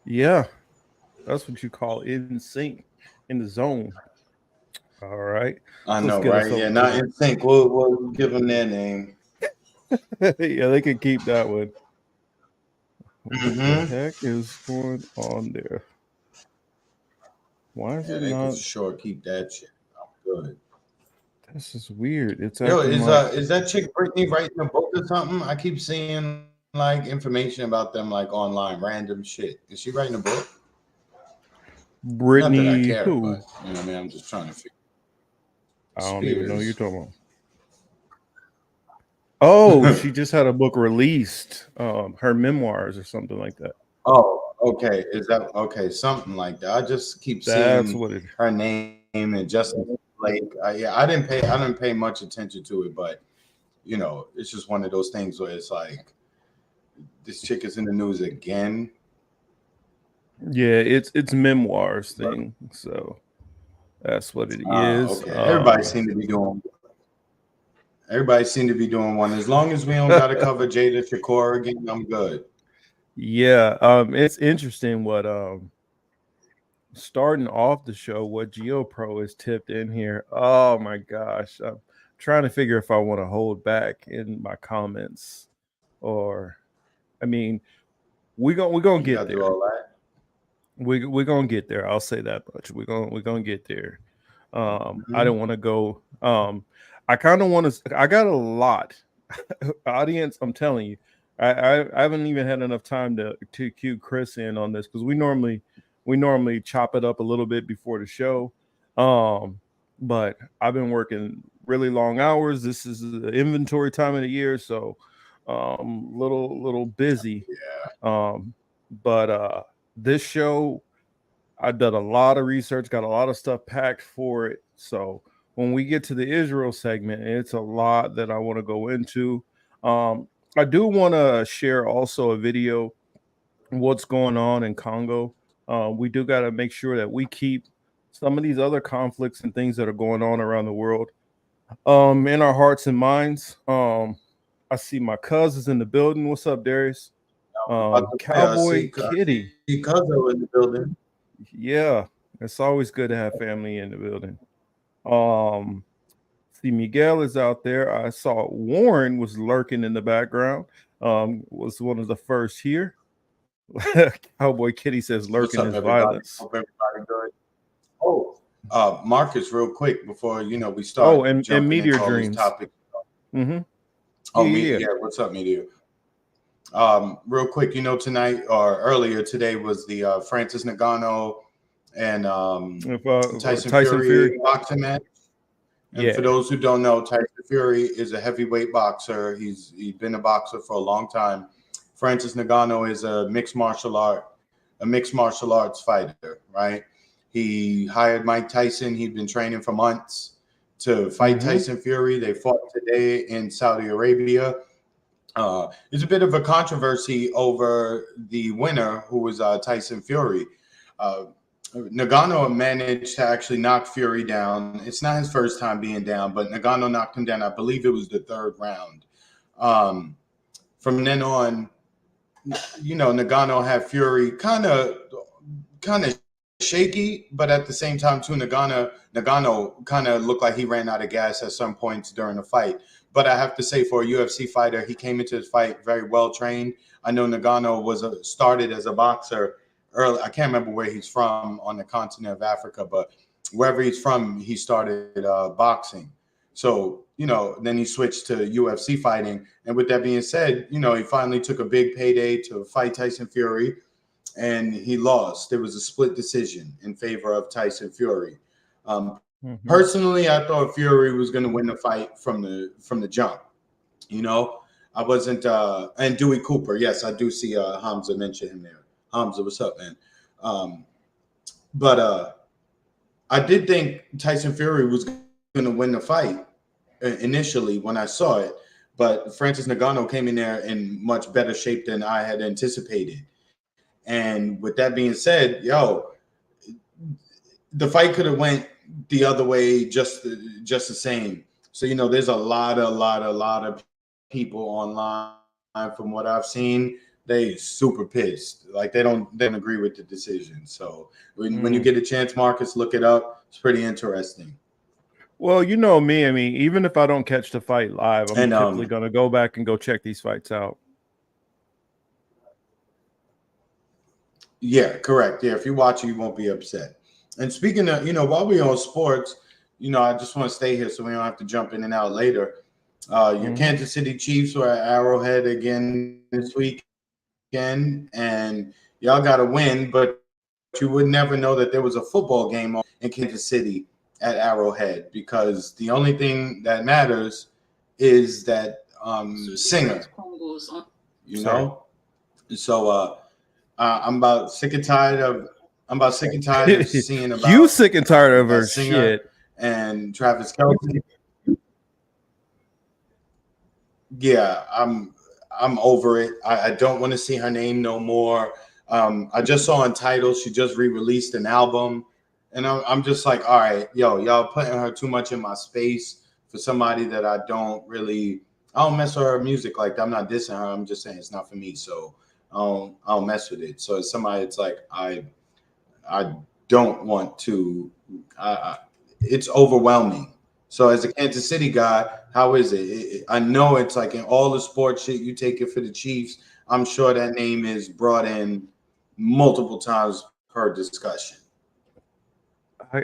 Yeah, that's what you call in sync, in the zone. All right. I So let's know, get us right? Yeah, over to not the. in sync. We'll give them their name. Yeah, they can keep that one. What the Mm-hmm. heck is going on there? Why is Yeah, it they could not? for sure keep that shit. I'm good. This is weird. It's Yo, acting like. is that chick Brittany writing a book or something? I keep seeing like information about them like online, random shit. Is she writing a book? Not that I Brittany, care, but who? you know what I mean. I'm just trying to figure. I don't even know who you're Spears. talking about. Oh, she just had a book released, her memoirs or something like that. Oh, okay. Is that okay? Something like that. I just keep That's seeing what it. her name and Justin Blake. Yeah, I didn't pay much attention to it, but it's just one of those things where it's like this chick is in the news again. Yeah, it's memoirs thing. So that's what it is. Okay. Everybody seem to be doing one. As long as we don't got to cover Jada Shakur again, I'm good. Yeah, it's interesting what starting off the show, what GeoPro is tipped in here. Oh my gosh. I'm trying to figure if I want to hold back in my comments or I mean, we're gonna You get got to do there. all that. We're gonna get there. I'll say that much. We're gonna get there. I Hmm. don't want to go. I kind of want to. I got a lot audience. I'm telling you, I haven't even had enough time to cue Chris in on this because we normally chop it up a little bit before the show. Um, but I've been working really long hours. This is the inventory time of the year, so little busy. Yeah. Um, but this show I did a lot of research, got a lot of stuff packed for it. So when we get to the Israel segment, it's a lot that I want to go into. I do want to share also a video what's going on in Congo. We do got to make sure that we keep some of these other conflicts and things that are going on around the world in our hearts and minds. I see my cousins in the building. What's up, Darius? I was about to say, Cowboy I see Kitty. Cuzzo in the building. Yeah, it's always good to have family in the building. Um, see, Miguel is out there. I saw Warren was lurking in the background. Was one of the first here. Cowboy Kitty says What's lurking up, is everybody? violence. Hope everybody good. Oh, Marcus, real quick before we Oh, start and jumping Meteor into all these Dreams. topics. Mm-hmm. Oh, Yeah, me, yeah, yeah. What's up, Media? Real quick, tonight or earlier today was the Francis Ngannou and yeah. If Tyson Tyson Fury. Fury boxing match. And for Yeah. those who don't know, Tyson Fury is a heavyweight boxer. He's been a boxer for a long time. Francis Ngannou is a mixed martial arts fighter, right? He hired Mike Tyson. He'd been training for months to fight Mm-hmm. Tyson Fury. They fought today in Saudi Arabia. There's a bit of a controversy over the winner, who was Tyson Fury. Uh, Nagano managed to actually knock Fury down. It's not his first time being down, but Nagano knocked him down. I believe it was the third round. Um, from then on, Nagano had Fury kind of shaky, but at the same time too, Nagano kind of looked like he ran out of gas at some points during the fight. But I have to say, for a UFC fighter, he came into his fight very well trained. I know Nagano started as a boxer early. I can't remember where he's from on the continent of Africa, but wherever he's from, he started boxing. So then he switched to UFC fighting. And with that being said, he finally took a big payday to fight Tyson Fury, and he lost. It was a split decision in favor of Tyson Fury. Mm-hmm. Personally, I thought Fury was going to win the fight from the jump. You know, I wasn't. And Dewey Cooper, yes, I do see Hamza mention him there. Hamza, what's up, man? Um, but I did think Tyson Fury was going to win the fight initially when I saw it, but Francis Ngannou came in there in much better shape than I had anticipated. And with that being said, the fight could have went the other way just the same. So there's a lot of people online from what I've seen. they super pissed. Like they don't agree with the decision. So when you Mm. get a chance, Marcus, look it up. It's pretty interesting. Well, you know me. I mean, even if I don't catch the fight live, I'm And typically going to go back and go check these fights out. yeah, correct. Yeah, if you watch it, you won't be upset. And speaking of, while we're on sports, I just want to stay here so we don't have to jump in and out later. Your Mhm. Kansas City Chiefs were at Arrowhead again this weekend, and y'all got to win, but you would never know that there was a football game on in Kansas City at Arrowhead, because the only thing that matters is that singer, you Sorry. know. So I'm about sick and tired of seeing You about sick and tired of that her singer shit. and Travis Kelce. Yeah, I'm over it. I don't want to see her name no more. I just saw in title she just re-released an album, and I'm just like, all right, y'all putting her too much in my space for somebody that I don't mess with her music like that. I'm not dissing her. I'm just saying it's not for me. So I don't mess with it. So it's somebody, it's like I don't want to. It's overwhelming. So as a Kansas City guy, how is it? I know it's like in all the sports shit, you take it for the Chiefs. I'm sure that name is brought in multiple times per discussion. I,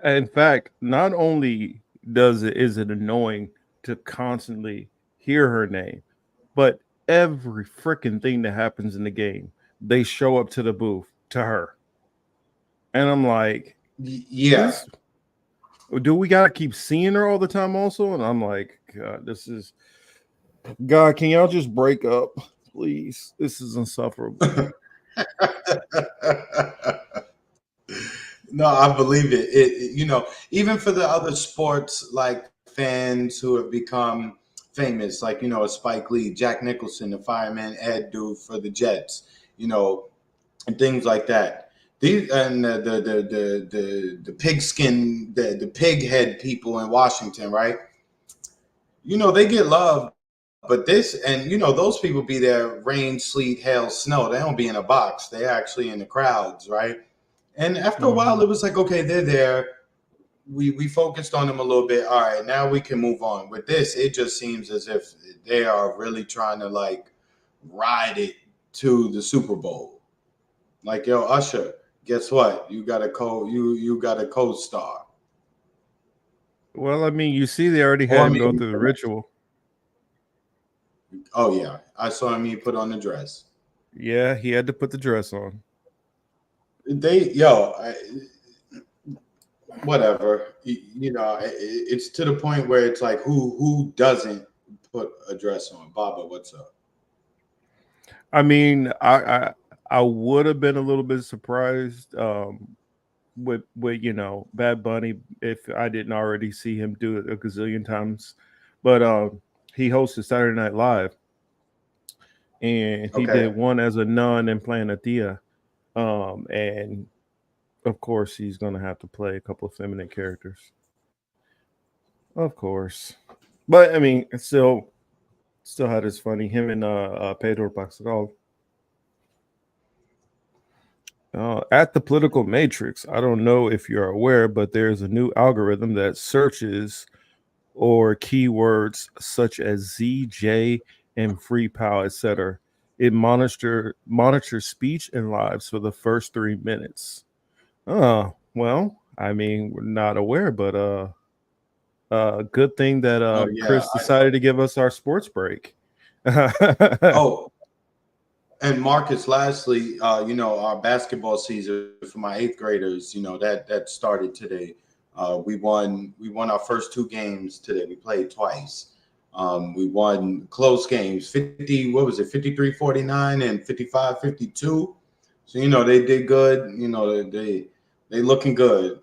in fact, not only is it annoying to constantly hear her name, but every freaking thing that happens in the game, they show up to the booth to her, and I'm like, Yeah. this. Do we gotta keep seeing her all the time? Also, and I'm like, God, this is God. Can y'all just break up, please? This is insufferable. No, I believe it. Even for the other sports, like fans who have become famous, like a Spike Lee, Jack Nicholson, the fireman Ed dude for the Jets, and things like that. These and the pigskin, the pig head people in Washington, right? They get love, but those people be there, rain, sleet, hail, snow. They don't be in a box. They're actually in the crowds, right? And after a while, Mhm. it was like, okay, they're there. We focused on them a little bit. All right, now we can move on. With this, it just seems as if they are really trying to like ride it to the Super Bowl. Like, yo, Usher, guess what? You got a co-star. Well, I mean, you see, they already Or had I him go mean, through the ritual. oh yeah, I saw him. He put on the dress. Yeah, he had to put the dress on. Whatever. It's to the point where it's like, who doesn't put a dress on? Baba, what's up? I mean, I would have been a little bit surprised with Bad Bunny if I didn't already see him do it a gazillion times, but he hosted Saturday Night Live and he did Okay. one as a nun and playing a Thea, and of course he's gonna have to play a couple of feminine characters, of course, but I mean, it's still had his funny him and Pedro Pascal. At the Political Matrix, I don't know if you're aware, but there's a new algorithm that searches or keywords such as ZJ and Free Pow, etc. It monitors speech and lives for the first 3 minutes. Oh, well, I mean, we're not aware, but good thing that Oh yeah, Chris I know. decided to give us our sports break. Oh, and Marcus, lastly, our basketball season for my eighth graders, that started today. We won our first two games today. We played twice. We won close games, 50, what was it, 53-49 and 55-52. So, they did good. They looking good,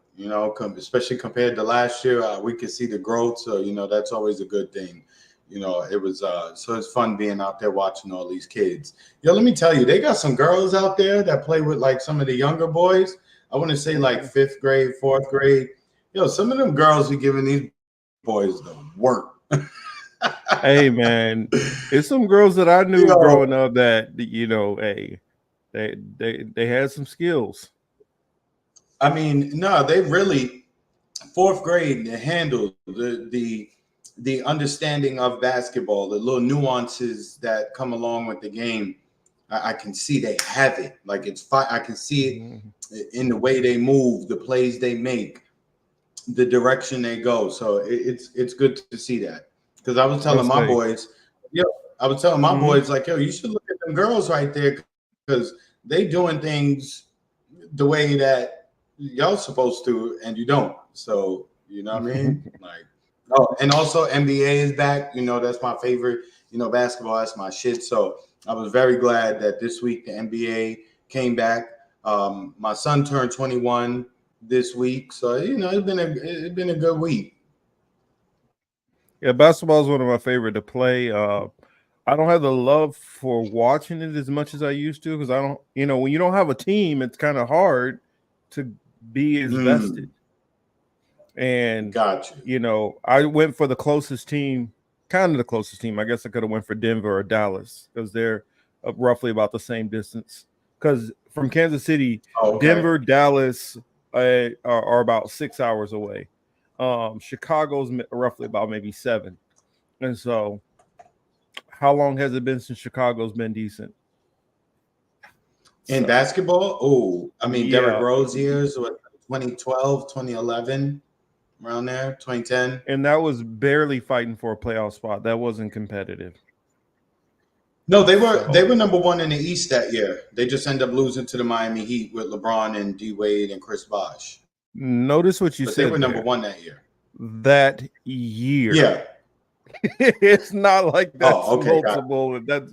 especially compared to last year. We could see the growth. So, that's always a good thing. It was so it's fun being out there watching all these kids. Yo, let me tell you, they got some girls out there that play with like some of the younger boys. I want to say like fifth grade, fourth grade. Yo, some of them girls are giving these boys the work. Hey man, it's some girls that I knew Yo, growing up that hey, they had some skills. I mean, no, they really fourth grade they handled the understanding of basketball, the little nuances that come along with the game. I can see they have it. Like it's fine. I can see Mhm. it in the way they move, the plays they make, the direction they go. So it's good to see that. Because I was I'll telling my say. boys, yo, I was telling my Mhm. boys like, yo, you should look at them girls right there because they doing things the way that y'all supposed to, and you don't. So you know what I mean? Like, oh, and also NBA is back. You know, that's my favorite. You know, basketball. That's my shit. So I was very glad that this week the NBA came back. My son turned 21 this week, so you know it's been a good week. Yeah, basketball is one of my favorite to play. I don't have the love for watching it as much as I used to because I don't, when you don't have a team, it's kind of hard to be as vested. Mm, And got you. I went for the closest team, kind of the closest team. I guess I could have went for Denver or Dallas because they're roughly about the same distance. Because from Kansas City, Oh, okay. Denver, Dallas are about 6 hours away. Chicago's roughly about maybe 7. And so, how long has it been since Chicago's been decent? In So, basketball, oh, I mean Derrick yeah. Rose years, what 2012, 2011, around there, 2010. And that was barely fighting for a playoff spot. That wasn't competitive. No, they were So, number one in the East that year. They just ended up losing to the Miami Heat with LeBron and D Wade and Chris Bosh. notice what you But they were said number there. one that year. That year. Yeah. It's not like that's Oh, okay, got multiple. That's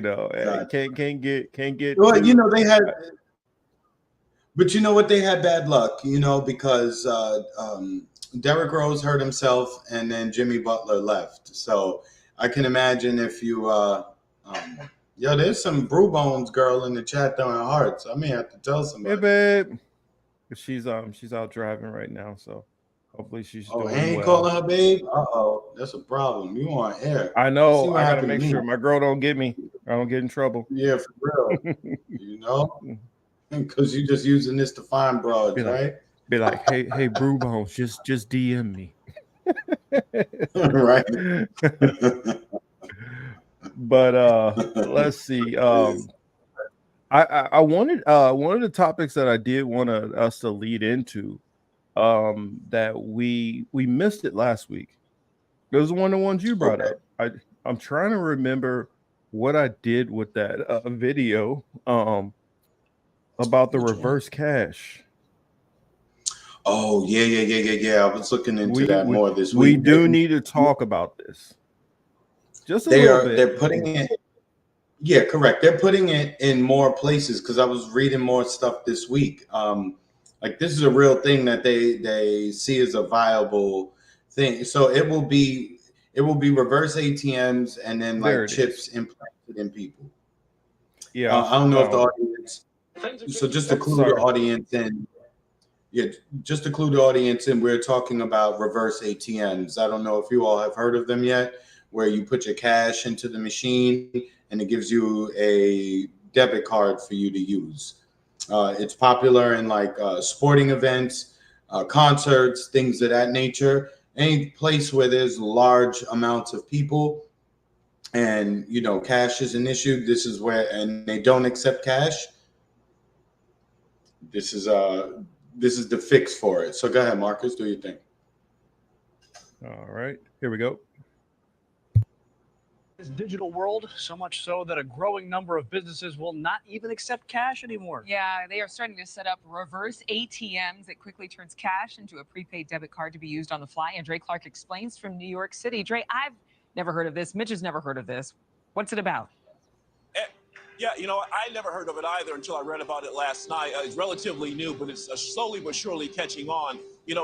got. can't get Well, too. they had, but you know what? They had bad luck, because Derrick Rose hurt himself, and then Jimmy Butler left. So I can imagine if you, um, yo, there's some Brew Bones girl in the chat throwing hearts. I may have to tell Hey, somebody. babe. She's out driving right now, so hopefully she's Oh, he doing ain't well. calling her babe. Uh-oh, that's a problem. You on air? I You know. see what I got to happened to make me? sure my girl don't get me. I don't get in trouble. Yeah, for real. You know, because you just using this to find be broads, like, right? hey, Brew Bones, just DM me. Right. But let's see. I wanted one of the topics that I did want us to lead into that we missed it last week. It was one of the ones you brought Okay. up. I'm trying to remember what I did with that video about the Which one? reverse cash. Oh yeah, yeah, yeah, yeah, yeah. I was looking into We that we more this we week. do need to talk about this just a They little are bit. they're putting it. Yeah, correct. They're putting it in more places because I was reading more stuff this week. Like this is a real thing that they see as a viable thing. So it will be reverse ATMs and then There like it is. chips implanted in people. Yeah, I don't know if the audience. So just to clue the sorry. audience in, yeah, just to clue the audience in, we're talking about reverse ATMs. I don't know if you all have heard of them yet, where you put your cash into the machine and it gives you a debit card for you to use. It's popular in like sporting events, concerts, things of that nature. Any place where there's large amounts of people and cash is an issue. This is where, and they don't accept cash. This is the fix for it. So go ahead, Marcus. Do you think? All right, here we go. This digital world, so much so that a growing number of businesses will not even accept cash anymore. Yeah, they are starting to set up reverse ATMs. It quickly turns cash into a prepaid debit card to be used on the fly. And Dre Clark explains from New York City. Dre, I've never heard of this. Mitch has never heard of this. What's it about? Yeah, I never heard of it either until I read about it last night. It's relatively new, but it's slowly but surely catching on.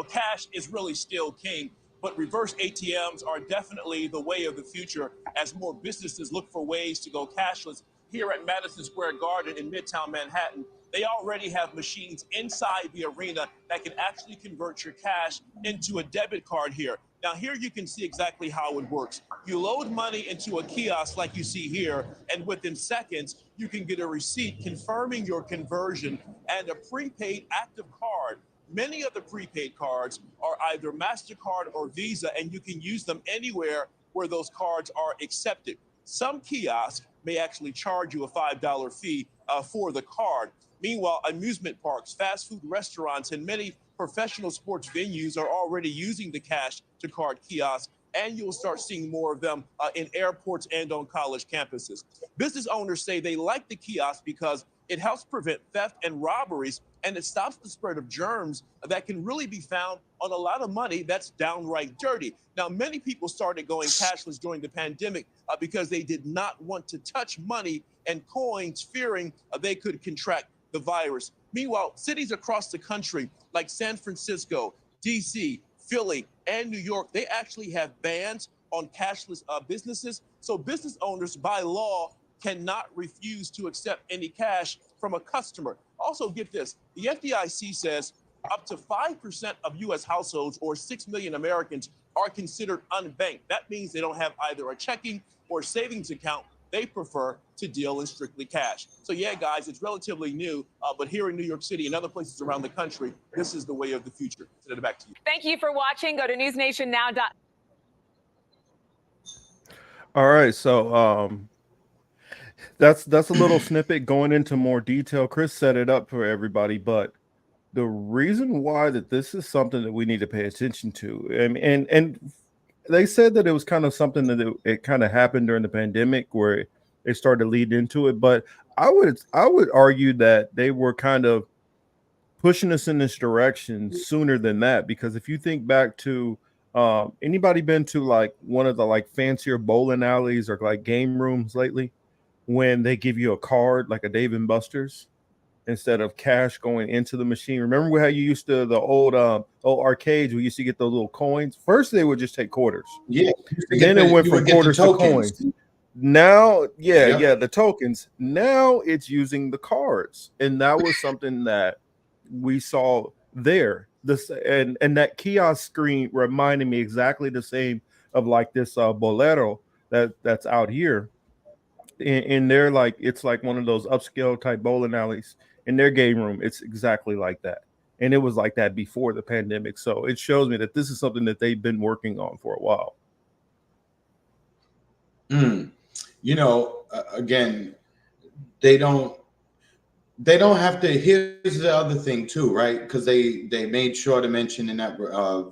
Cash is really still king, but reverse ATMs are definitely the way of the future as more businesses look for ways to go cashless. Here at Madison Square Garden in Midtown Manhattan, they already have machines inside the arena that can actually convert your cash into a debit card here. Now here you can see exactly how it works. You load money into a kiosk like you see here, and within seconds, you can get a receipt confirming your conversion and a prepaid active card. Many of the prepaid cards are either MasterCard or Visa, and you can use them anywhere where those cards are accepted. Some kiosks may actually charge you a $5 fee for the card. Meanwhile, amusement parks, fast food restaurants, and many professional sports venues are already using the cash to card kiosks, and you'll start seeing more of them in airports and on college campuses. Business owners say they like the kiosk because it helps prevent theft and robberies, and it stops the spread of germs that can really be found on a lot of money that's downright dirty. Now, many people started going cashless during the pandemic because they did not want to touch money and coins, fearing they could contract the virus. Meanwhile, cities across the country like San Francisco, DC, Philly, and New York, they actually have bans on cashless businesses. So business owners by law cannot refuse to accept any cash from a customer. Also, get this, the FDIC says up to 5% of US households, or 6 million Americans, are considered unbanked. That means they don't have either a checking or savings account. They prefer to deal in strictly cash. So yeah, guys, it's relatively new, but here in New York City and other places around the country, this is the way of the future. Send it back to you. Thank you for watching. Go to newsnationnow. All right, so that's a little snippet going into more detail. Chris set it up for everybody, but the reason why that this is something that we need to pay attention to, and they said that it was kind of something that it kind of happened during the pandemic where they started to lead into it, but I would argue that they were kind of pushing us in this direction sooner than that, because if you think back to anybody been to like one of the like fancier bowling alleys or like game rooms lately, when they give you a card like a Dave and Buster's instead of cash going into the machine? Remember how you used to, the old arcades, we used to get those little coins? First they would just take quarters, then it went from quarters to coins. Now the tokens, now it's using the cards, and that was something that we saw there. This and that kiosk screen reminded me exactly the same of like this bolero that's out here in their, like, it's like one of those upscale type bowling alleys. In their game room, it's exactly like that, and it was like that before the pandemic. So it shows me that this is something that they've been working on for a while. You know, again, they don't have to. Here's the other thing too, right? Because they made sure to mention in that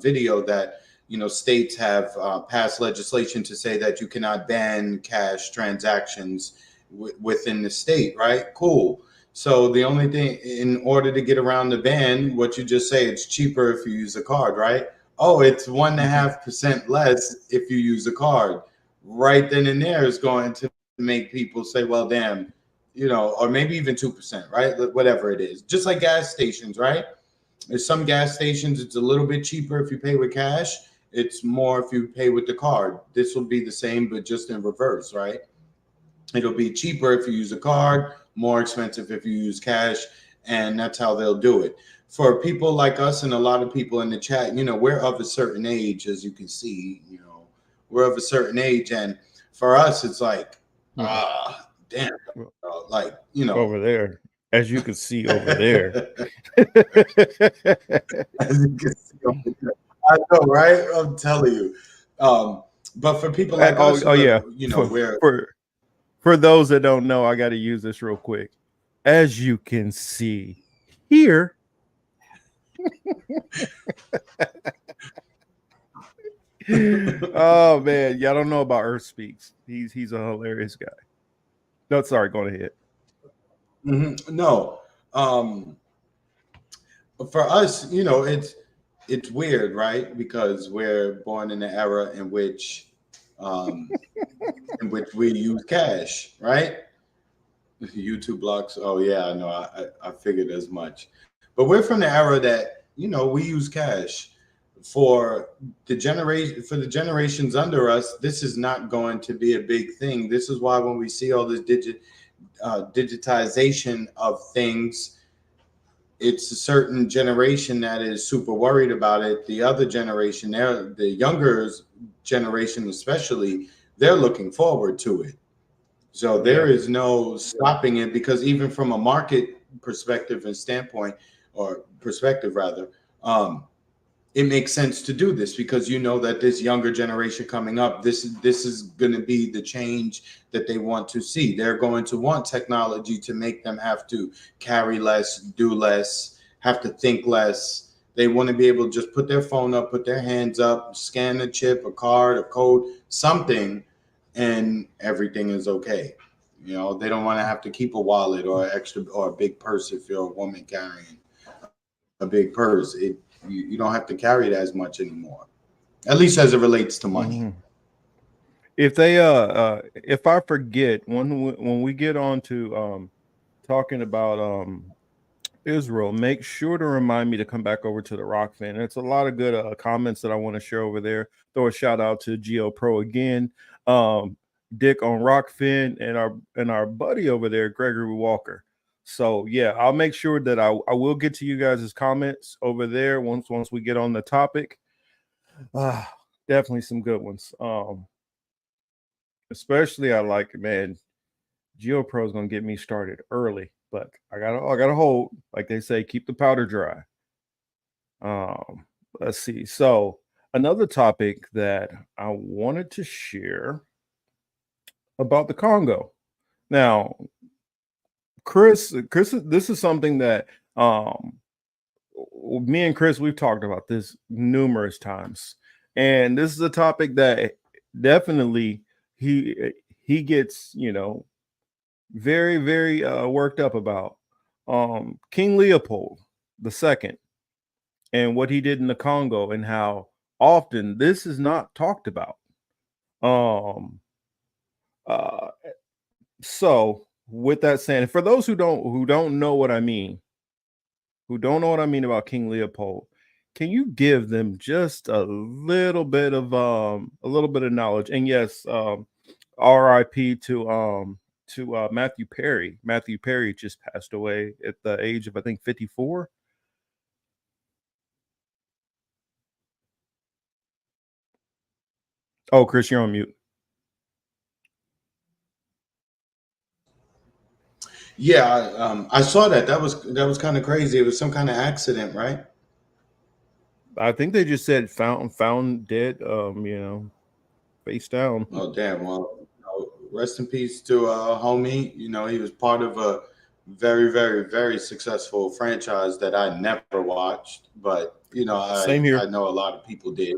video that, you know, states have passed legislation to say that you cannot ban cash transactions within the state, right? Cool. So the only thing, in order to get around the ban, what you just say, it's cheaper if you use a card, right? Oh, it's 1.5% less if you use a card. Right then and there is going to make people say, well, damn, you know, or maybe even 2%, right? Whatever it is. Just like gas stations, right? There's some gas stations, it's a little bit cheaper if you pay with cash. It's more if you pay with the card. This will be the same, but just in reverse, right? It'll be cheaper if you use a card, more expensive if you use cash, and that's how they'll do it. For people like us and a lot of people in the chat, you know, we're of a certain age, as you can see, you know, we're of a certain age, and for us, it's like, damn, like, you know, over there, as you can see over there. As you can see over there. I know, right? I'm telling you. But for people like us, you know, for those that don't know, I got to use this real quick. As you can see here. Oh man, y'all don't know about Earth Speaks. He's a hilarious guy. No, sorry, go ahead. No, for us, you know, it's weird, right? Because we're born in an era in which we use cash, right? YouTube blocks. Oh yeah, I know. I figured as much. But we're from the era that, you know, we use cash. For the generations under us, this is not going to be a big thing. This is why when we see all this digitization of things, it's a certain generation that is super worried about it. The other generation, the younger generation especially, they're looking forward to it. So there is no stopping it, because even from a market perspective and standpoint, or perspective rather, it makes sense to do this, because you know that this younger generation coming up, this is going to be the change that they want to see. They're going to want technology to make them have to carry less, do less, have to think less. They want to be able to just put their phone up, put their hands up, scan a chip, a card, a code, something, and everything is okay. You know, they don't want to have to keep a wallet or extra or a big purse if you're a woman carrying a big purse. You don't have to carry it as much anymore, at least as it relates to money. If they if I forget, when we get on to talking about Israel, make sure to remind me to come back over to the Rock Fan. It's a lot of good comments that I want to share over there. Throw a shout out to Geo Pro again, Dick on Rockfin, and our buddy over there, Gregory Walker. So yeah, I'll make sure that I will get to you guys' comments over there once we get on the topic. Definitely some good ones. Especially I like, man, GeoPro is gonna get me started early, but I gotta hold, like they say, keep the powder dry. Let's see. So another topic that I wanted to share about the Congo. Now, Chris, this is something that me and Chris, we've talked about this numerous times, and this is a topic that definitely he gets, you know, very, very worked up about. King Leopold II and what he did in the Congo, and how often this is not talked about. Um, uh, so with that saying, for those who don't know what I mean, about King Leopold, can you give them just a little bit of knowledge? And yes, R.I.P. to Matthew Perry. Matthew Perry just passed away at the age of, I think, 54. Oh, Chris, you're on mute. Yeah, I saw that. That was kind of crazy. It was some kind of accident, right? I think they just said found dead. You know, face down. Oh, damn. Well, rest in peace to homie. You know, he was part of a very, very, very successful franchise that I never watched, but you know, Same here. I know a lot of people did.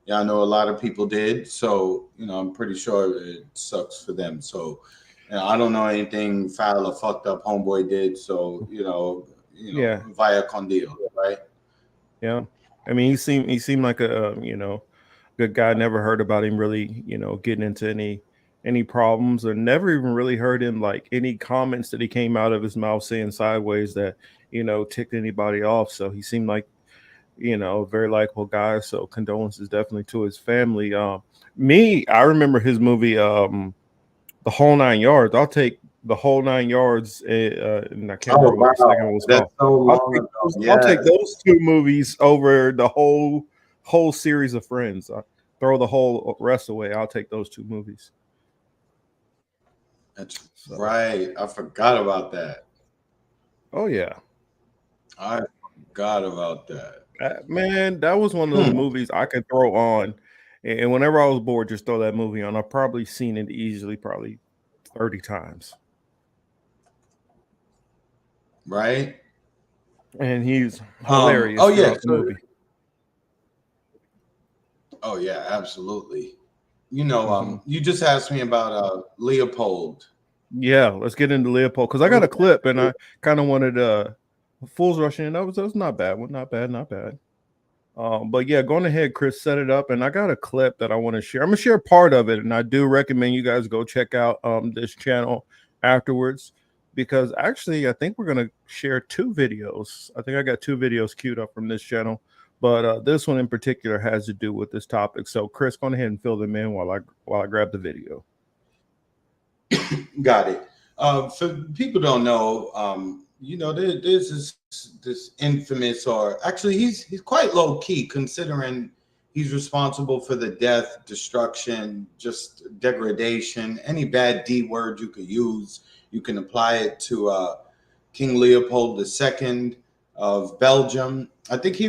Yeah, I know a lot of people did. So, you know, I'm pretty sure it sucks for them. So, you know, I don't know anything foul or fucked up homeboy did. So, Yeah. via con Dios, right? Yeah. I mean, he seemed like a you know, good guy. Never heard about him really, you know, getting into any problems, or never even really heard him like any comments that he came out of his mouth saying sideways that, you know, ticked anybody off. So he seemed like, you know, a very likable guy. So condolences definitely to his family. I remember his movie, The Whole Nine Yards. I'll take The Whole Nine Yards, and I can't remember what the second one was That's called. so long ago. I'll take Yes. those two movies over the whole series of Friends. Throw the whole rest away. I'll take those two movies. That's right. I forgot about that. Oh yeah, I forgot about that. man, that was one of those movies I could throw on, and whenever I was bored, just throw that movie on. I've probably seen it easily, probably 30 times. Right? And he's hilarious throughout the movie. Oh yeah, absolutely. You know, you just asked me about Leopold. Yeah, let's get into Leopold, because I got a clip and I kind of wanted Fools Rushing, and that was not bad. Not bad. But yeah, going ahead, Chris, set it up, and I got a clip that I want to share. I'm gonna share part of it, and I do recommend you guys go check out this channel afterwards, because actually I think we're gonna share two videos. I think I got two videos queued up from this channel, but this one in particular has to do with this topic. So Chris, go ahead and fill them in while I grab the video. Got it. For people don't know, you know, there's this infamous, or actually he's quite low key considering he's responsible for the death, destruction, just degradation, any bad D word you could use. You can apply it to King Leopold II of Belgium. I think he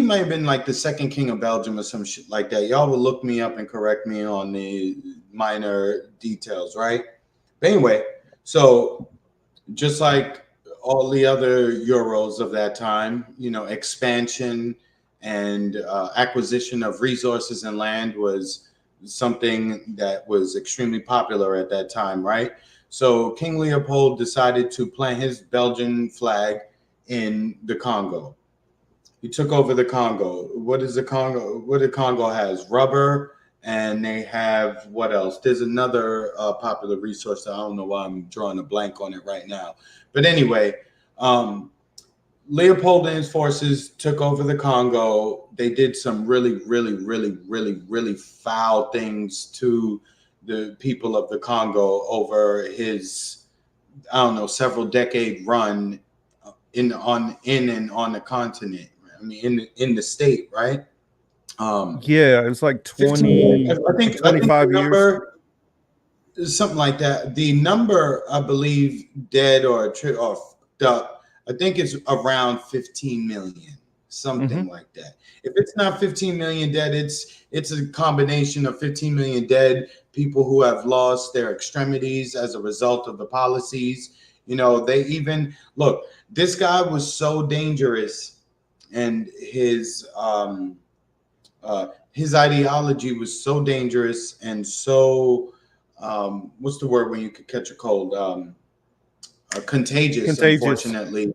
might have been like the second king of Belgium or some shit like that. Y'all will look me up and correct me on the minor details, right? But anyway, so just like all the other Euros of that time, expansion and acquisition of resources and land was something that was extremely popular at that time, right? So King Leopold decided to plant his Belgian flag in the Congo. He took over the Congo. What is the Congo? What the Congo has? Rubber, and they have what else? There's another popular resource that I don't know why I'm drawing a blank on it right now. But anyway, Leopold and his forces took over the Congo. They did some really, really, really, really, really foul things to the people of the Congo over his, I don't know, several decade run in and on the continent. I mean, in the state, right? Yeah, it's like 20, I think 25 the years. number, something like that. The number, I believe, dead or fucked up, I think it's around 15 million, something like that. If it's not 15 million dead, it's a combination of 15 million dead, people who have lost their extremities as a result of the policies. They even look. This guy was so dangerous, and his ideology was so dangerous and so what's the word when you could catch a cold? Contagious, unfortunately.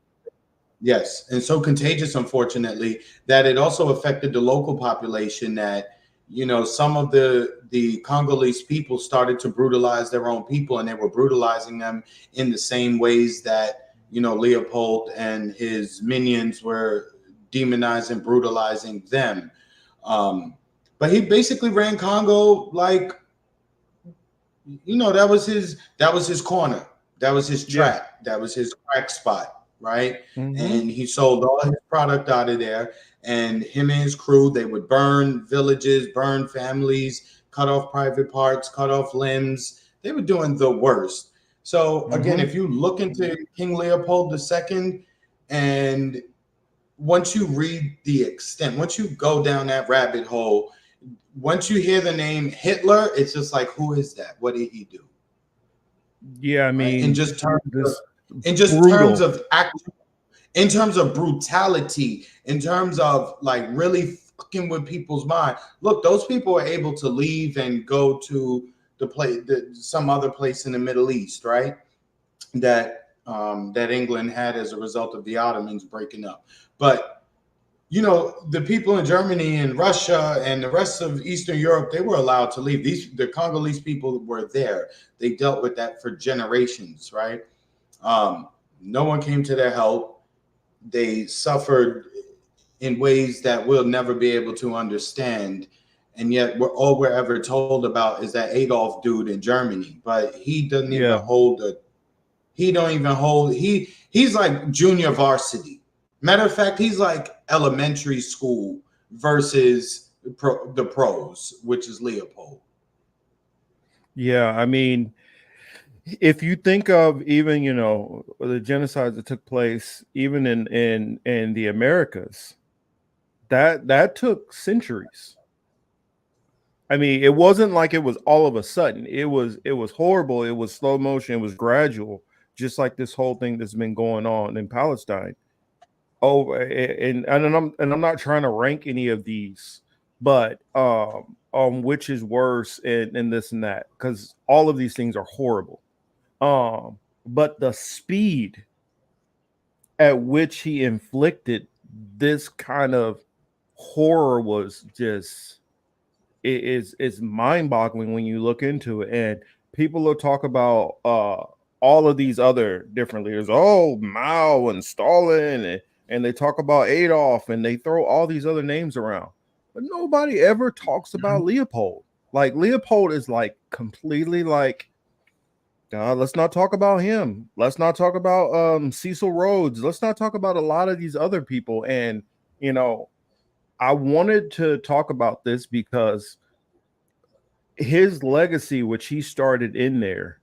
Yes, and so contagious, unfortunately, that it also affected the local population. That some of the Congolese people started to brutalize their own people, and they were brutalizing them in the same ways that Leopold and his minions were demonizing, brutalizing them. But he basically ran Congo like, that was his corner, that was his trap, that was his crack spot, right? And he sold all his product out of there. And him and his crew, they would burn villages, burn families, cut off private parts, cut off limbs. They were doing the worst. So again, if you look into King Leopold II, and once you read the extent, once you go down that rabbit hole, once you hear the name Hitler, it's just like, who is that? What did he do? Yeah, I mean, in terms of brutality, in terms of like really fucking with people's mind. Look, those people were able to leave and go to some other place in the Middle East, right? That England had as a result of the Ottomans breaking up. But the people in Germany and Russia and the rest of Eastern Europe, they were allowed to leave. The Congolese people were there. They dealt with that for generations, right? No one came to their help. They suffered in ways that we'll never be able to understand. And yet all we're ever told about is that Adolf dude in Germany, but he doesn't even hold he's like junior varsity. Matter of fact, he's like elementary school versus the pros, which is Leopold. Yeah, I mean, if you think of even the genocides that took place even in the Americas, that took centuries. I mean, it wasn't like it was all of a sudden. It was horrible. It was slow motion. It was gradual, just like this whole thing that's been going on in Palestine. Oh, and I'm not trying to rank any of these, but which is worse and this and that, because all of these things are horrible. But the speed at which he inflicted this kind of horror was just it's mind-boggling when you look into it. And people will talk about all of these other different leaders, Mao and Stalin, and they talk about Adolf, and they throw all these other names around, but nobody ever talks about Leopold. Like, Leopold is like completely like, let's not talk about him. Let's not talk about Cecil Rhodes. Let's not talk about a lot of these other people. And you know, I wanted to talk about this because his legacy, which he started in there,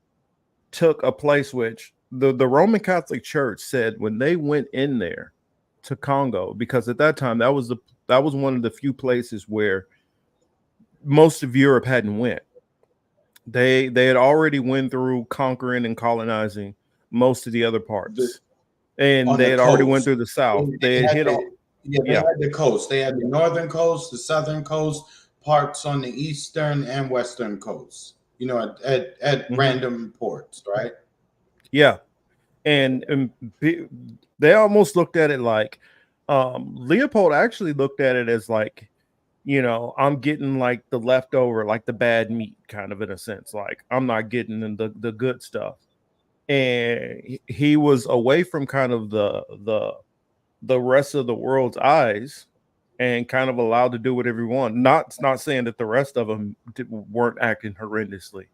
took a place which the Roman Catholic Church said when they went in there to Congo, because at that time that was one of the few places where most of Europe hadn't went. They had already went through conquering and colonizing most of the other parts, and on they the had already went coast. through the south. They had hit all, They had the coast. They had the northern coast, the southern coast, parts on the eastern and western coast. You know, at random ports, right? Yeah, and they almost looked at it like Leopold actually looked at it as like, you know, I'm getting like the leftover, like the bad meat, kind of in a sense. Like I'm not getting the good stuff, and he was away from kind of the rest of the world's eyes, and kind of allowed to do whatever he wanted. Not saying that the rest of them weren't acting horrendously,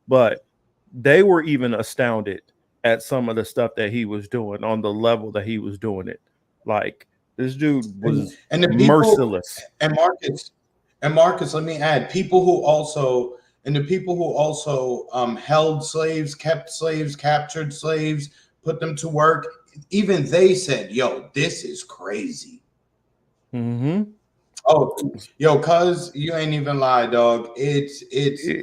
but they were even astounded at some of the stuff that he was doing on the level that he was doing it. Like this dude was and the people merciless. and Marcus, let me add, people who also and the people who also held slaves, kept slaves, captured slaves, put them to work, even they said, yo, this is crazy. Mm-hmm. Oh, yo, cuz you ain't even lie, dog. It's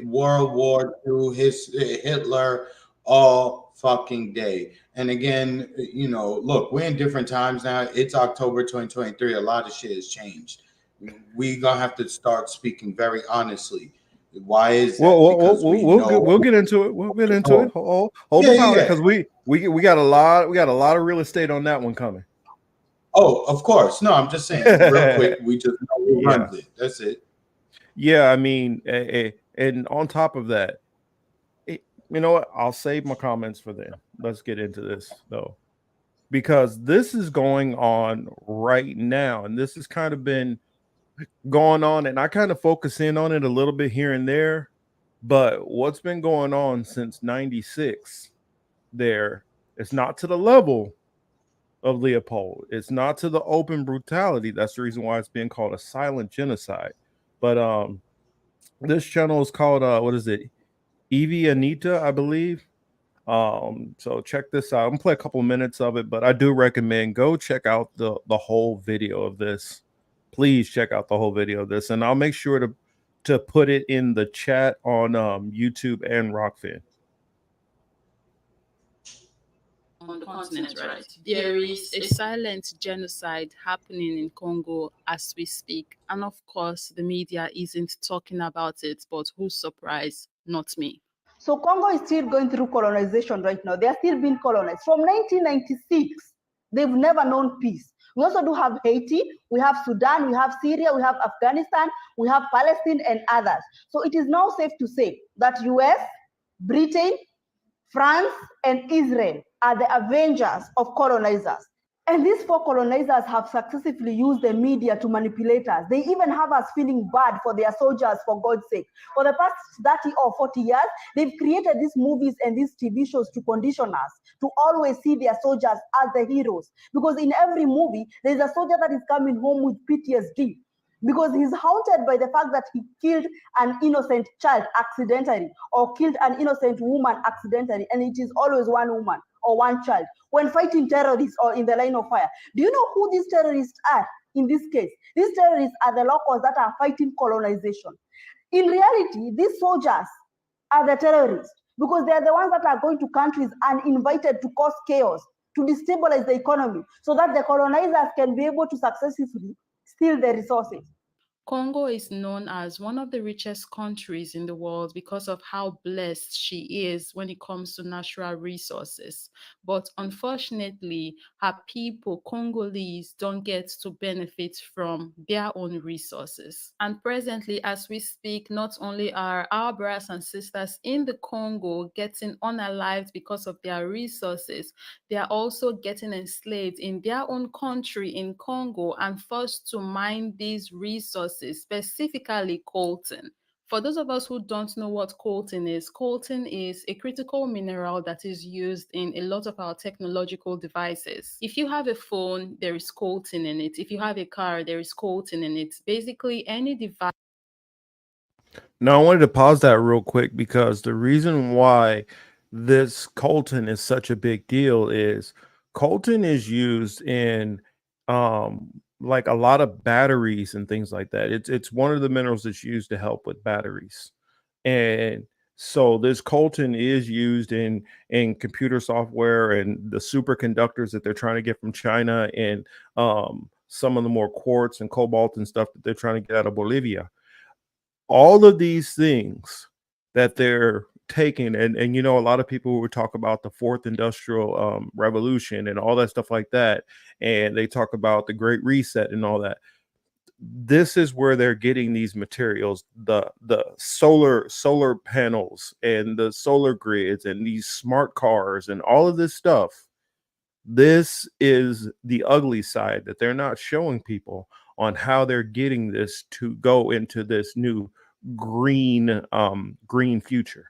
World War II, Hitler all fucking day. And again, you know, look, we're in different times now. It's October 2023. A lot of shit has changed. We gonna have to start speaking very honestly. Why is that? Because we'll get into it. We'll get into it. Hold the powder, because we got a lot of real estate on that one coming. Oh, of course. No, I'm just saying real quick. We just know who runs it. That's it. Yeah, I mean, and on top of that, you know what? I'll save my comments for then. Let's get into this though, because this is going on right now, and this has kind of been going on, and I kind of focus in on it a little bit here and there. But what's been going on since '96? There, it's not to the level of Leopold. It's not to the open brutality. That's the reason why it's being called a silent genocide. But this channel is called what is it? Evie Anita, I believe. So check this out. I'm gonna play a couple minutes of it, but I do recommend go check out the whole video of this. Please check out the whole video of this, and I'll make sure to put it in the chat on YouTube and Rockfin. On the continent, right? There is a silent genocide happening in Congo as we speak. And of course, the media isn't talking about it, but who's surprised? Not me. So Congo is still going through colonization right now. They are still being colonized. From 1996, they've never known peace. We also do have Haiti, we have Sudan, we have Syria, we have Afghanistan, we have Palestine and others. So it is now safe to say that US, Britain, France, and Israel are the avengers of colonizers. And these four colonizers have successfully used the media to manipulate us. They even have us feeling bad for their soldiers, for God's sake. For the past 30 or 40 years, they've created these movies and these TV shows to condition us to always see their soldiers as the heroes. Because in every movie, there's a soldier that is coming home with PTSD, because he's haunted by the fact that he killed an innocent child accidentally or killed an innocent woman accidentally, and it is always one woman or one child when fighting terrorists or in the line of fire. Do you know who these terrorists are in this case? These terrorists are the locals that are fighting colonization. In reality, these soldiers are the terrorists because they are the ones that are going to countries uninvited to cause chaos, to destabilize the economy so that the colonizers can be able to successfully steal the resources. Congo is known as one of the richest countries in the world because of how blessed she is when it comes to natural resources. But unfortunately, her people, Congolese, don't get to benefit from their own resources. And presently, as we speak, not only are our brothers and sisters in the Congo getting unalived because of their resources, they are also getting enslaved in their own country in Congo and forced to mine these resources, specifically coltan. For those of us who don't know what coltan is a critical mineral that is used in a lot of our technological devices. If you have a phone, there is coltan in it. If you have a car, there is coltan in it. Basically, any device. Now, I wanted to pause that real quick because the reason why this coltan is such a big deal is coltan is used in like a lot of batteries and things like that. It's one of the minerals that's used to help with batteries. And so this coltan is used in computer software and the superconductors that they're trying to get from China, and some of the more quartz and cobalt and stuff that they're trying to get out of Bolivia. All of these things that they're taking, and you know, a lot of people would talk about the fourth industrial revolution and all that stuff like that, and they talk about the great reset and all that. This is where they're getting these materials, the solar panels and the solar grids and these smart cars and all of this stuff. This is the ugly side that they're not showing people on how they're getting this to go into this new green future.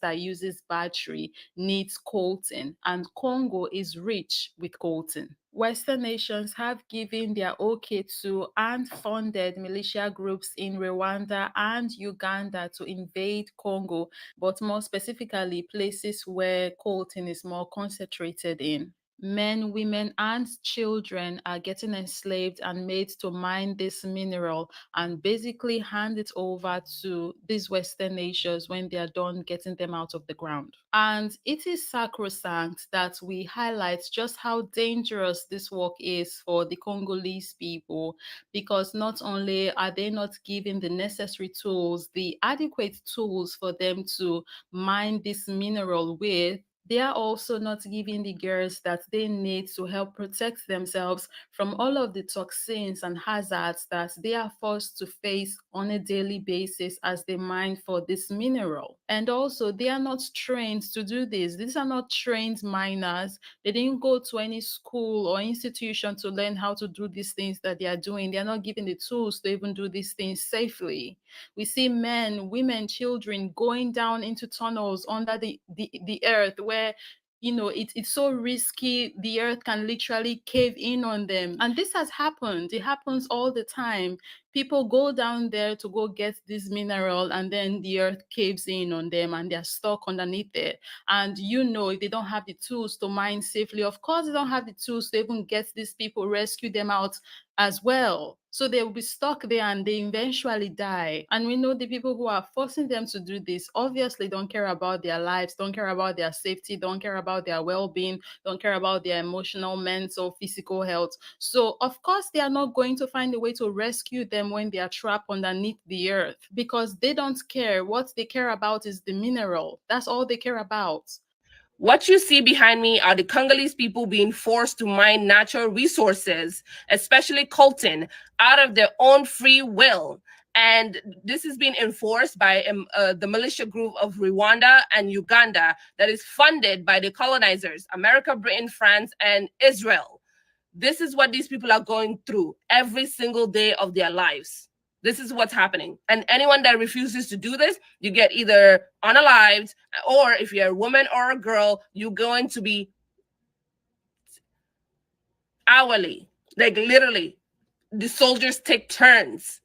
That uses battery needs coltan, and Congo is rich with coltan. Western nations have given their okay to and funded militia groups in Rwanda and Uganda to invade Congo, but more specifically places where coltan is more concentrated in. Men, women, and children are getting enslaved and made to mine this mineral and basically hand it over to these Western nations when they are done getting them out of the ground. And it is sacrosanct that we highlight just how dangerous this work is for the Congolese people, because not only are they not given the necessary tools, the adequate tools for them to mine this mineral with, they are also not giving the girls that they need to help protect themselves from all of the toxins and hazards that they are forced to face on a daily basis as they mine for this mineral. And also, they are not trained to do this. These are not trained miners. They didn't go to any school or institution to learn how to do these things that they are doing. They are not given the tools to even do these things safely. We see men, women, children going down into tunnels under the earth where, you know, it's so risky, the earth can literally cave in on them. And this has happened. It happens all the time. People go down there to go get this mineral, and then the earth caves in on them and they're stuck underneath it. And you know, if they don't have the tools to mine safely, of course they don't have the tools to even get these people, rescue them out as well. So they will be stuck there and they eventually die. And we know the people who are forcing them to do this obviously don't care about their lives, don't care about their safety, don't care about their well-being, don't care about their emotional, mental, physical health. So of course they are not going to find a way to rescue them when they are trapped underneath the earth, because they don't care. What they care about is the mineral. That's all they care about. What you see behind me are the Congolese people being forced to mine natural resources, especially coltan, out of their own free will. And this is being enforced by the militia group of Rwanda and Uganda that is funded by the colonizers, America, Britain, France, and Israel. This is what these people are going through every single day of their lives. This is what's happening. And anyone that refuses to do this, you get either unalived, or if you're a woman or a girl, you're going to be hourly. Like literally, the soldiers take turns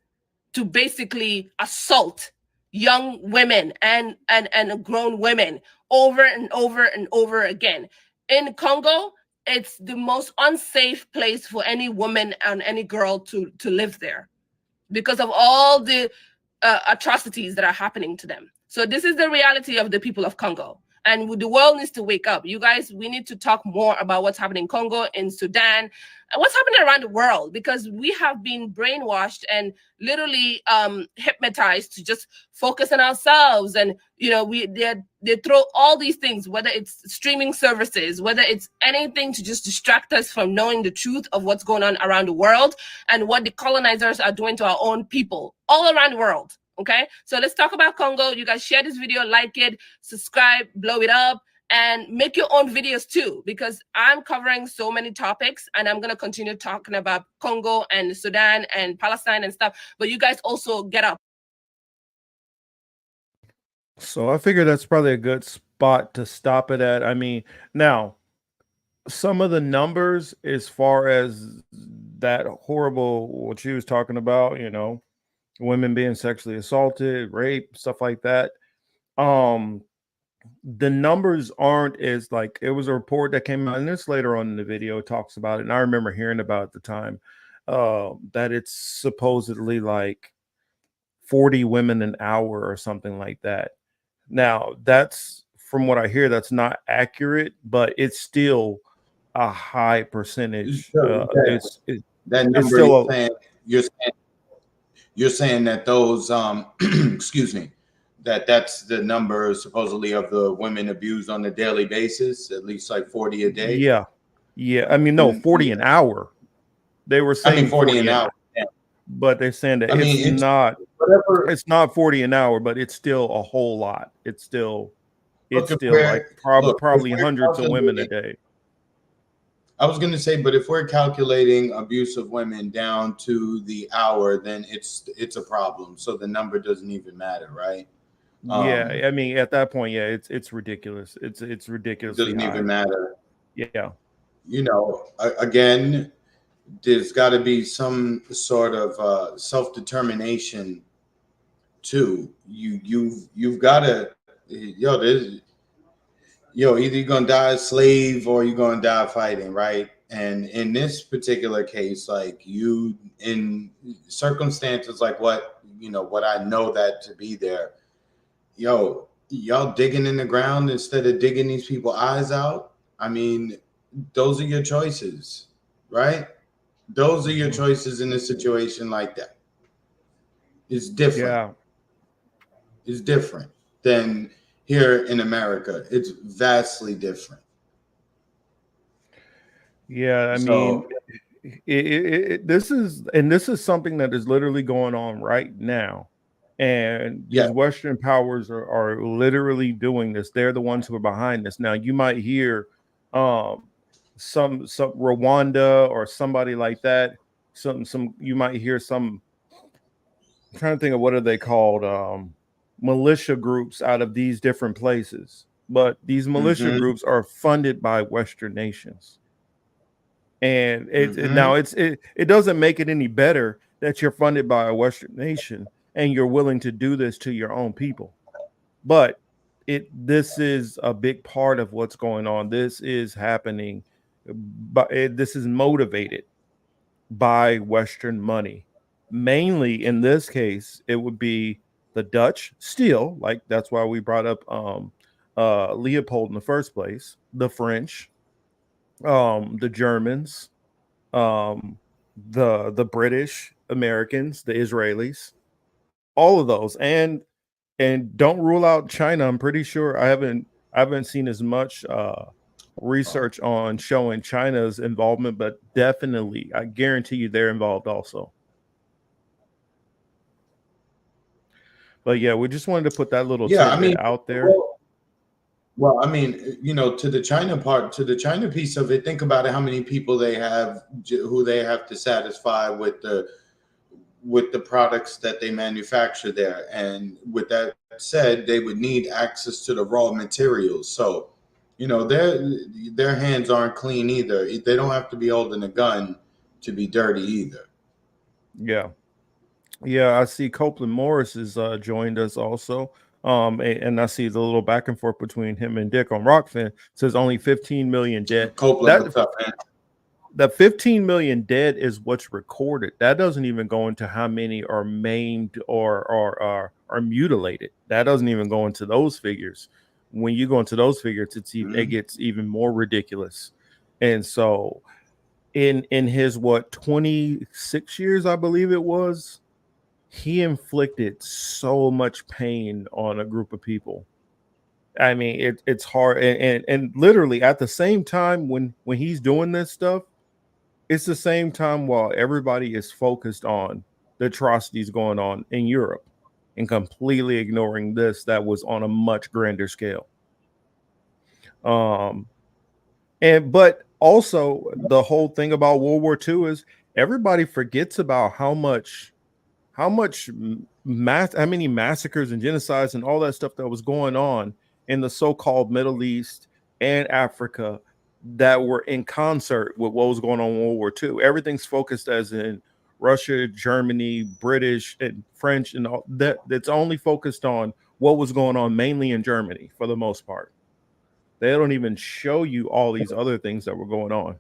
to basically assault young women and grown women over and over and over again. In Congo, it's the most unsafe place for any woman and any girl to live there, because of all the atrocities that are happening to them. So this is the reality of the people of Congo. And the world needs to wake up. You guys, we need to talk more about what's happening in Congo, in Sudan, and what's happening around the world, because we have been brainwashed and literally hypnotized to just focus on ourselves. And, you know, they throw all these things, whether it's streaming services, whether it's anything to just distract us from knowing the truth of what's going on around the world and what the colonizers are doing to our own people all around the world. Okay, so let's talk about Congo. You guys share this video, like it, subscribe, blow it up, and make your own videos too, because I'm covering so many topics and I'm going to continue talking about Congo and Sudan and Palestine and stuff. But you guys also get up. So I figure that's probably a good spot to stop it at. I mean, now some of the numbers as far as that horrible what she was talking about, you know, women being sexually assaulted, rape, stuff like that. Um, the numbers aren't as like it was a report that came out, and this later on in the video talks about it, and I remember hearing about it at the time, that it's supposedly like 40 women an hour or something like that. Now, that's from what I hear, that's not accurate, but it's still a high percentage. So that It's number still a, you're saying that those excuse me, that's the number supposedly of the women abused on a daily basis, at least like 40 a day. yeah, yeah. I mean, no, 40 an hour. They were I mean, saying 40 an hour. Yeah. but they're saying that I mean, it's not 40 an hour, but it's still a whole lot. It's still like probably hundreds of women a day. I was going to say, but if we're calculating abuse of women down to the hour, then it's a problem. So the number doesn't even matter, right? Yeah, I mean, at that point, yeah, it's ridiculous. It's ridiculously doesn't high. even matter. Yeah. You know, again, there's got to be some sort of self-determination too. You've got to, either you're gonna die a slave or you're gonna die fighting, right? And in this particular case, like you, in circumstances like what I know that to be there, y'all digging in the ground instead of digging these people's eyes out. I mean, those are your choices, right? Those are your choices in a situation like that. It's different. Yeah. It's different than here in America. It's vastly different. Yeah, I mean, this is something that is literally going on right now. And these Western powers are literally doing this. They're the ones who are behind this. Now, you might hear some Rwanda or somebody like that. Some you might hear some. I'm trying to think of what are they called? Militia groups out of these different places. But these militia groups are funded by Western nations. And it doesn't make it any better that you're funded by a Western nation and you're willing to do this to your own people. But this is a big part of what's going on. This is happening, but this is motivated by Western money. Mainly in this case, it would be the Dutch still, like that's why we brought up Leopold in the first place, the French, the Germans, the British, Americans, the Israelis, all of those, and don't rule out China. I'm pretty sure I haven't seen as much research on showing China's involvement, but definitely I guarantee you they're involved also. But yeah, we just wanted to put that little tidbit out there. Well, I mean, to the China piece of it, think about it, how many people they have who they have to satisfy with the products that they manufacture there. And with that said, they would need access to the raw materials. So, their hands aren't clean either. They don't have to be holding a gun to be dirty either. Yeah. Yeah, I see Copeland Morris has joined us also. And I see the little back and forth between him and Dick on Rockfin. Says only 15 million dead. Copeland, what's up, man? The 15 million dead is what's recorded. That doesn't even go into how many are maimed or are mutilated. That doesn't even go into those figures. When you go into those figures, it gets even more ridiculous. And so in his 26 years, I believe it was, he inflicted so much pain on a group of people. I mean, it's hard, and literally at the same time when he's doing this stuff, it's the same time while everybody is focused on the atrocities going on in Europe and completely ignoring this that was on a much grander scale. But also the whole thing about World War II is everybody forgets about how many massacres and genocides and all that stuff that was going on in the so-called Middle East and Africa that were in concert with what was going on in World War II. Everything's focused as in Russia, Germany, British, and French, and all that. That's only focused on what was going on mainly in Germany for the most part. They don't even show you all these other things that were going on.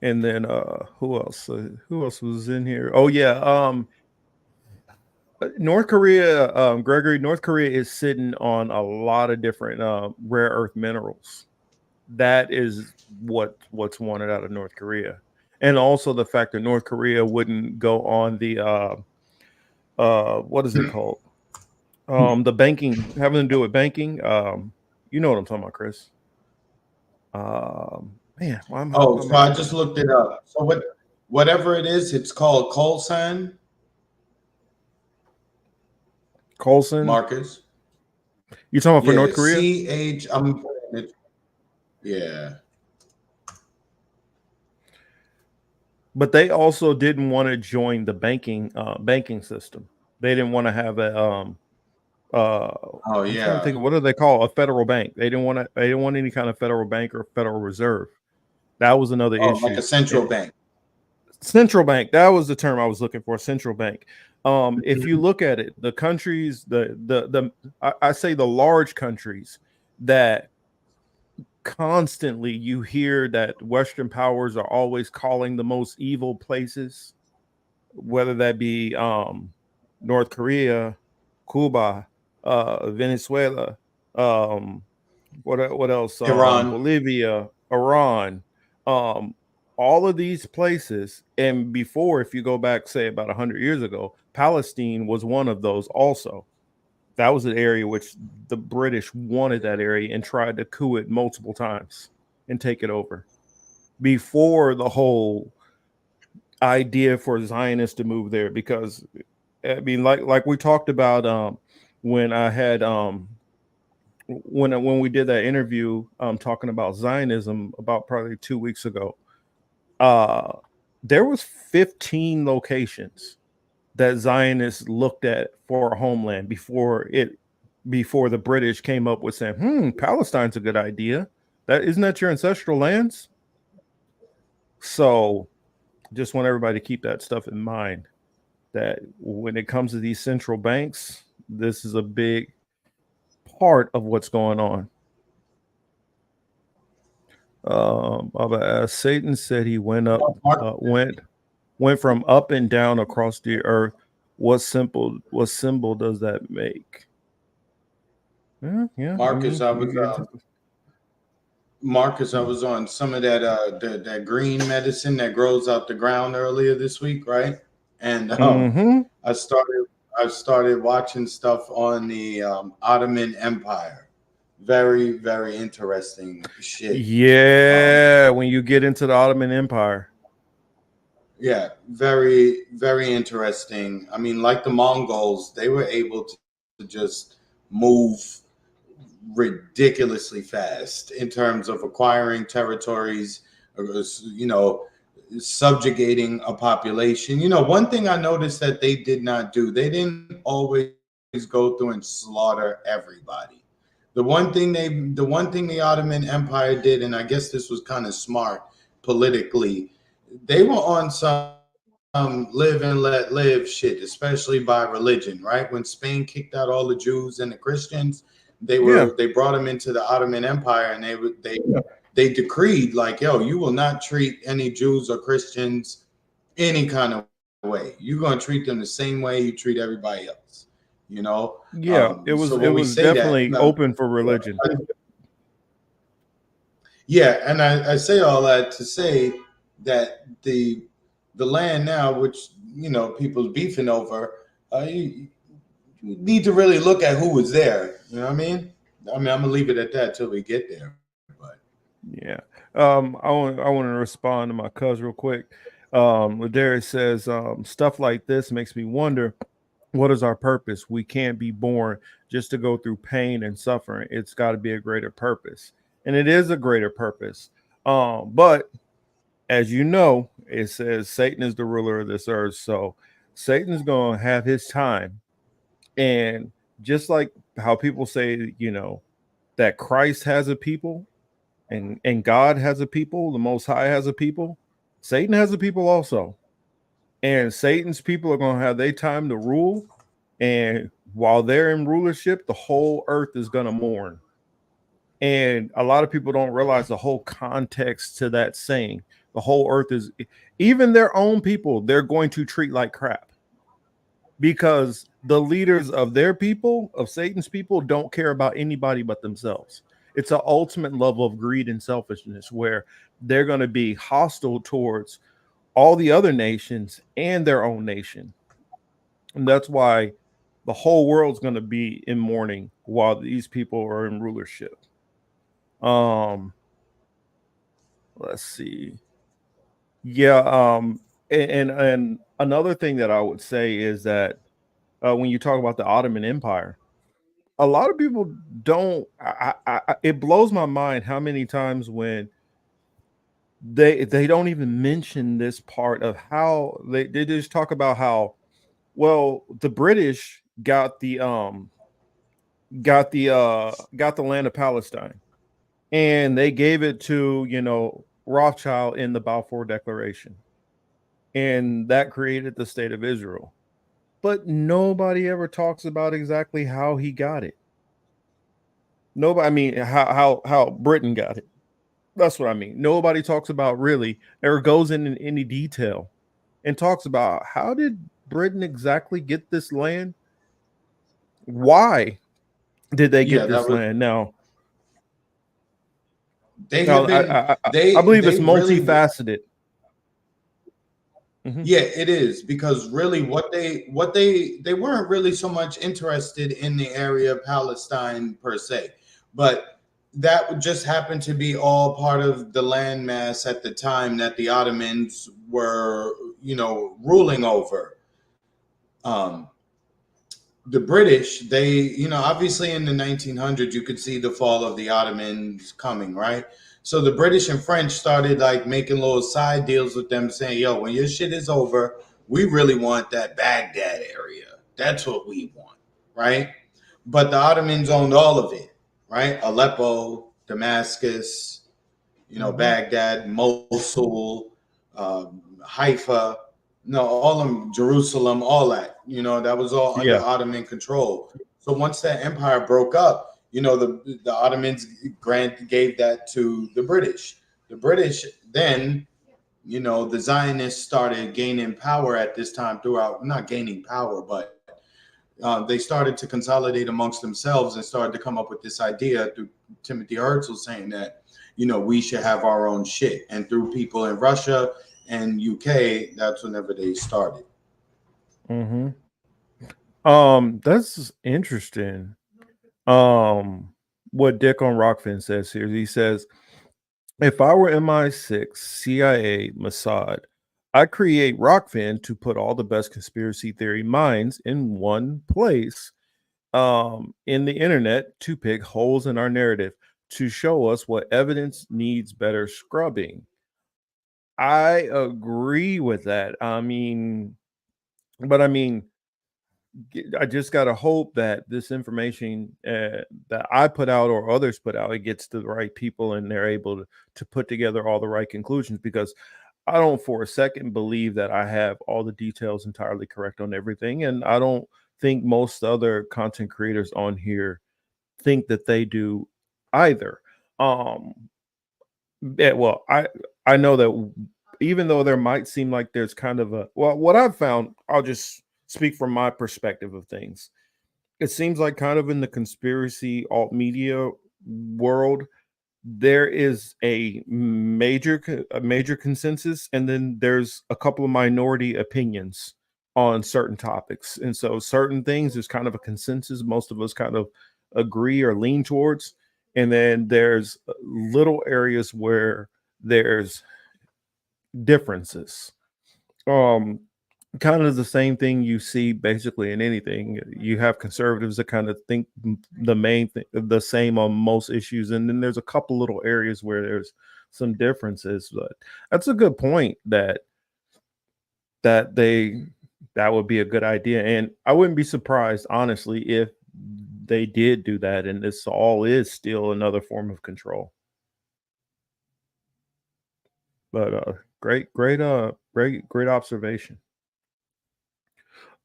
And then who else? Who else was in here? Oh yeah, North Korea, Gregory. North Korea is sitting on a lot of different rare earth minerals. That is what's wanted out of North Korea, and also the fact that North Korea wouldn't go on the what is it called? The banking, having to do with banking. You know what I'm talking about, Chris. Man, why am I? Oh, so I just looked it up. So whatever it is, it's called colsan. Colson? Marcus. You talking about for Yeah, North Korea? CH. Yeah. But they also didn't want to join the banking system. They didn't want to have a Oh I'm trying to yeah. think, what do they call a federal bank? They didn't want to. They didn't want any kind of federal bank or Federal Reserve. That was another Oh, issue. like a central bank. Central bank. That was the term I was looking for. Central bank. If you look at it, the countries, I say the large countries that constantly you hear that Western powers are always calling the most evil places, whether that be North Korea, Cuba, Venezuela, um, what else? Iran. Bolivia, Iran, all of these places. And before, if you go back, say about 100 years ago, Palestine was one of those also. That was an area which the British wanted that area and tried to coup it multiple times and take it over. Before the whole idea for Zionists to move there, because I mean, like we talked about when I had when we did that interview talking about Zionism about probably 2 weeks ago, uh, there was 15 locations that Zionists looked at for a homeland before the British came up with saying, Palestine's a good idea. That isn't that your ancestral lands? So just want everybody to keep that stuff in mind, that when it comes to these central banks, this is a big part of what's going on. Satan said he went up, went from up and down across the earth. What symbol does that make? Yeah, Marcus, Marcus, I was on some of that that green medicine that grows out the ground earlier this week, right? And I started watching stuff on the Ottoman Empire. Very, very interesting shit. Yeah, when you get into the Ottoman Empire. Yeah, very, very interesting. I mean, like the Mongols, they were able to just move ridiculously fast in terms of acquiring territories, subjugating a population. One thing I noticed that they did not do, they didn't always go through and slaughter everybody. The one thing the Ottoman Empire did, and I guess this was kind of smart politically, they were on some live and let live shit, especially by religion, right? When Spain kicked out all the Jews and the Christians, they brought them into the Ottoman Empire, and they decreed like, yo, you will not treat any Jews or Christians any kind of way. You're gonna treat them the same way you treat everybody else. Yeah, it was definitely open for religion. Yeah, and I say all that to say that the land now, which people's beefing over, you need to really look at who was there. You know what I mean? I'm gonna leave it at that till we get there. But yeah, I want to respond to my cuz real quick. Ladarius says stuff like this makes me wonder What is our purpose? We can't be born just to go through pain and suffering. It's got to be a greater purpose. And it is a greater purpose. But as you know, it says Satan is the ruler of this earth. So Satan's going to have his time. And just like how people say, that Christ has a people and God has a people, the Most High has a people, Satan has a people also. And Satan's people are going to have their time to rule. And while they're in rulership, the whole earth is going to mourn. And a lot of people don't realize the whole context to that saying. The whole earth is, even their own people, they're going to treat like crap because the leaders of their people, of Satan's people, don't care about anybody but themselves. It's an ultimate level of greed and selfishness where they're going to be hostile towards all the other nations and their own nation. And that's why the whole world's going to be in mourning while these people are in rulership. Let's see. Yeah, and another thing that I would say is that when you talk about the Ottoman Empire, a lot of people don't. It blows my mind how many times when they don't even mention this part of how they just talk about how well the British got the land of Palestine and they gave it to Rothschild in the Balfour Declaration, and that created the state of Israel. But nobody ever talks about exactly how he got it. Nobody, I mean, how Britain got it. That's what I mean. Nobody talks about really or goes in any detail and talks about how did Britain exactly get this land? Why did they Yeah, get that this was land? Now, they have been I believe it's they really multifaceted. Mhm. yeah, it is because really what they weren't really so much interested in the area of Palestine per se, but that would just happen to be all part of the landmass at the time that the Ottomans were, ruling over. Um, the British, they, obviously in the 1900s, you could see the fall of the Ottomans coming, right? So the British and French started like making little side deals with them, saying, "Yo, when your shit is over, we really want that Baghdad area. That's what we want, right?" But the Ottomans owned all of it, right? Aleppo, Damascus, Mhm. Baghdad, Mosul, Haifa, no, all of them, Jerusalem, all that, that was all under Yeah. Ottoman control. So once that empire broke up, the Ottomans gave that to the British. The British then, the Zionists started gaining power at this time throughout, not gaining power, but they started to consolidate amongst themselves and started to come up with this idea through Timothy Herzl saying that, we should have our own shit. And through people in Russia and UK, that's whenever they started. Mhm. That's interesting. What Dick on Rockfin says here. He says, if I were MI6, CIA, Mossad, I'd create Rockfin to put all the best conspiracy theory minds in one place in the internet to pick holes in our narrative to show us what evidence needs better scrubbing. I agree with that. But I mean, I just gotta hope that this information that I put out or others put out, it gets to the right people and they're able to put together all the right conclusions. Because I don't for a second believe that I have all the details entirely correct on everything, and I don't think most other content creators on here think that they do either. Um, well, I know that even though there might seem like there's kind of a what I've found, I'll just speak from my perspective of things. It seems like kind of in the conspiracy alt media world, there is a major consensus, and then there's a couple of minority opinions on certain topics. And so certain things there's kind of a consensus most of us kind of agree or lean towards, and then there's little areas where there's differences. um kind of the same thing you see basically in anything. You have conservatives that kind of think the main thing the same on most issues, and then there's a couple little areas where there's some differences. But that's a good point that they that would be a good idea, and I wouldn't be surprised honestly if they did do that, and this all is still another form of control. But great observation.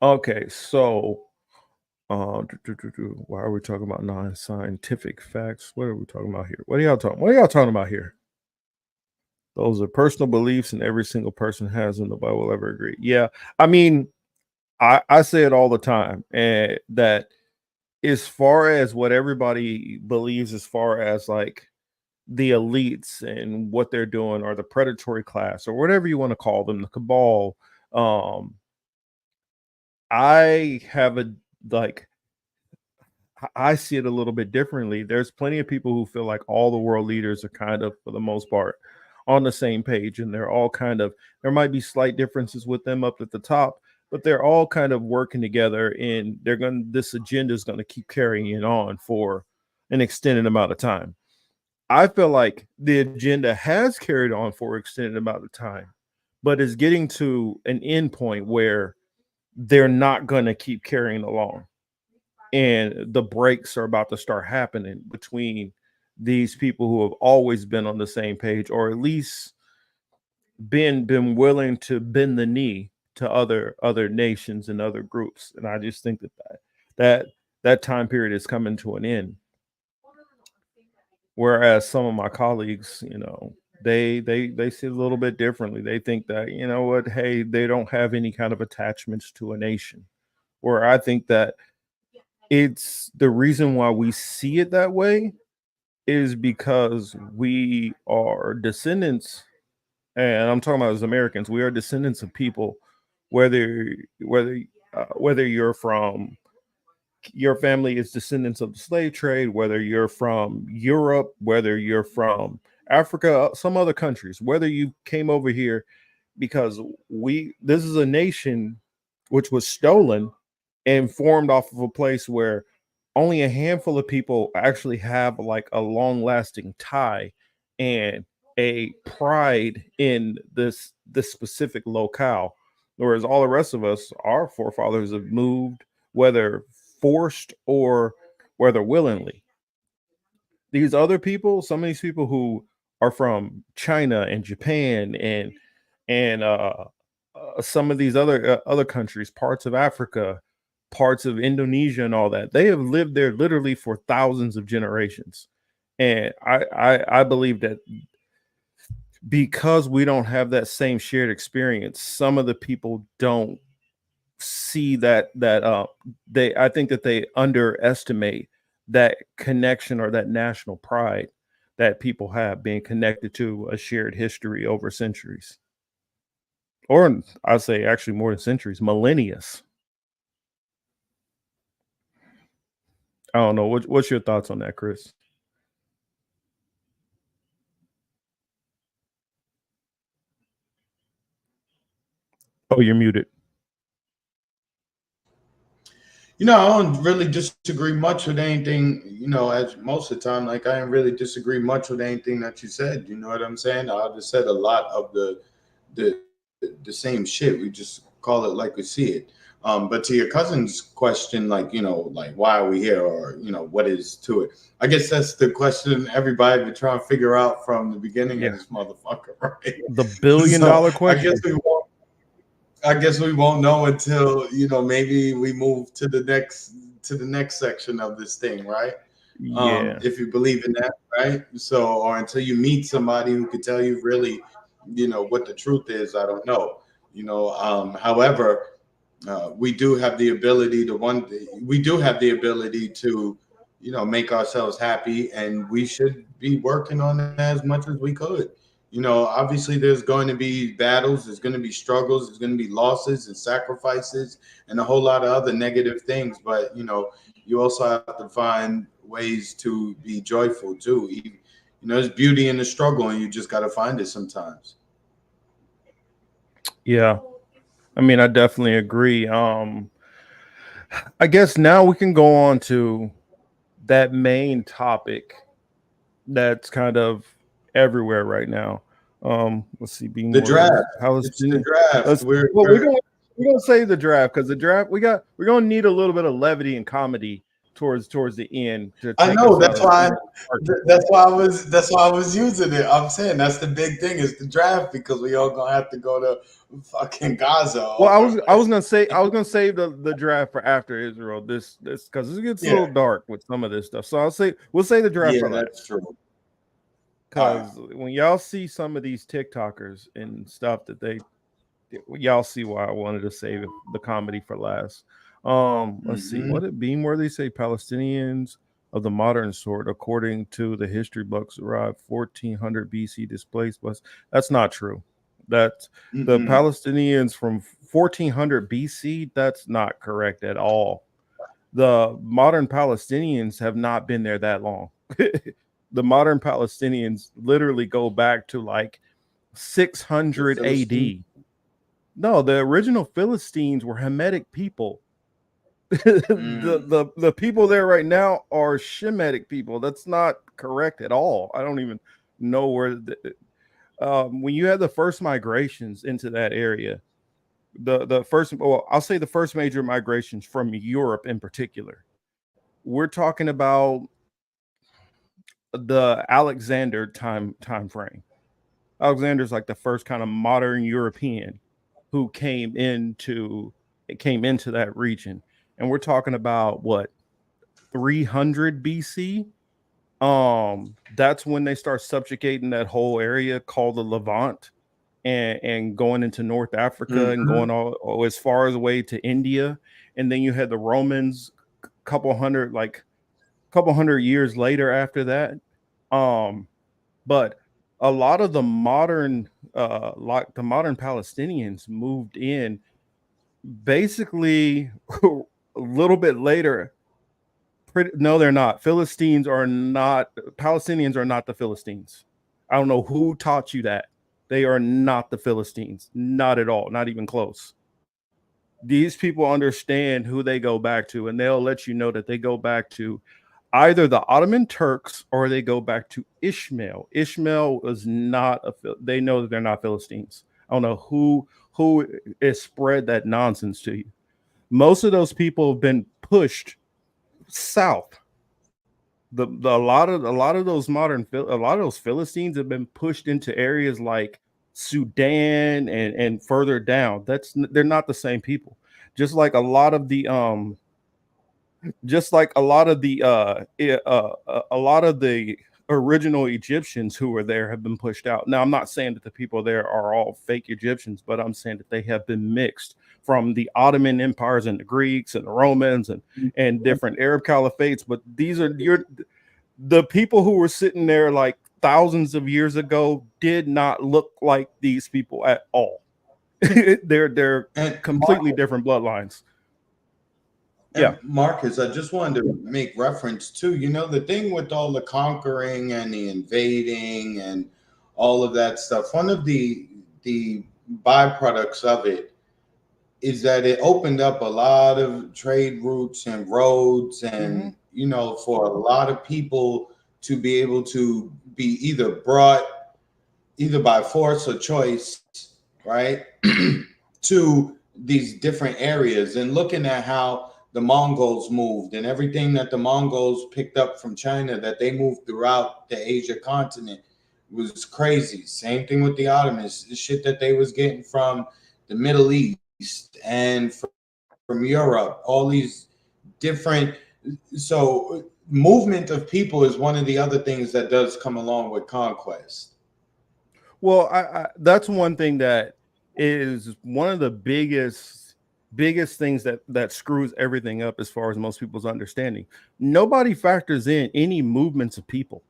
Okay, so why are we talking about non-scientific facts? What are we talking about here? What are y'all talking about here? Those are personal beliefs, and every single person has them. Nobody will ever agree. Yeah, I mean, I say it all the time, and that as far as what everybody believes, as far as like the elites and what they're doing, or the predatory class, or whatever you want to call them, the cabal. Um, I have a like I see it a little bit differently. There's plenty of people who feel like all the world leaders are kind of, for the most part, on the same page, and they're all kind of, there might be slight differences with them up at the top, but they're all kind of working together, and this agenda is going to keep carrying it on for an extended amount of time. I feel like the agenda has carried on for an extended amount of time, but is getting to an end point where they're not going to keep carrying along, and the breaks are about to start happening between these people who have always been on the same page, or at least been willing to bend the knee to other nations and other groups. And I just think that that time period is coming to an end. Whereas some of my colleagues, they see it a little bit differently. They think that, you know what, hey, they don't have any kind of attachments to a nation. Where I think that it's the reason why we see it that way is because we are descendants, and I'm talking about as Americans, we are descendants of people, whether you're from, your family is descendants of the slave trade, whether you're from Europe, whether you're from Africa, some other countries, whether you came over here because this is a nation which was stolen and formed off of a place where only a handful of people actually have like a long lasting tie and a pride in this specific locale, whereas all the rest of us, our forefathers, have moved, whether forced or whether willingly. These other people, some of these people who are from China and Japan and some of these other countries, parts of Africa, parts of Indonesia, and all that, they have lived there literally for thousands of generations. And I believe that because we don't have that same shared experience, some of the people don't see that I think that they underestimate that connection or that national pride that people have, being connected to a shared history over centuries, or I'd say actually more than centuries, millennia. I don't know. What's your thoughts on that, Chris? Oh, you're muted. I don't really disagree much with anything, as most of the time, like I didn't really disagree much with anything that you said. You know what I'm saying? I just said a lot of the the same shit. We just call it like we see it. But to your cousin's question, like, like why are we here, or what is to it? I guess that's the question everybody been trying to figure out from the beginning of this motherfucker, right? The billion-dollar question. I guess we won't know until maybe we move to the next section of this thing, right? Yeah. If you believe in that, right? So, or until you meet somebody who could tell you really, what the truth is, I don't know. However, we do have the ability to make ourselves happy, and we should be working on that as much as we could. Obviously there's going to be battles, there's going to be struggles, there's going to be losses and sacrifices and a whole lot of other negative things, but you also have to find ways to be joyful too. There's beauty in the struggle, and you just got to find it sometimes. Yeah. I mean, I definitely agree. I guess now we can go on to that main topic that's kind of everywhere right now. Let's see, being The more draft. It's the Palestinian. draft. Well, we're gonna save the draft because the draft we're gonna need a little bit of levity and comedy towards the end to I take know us out that's of why the that's why I was using it. I'm saying that's the big thing is the draft because we all gonna have to go to fucking Gaza. Well, I was gonna say I was gonna save the draft for after Israel. This because it gets a little dark with some of this stuff. So we'll say the draft for last. That's true. Because when y'all see some of these TikTokers and stuff that y'all see why I wanted to save the comedy for last. Let's see what it being where they say Palestinians of the modern sort, according to the history books, arrived 1400 BC displaced. But that's not true. That's the Palestinians from 1400 BC. That's not correct at all. The modern Palestinians have not been there that long. The modern Palestinians literally go back to like 600 AD. No, the original Philistines were Hamitic people. The people there right now are Shemitic people. That's not correct at all. I don't even know where when you had the first migrations into that area, the first, well, I'll say the first major migrations from Europe in particular. We're talking about the Alexander time frame. Alexander's like the first kind of modern European who came into that region, and we're talking about what 300 BC. That's when they start subjugating that whole area called the Levant, and going into North Africa and going all as far as away to India, and then you had the Romans, couple hundred years later after that. But a lot of the modern Palestinians moved in basically a little bit later. No, they're not. Palestinians are not the Philistines. I don't know who taught you that. They are not the Philistines. Not at all. Not even close. These people understand who they go back to, and they'll let you know that they go back to either the Ottoman Turks or they go back to Ishmael. Ishmael is not they know that they're not Philistines. I don't know who has spread that nonsense to you. Most of those people have been pushed south. A lot of those Philistines have been pushed into areas like Sudan and further down. They're not the same people. Just like a lot of the original Egyptians who were there have been pushed out. Now, I'm not saying that the people there are all fake Egyptians, but I'm saying that they have been mixed from the Ottoman empires and the Greeks and the Romans and different Arab caliphates. But these are the people who were sitting there like thousands of years ago did not look like these people at all. they're completely different bloodlines. And Marcus, I just wanted to make reference to, the thing with all the conquering and the invading and all of that stuff. One of the byproducts of it is that it opened up a lot of trade routes and roads and, for a lot of people to be able to be either brought either by force or choice, right, to these different areas. And looking at how the Mongols moved and everything that the Mongols picked up from China that they moved throughout the Asia continent was crazy. Same thing with the Ottomans, the shit that they was getting from the Middle East and from Europe, all these different. So movement of people is one of the other things that does come along with conquest. Well, I that's one thing that is one of the biggest things that screws everything up as far as most people's understanding. Nobody factors in any movements of people.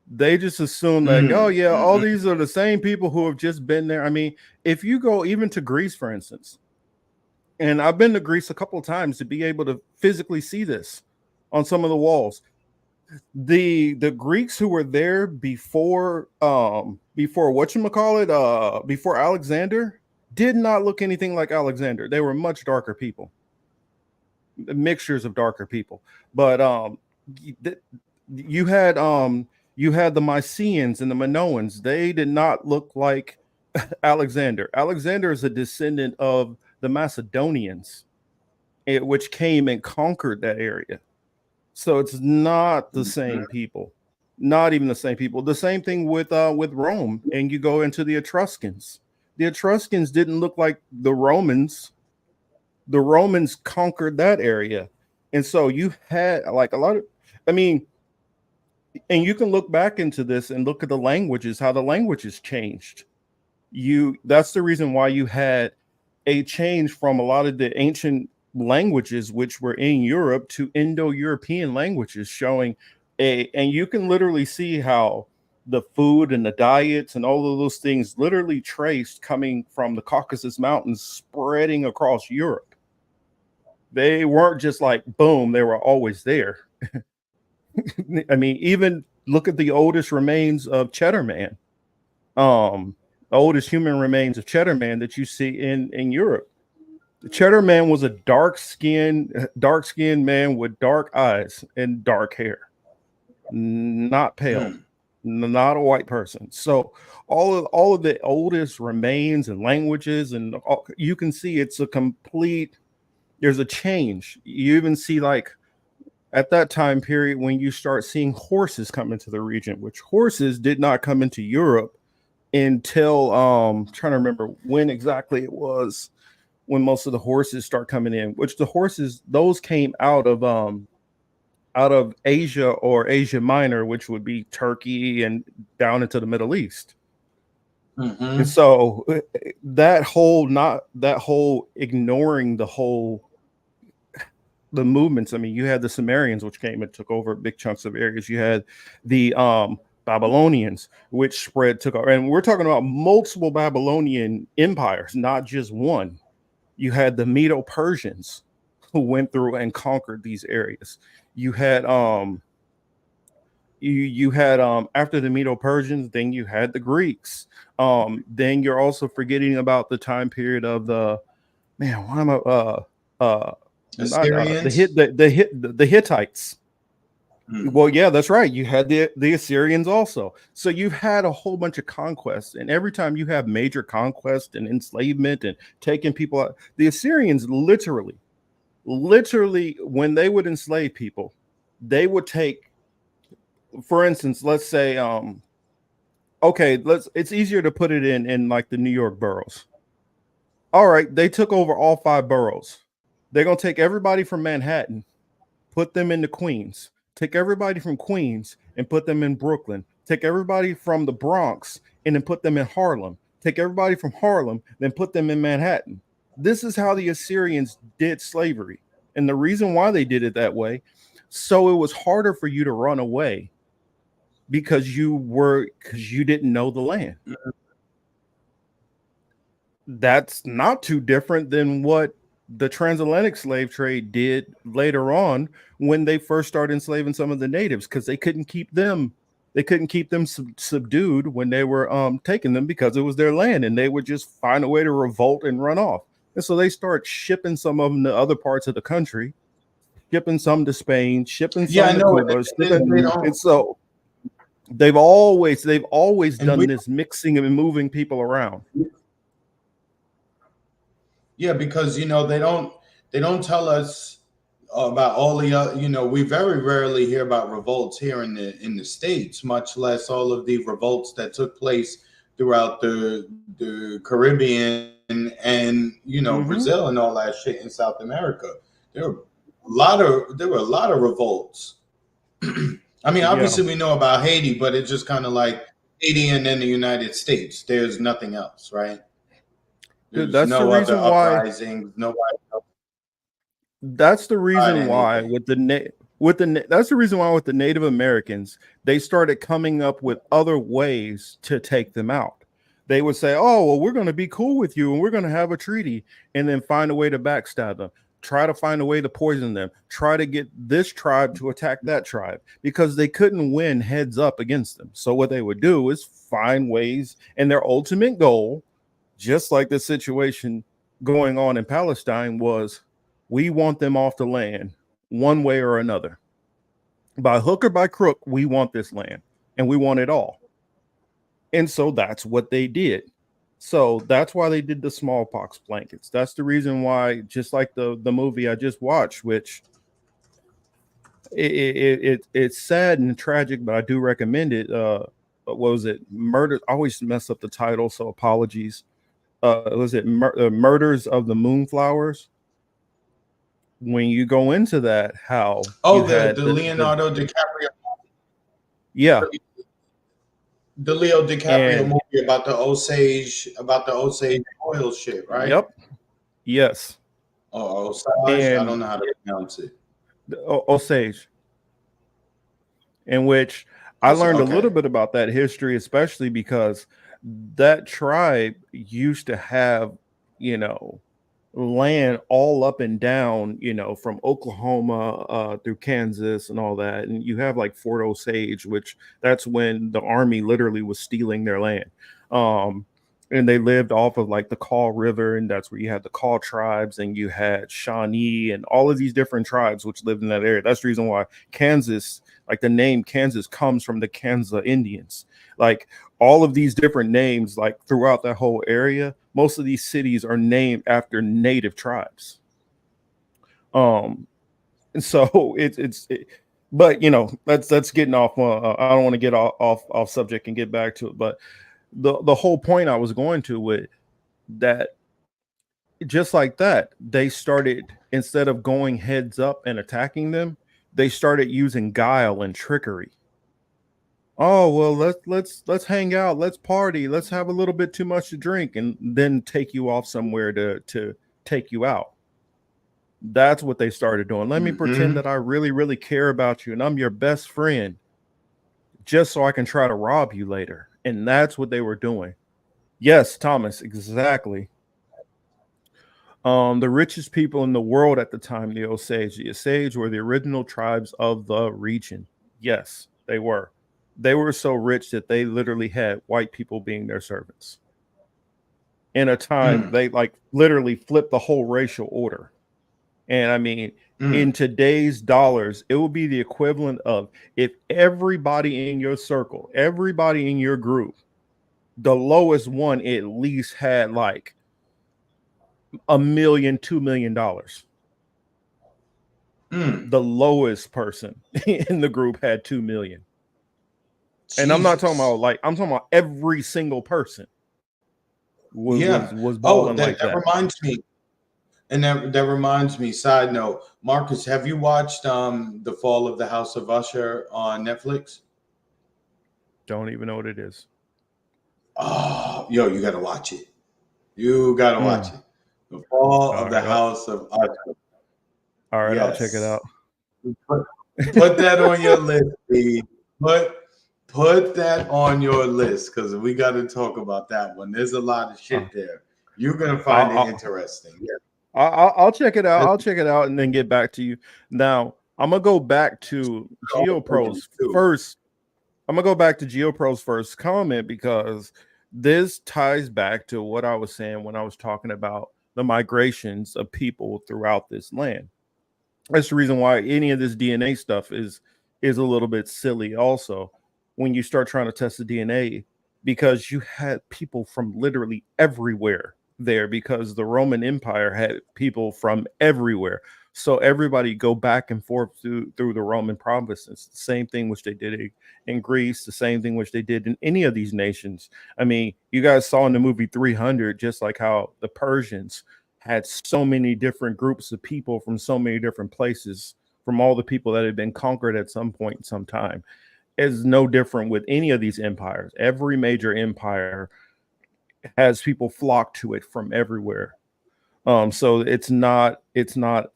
They just assume that, oh yeah, all these are the same people who have just been there. I mean, if you go even to Greece, for instance, and I've been to Greece a couple of times to be able to physically see this on some of the walls. The Greeks who were there before before Alexander, did not look anything like Alexander. They were much darker people, mixtures of darker people. But you had the Mycenaeans and the Minoans. They did not look like Alexander. Alexander is a descendant of the Macedonians, which came and conquered that area. So it's not the same people, not even the same people. The same thing with Rome, and you go into the Etruscans. The Etruscans didn't look like the Romans. The Romans conquered that area, and so you had like a lot of, I mean, and you can look back into this and look at the languages, how the languages changed. That's the reason why you had a change from a lot of the ancient languages which were in Europe to Indo-European languages, showing and you can literally see how the food and the diets and all of those things literally traced coming from the Caucasus Mountains spreading across Europe. They weren't just like boom, they were always there. I mean, even look at the oldest remains of Cheddar Man. The oldest human remains of Cheddar Man that you see in Europe. The Cheddar Man was a dark-skinned man with dark eyes and dark hair, not pale, not a white person. So all of the oldest remains and languages, and you can see it's a complete. There's a change. You even see like at that time period when you start seeing horses come into the region, which horses did not come into Europe until trying to remember when exactly it was when most of the horses start coming in, which the horses, those came out of Asia or Asia Minor, which would be Turkey and down into the Middle East. And so that whole ignoring the movements. I mean, you had the Sumerians, which came and took over big chunks of areas. You had the Babylonians, which took over, and we're talking about multiple Babylonian empires, not just one. You had the Medo-Persians who went through and conquered these areas. You had you had after the Medo-Persians, then you had the Greeks. Then you're also forgetting about the time period of the the Hittites. Well, yeah, that's right. You had the Assyrians also. So you've had a whole bunch of conquests, and every time you have major conquest and enslavement and taking people out, the Assyrians literally, when they would enslave people, they would take, for instance, let's say, it's easier to put it in like the New York boroughs. All right, they took over all 5 boroughs. They're gonna take everybody from Manhattan, put them into Queens. Take everybody from Queens and put them in Brooklyn. Take everybody from the Bronx and then put them in Harlem. Take everybody from Harlem, then put them in Manhattan. This is how the Assyrians did slavery. And the reason why they did it that way, so it was harder for you to run away because you didn't know the land. That's not too different than what the transatlantic slave trade did later on when they first started enslaving some of the natives, because they couldn't keep them subdued when they were taking them, because it was their land, and they would just find a way to revolt and run off. And so they start shipping some of them to other parts of the country, shipping some to Spain, shipping some to Cuba, and so they've always done this mixing and moving people around. Yeah, because they don't tell us about all the other, we very rarely hear about revolts here in the States, much less all of the revolts that took place throughout the Caribbean and Brazil and all that shit in South America. There were a lot of revolts. I mean, obviously we know about Haiti, but it's just kind of like Haiti and then the United States. There's nothing else, right? Dude, that's the reason why. That's the reason why with the Native Americans, they started coming up with other ways to take them out. They would say, "Oh, well, we're going to be cool with you, and we're going to have a treaty," and then find a way to backstab them, try to find a way to poison them, try to get this tribe to attack that tribe, because they couldn't win heads up against them. So what they would do is find ways, and their ultimate goal just like the situation going on in Palestine was, we want them off the land one way or another. By hook or by crook, we want this land and we want it all. And so that's what they did. So that's why they did the smallpox blankets. That's the reason why, just like the movie I just watched, which it's sad and tragic, but I do recommend it. What was it? Murder. I always mess up the title, so apologies. Was it Murders of the Moonflowers? When you go into that, how the Leonardo DiCaprio. Yeah, the Leo DiCaprio and, movie about the Osage oil shit, right? Yep. Yes. Osage. And I don't know how to pronounce it. Osage. In which I learned a little bit about that history, especially because that tribe used to have, land all up and down, from Oklahoma through Kansas and all that. And you have like Fort Osage, which that's when the army literally was stealing their land. And they lived off of like the Kaw River, and that's where you had the Kaw tribes, and you had Shawnee and all of these different tribes which lived in that area. That's the reason why Kansas, like the name Kansas, comes from the Kansas Indians. Like all of these different names, like throughout that whole area, most of these cities are named after native tribes. And so but that's getting off. I don't want to get off subject and get back to it, but the whole point I was going to with that, just like that, they started, instead of going heads up and attacking them, they started using guile and trickery. Oh, well, let's hang out, let's party, let's have a little bit too much to drink, and then take you off somewhere to take you out. That's what they started doing. Let me pretend that I really, really care about you and I'm your best friend, just so I can try to rob you later. And that's what they were doing. Yes, Thomas, exactly. The richest people in the world at the time, the Osage were the original tribes of the region. Yes, they were. They were so rich that they literally had white people being their servants. In a time, they like literally flipped the whole racial order. And I mean, in today's dollars, it will be the equivalent of, if everybody in your circle, everybody in your group, the lowest one at least had like $1 million, $2 million. The lowest person in the group had 2 million. Jesus. And I'm not talking about I'm talking about every single person was balling like that. That reminds me. And that reminds me, side note, Marcus, have you watched The Fall of the House of Usher on Netflix? Don't even know what it is. Oh, yo, you gotta watch it. You gotta watch it. The Fall of the House of Usher. All right, yes. I'll check it out. Put that on your list, Steve. Put that on your list, because we got to talk about that one. There's a lot of shit there. You're gonna find it interesting. Yeah. I'll check it out. I'll check it out and then get back to you. Now, I'm gonna go back to GeoPro's first. I'm gonna go back to GeoPro's first comment, because this ties back to what I was saying when I was talking about the migrations of people throughout this land. That's the reason why any of this DNA stuff is a little bit silly. Also, when you start trying to test the DNA, because you had people from literally everywhere there, because the Roman Empire had people from everywhere. So everybody go back and forth through the Roman provinces. The same thing which they did in Greece, the same thing which they did in any of these nations. I mean, you guys saw in the movie 300, just like how the Persians had so many different groups of people from so many different places, from all the people that had been conquered at some point in some time. Is no different with any of these empires. Every major empire has people flock to it from everywhere. So it's not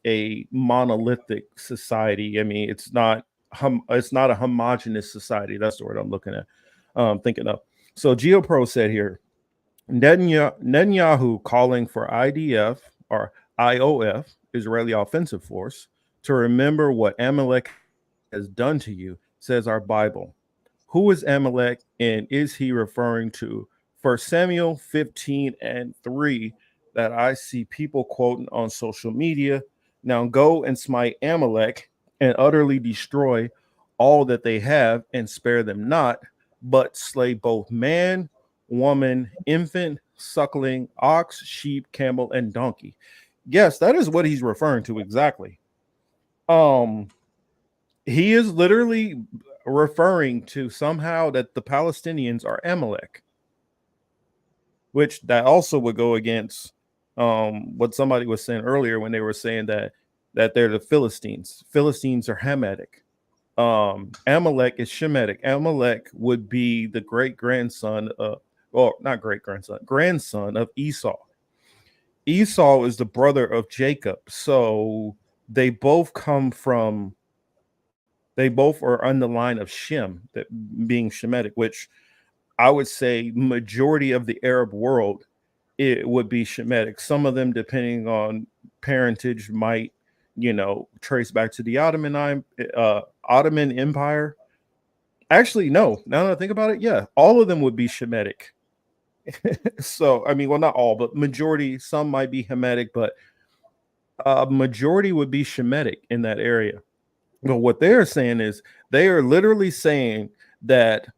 a monolithic society. I mean, it's not a homogenous society. That's the word I'm looking at, thinking of. So GeoPro said here, Netanyahu calling for IDF or IOF, Israeli Offensive Force, to remember what Amalek has done to you, says our Bible. Who is Amalek, and is he referring to 1 Samuel 15:3 that I see people quoting on social media. Now go and smite Amalek and utterly destroy all that they have and spare them not, but slay both man, woman, infant, suckling, ox, sheep, camel, and donkey. Yes, that is what he's referring to exactly. He is literally referring to somehow that the Palestinians are Amalek, which that also would go against what somebody was saying earlier when they were saying that they're the Philistines. Philistines are Hamitic. Amalek is Shemitic. Amalek would be the great grandson of, well, not great grandson, grandson of Esau. Esau is the brother of Jacob. So they both come from, they both are on the line of Shem, that being Shemitic, which I would say majority of the Arab world, it would be Shemitic. Some of them, depending on parentage, might, trace back to the Ottoman Empire. Actually, no. Now that I think about it, yeah, all of them would be Shemitic. So, I mean, well, not all, but majority. Some might be Hamitic, but majority would be Shemitic in that area. But what they're saying is they are literally saying that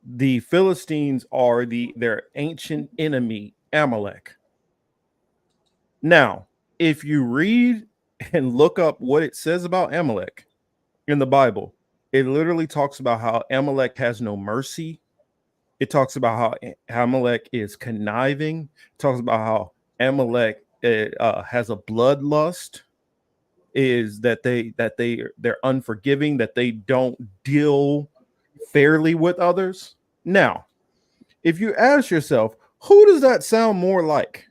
the Philistines are their ancient enemy, Amalek. Now, if you read and look up what it says about Amalek in the Bible, it literally talks about how Amalek has no mercy. It talks about how Amalek is conniving. It talks about how Amalek has a bloodlust. Is that they're unforgiving, that they don't deal fairly with others. Now, if you ask yourself, who does that sound more like?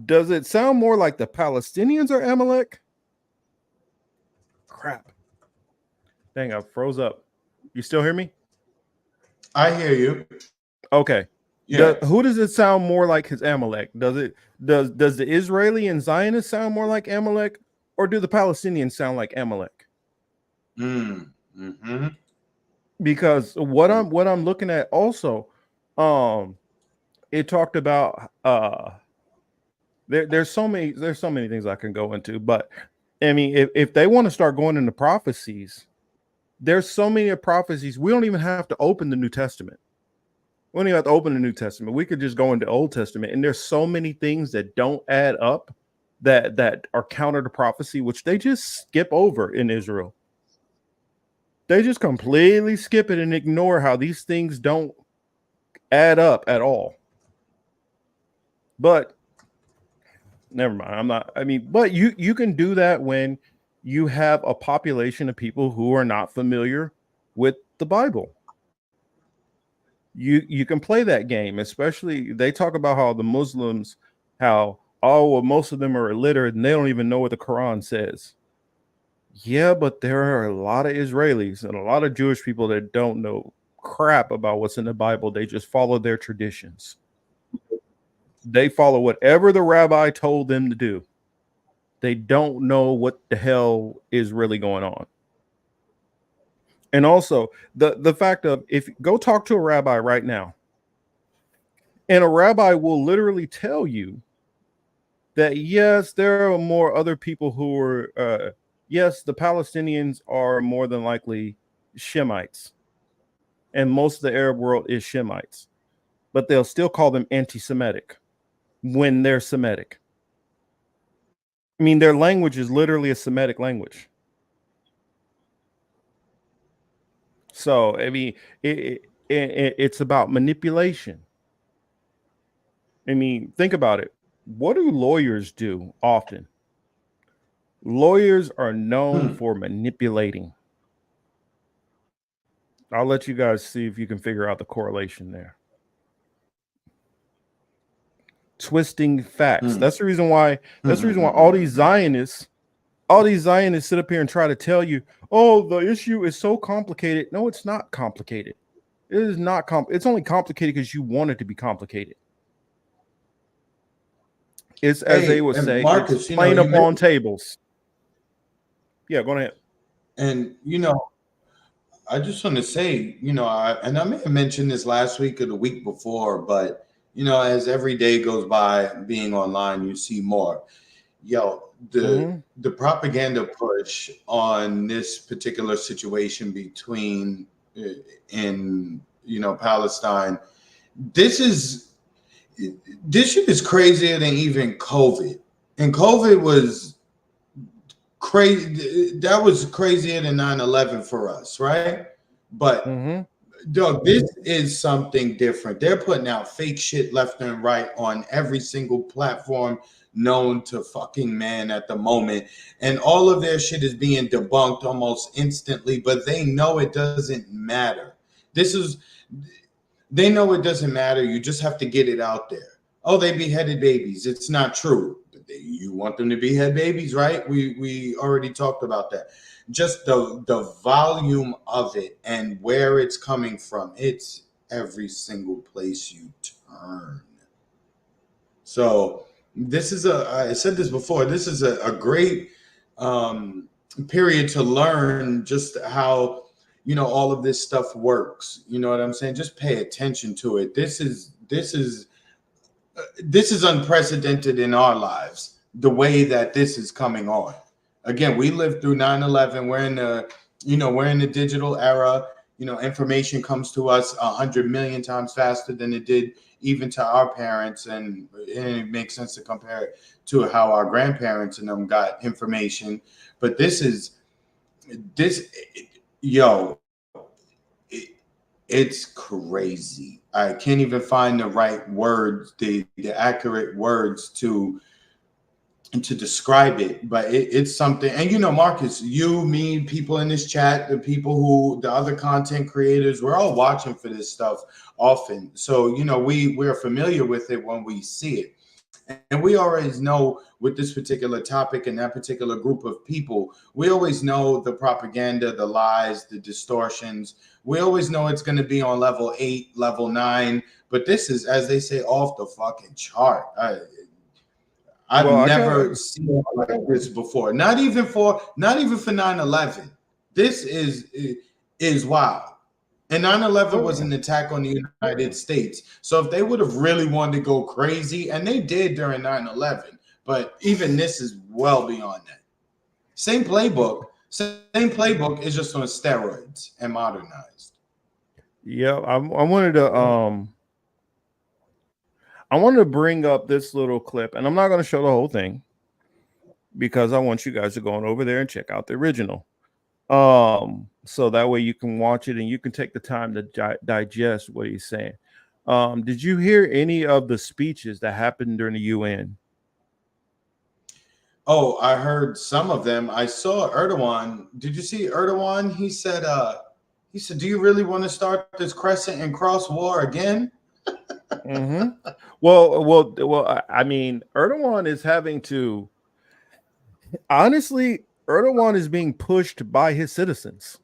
Does it sound more like the Palestinians or Amalek? Crap. Dang, I froze up. You still hear me? I hear you. Okay. Yeah. Who does it sound more like his Amalek? Does the Israeli and Zionists sound more like Amalek, or do the Palestinians sound like Amalek? Mm-hmm. Because what I'm looking at also, it talked about there's so many things I can go into, but I mean, if they want to start going into prophecies, there's so many prophecies. We don't even have to open the New Testament. We don't even have to open the New Testament. We could just go into Old Testament, and there's so many things that don't add up that are counter to prophecy, which they just skip over in Israel. They just completely skip it and ignore how these things don't add up at all. But never mind. But you can do that when you have a population of people who are not familiar with the Bible. You can play that game, especially they talk about how the Muslims, most of them are illiterate and they don't even know what the Quran says. Yeah, but there are a lot of Israelis and a lot of Jewish people that don't know crap about what's in the Bible. They just follow their traditions. They follow whatever the rabbi told them to do. They don't know what the hell is really going on. And also the fact of, if go talk to a rabbi right now, and a rabbi will literally tell you that yes, there are more other people who are yes, the Palestinians are more than likely Shemites, and most of the Arab world is Shemites, but they'll still call them anti-Semitic when they're Semitic. I mean, their language is literally a Semitic language. So, I mean, it's about manipulation. I mean, think about it. What do lawyers do often? Lawyers are known for manipulating. I'll let you guys see if you can figure out the correlation there. Twisting facts. That's the reason why. That's the reason why all these Zionists sit up here and try to tell you, "Oh, the issue is so complicated." No, it's not complicated. It is not it's only complicated because you want it to be complicated. It's, as they would say, Marcus, it's playing up on tables. Yeah, go ahead. And I just want to say, I may have mentioned this last week or the week before, but as every day goes by being online, you see more. Yo, the propaganda push on this particular situation between in Palestine, this shit is crazier than even COVID. And COVID was crazy. That was crazier than 9/11 for us, right? But dog, this is something different. They're putting out fake shit left and right on every single platform known to fucking man at the moment. And all of their shit is being debunked almost instantly, but they know it doesn't matter. They know it doesn't matter. You just have to get it out there. Oh, they beheaded babies. It's not true. You want them to behead babies, right? We already talked about that. Just the volume of it and where it's coming from. It's every single place you turn. So this is I said this before, this is a great period to learn just how all of this stuff works. You know what I'm saying? Just pay attention to it. This is unprecedented in our lives, the way that this is coming on. Again, we lived through 9/11. We're in the digital era. Information comes to us 100 million times faster than it did even to our parents, and it makes sense to compare it to how our grandparents and them got information. But it's crazy. I can't even find the right words, the accurate words to describe it, but it's something. And Marcus, you, me, people in this chat, the other content creators, we're all watching for this stuff often. So we're familiar with it when we see it. And we always know with this particular topic and that particular group of people, we always know the propaganda, the lies, the distortions. We always know it's going to be on level 8, level 9. But this is, as they say, off the fucking chart. I've never seen it like this before. Not even for 9/11. This is wild. And 9/11 was an attack on the United States. So if they would have really wanted to go crazy, and they did during 9/11, but even this is well beyond that. Same playbook is just on steroids and modernized. Yeah, I wanted to bring up this little clip, and I'm not going to show the whole thing because I want you guys to go on over there and check out the original. So that way you can watch it and you can take the time to digest what he's saying. Did you hear any of the speeches that happened during the UN? Oh, I heard some of them. I saw Erdogan. Did you see Erdogan? He said, do you really want to start this crescent and cross war again? Well, I mean, Erdogan is having to, honestly, Erdogan is being pushed by his citizens.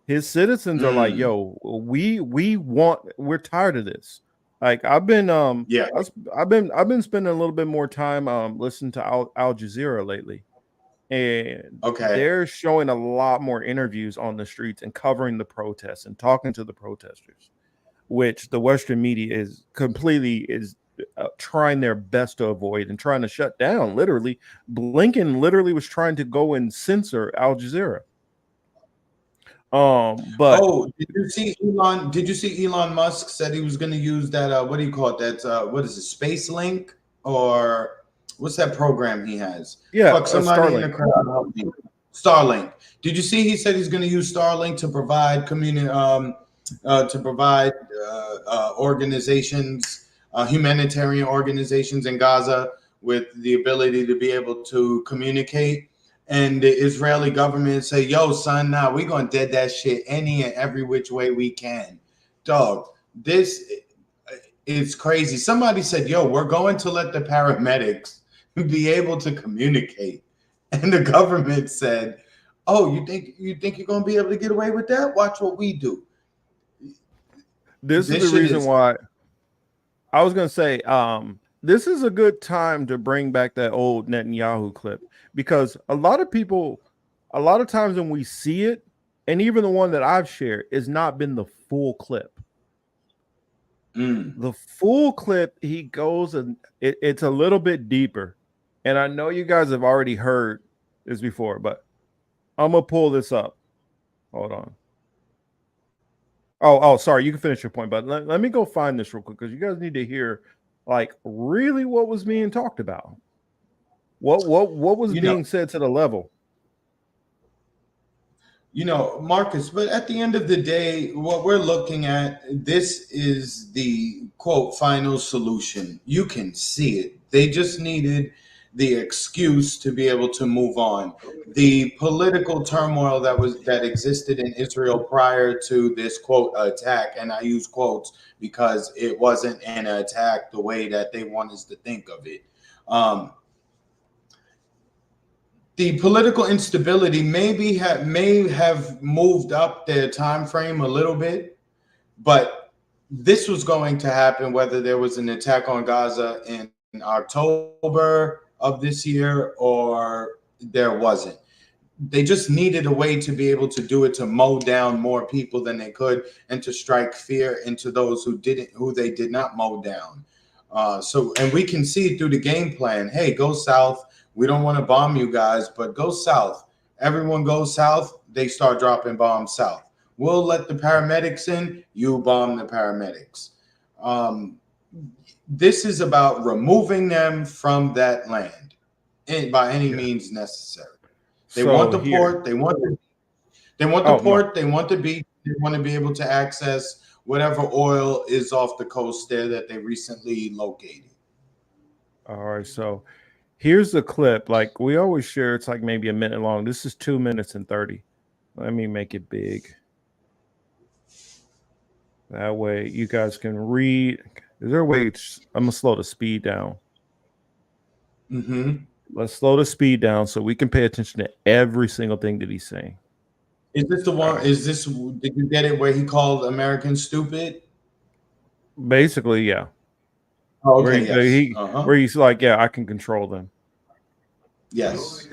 His citizens are like, yo, we're tired of this. Like I've been spending a little bit more time listening to Al Jazeera lately. And they're showing a lot more interviews on the streets and covering the protests and talking to the protesters, which the Western media is trying their best to avoid and trying to shut down. Literally, Blinken literally was trying to go and censor Al Jazeera. But did you see Elon? Did you see Elon Musk said he was going to use that? What do you call it? That what is it? Space Link, or what's that program he has? Yeah, Fuck, somebody Starlink. in the crowd help me. Starlink. Did you see? He said he's going to use Starlink to provide organizations, humanitarian organizations in Gaza with the ability to be able to communicate. And the Israeli government say, yo, son, now we're going to dead that shit any and every which way we can. Dog, this is crazy. Somebody said, yo, we're going to let the paramedics be able to communicate. And the government said, oh, you think you're going to be able to get away with that? Watch what we do. This is the reason why I was going to say, this is a good time to bring back that old Netanyahu clip, because a lot of times when we see it, and even the one that I've shared has not been the full clip. The full clip, he goes and it's a little bit deeper. And I know you guys have already heard this before, but I'm gonna pull this up. Hold on. Oh, sorry. You can finish your point, but let me go find this real quick because you guys need to hear, like, really what was being talked about. What was being said to the level. Marcus, but at the end of the day, what we're looking at, this is the quote final solution. You can see it. They just needed the excuse to be able to move on. The political turmoil that existed in Israel prior to this quote attack, and I use quotes because it wasn't an attack the way that they want us to think of it. The political instability may have moved up their time frame a little bit, but this was going to happen whether there was an attack on Gaza in October of this year or there wasn't. They just needed a way to be able to do it, to mow down more people than they could and to strike fear into those who they did not mow down. And we can see through the game plan, hey, go south. We don't want to bomb you guys, but go south. Everyone goes south. They start dropping bombs south. We'll let the paramedics in. You bomb the paramedics. This is about removing them from that land by any means necessary. They want the port. They want the port. They want the beach. They want to be able to access whatever oil is off the coast there that they recently located. All right, so here's the clip. Like we always share, it's like maybe a minute long. This is 2 minutes and 30. Let me make it big. That way you guys can read. Is there a way? I'm going to slow the speed down. Let's slow the speed down so we can pay attention to every single thing that he's saying. Is this the one? Did you get it where he called Americans stupid? Basically, yeah. Oh, okay, where he's like, yeah, I can control them. Yes.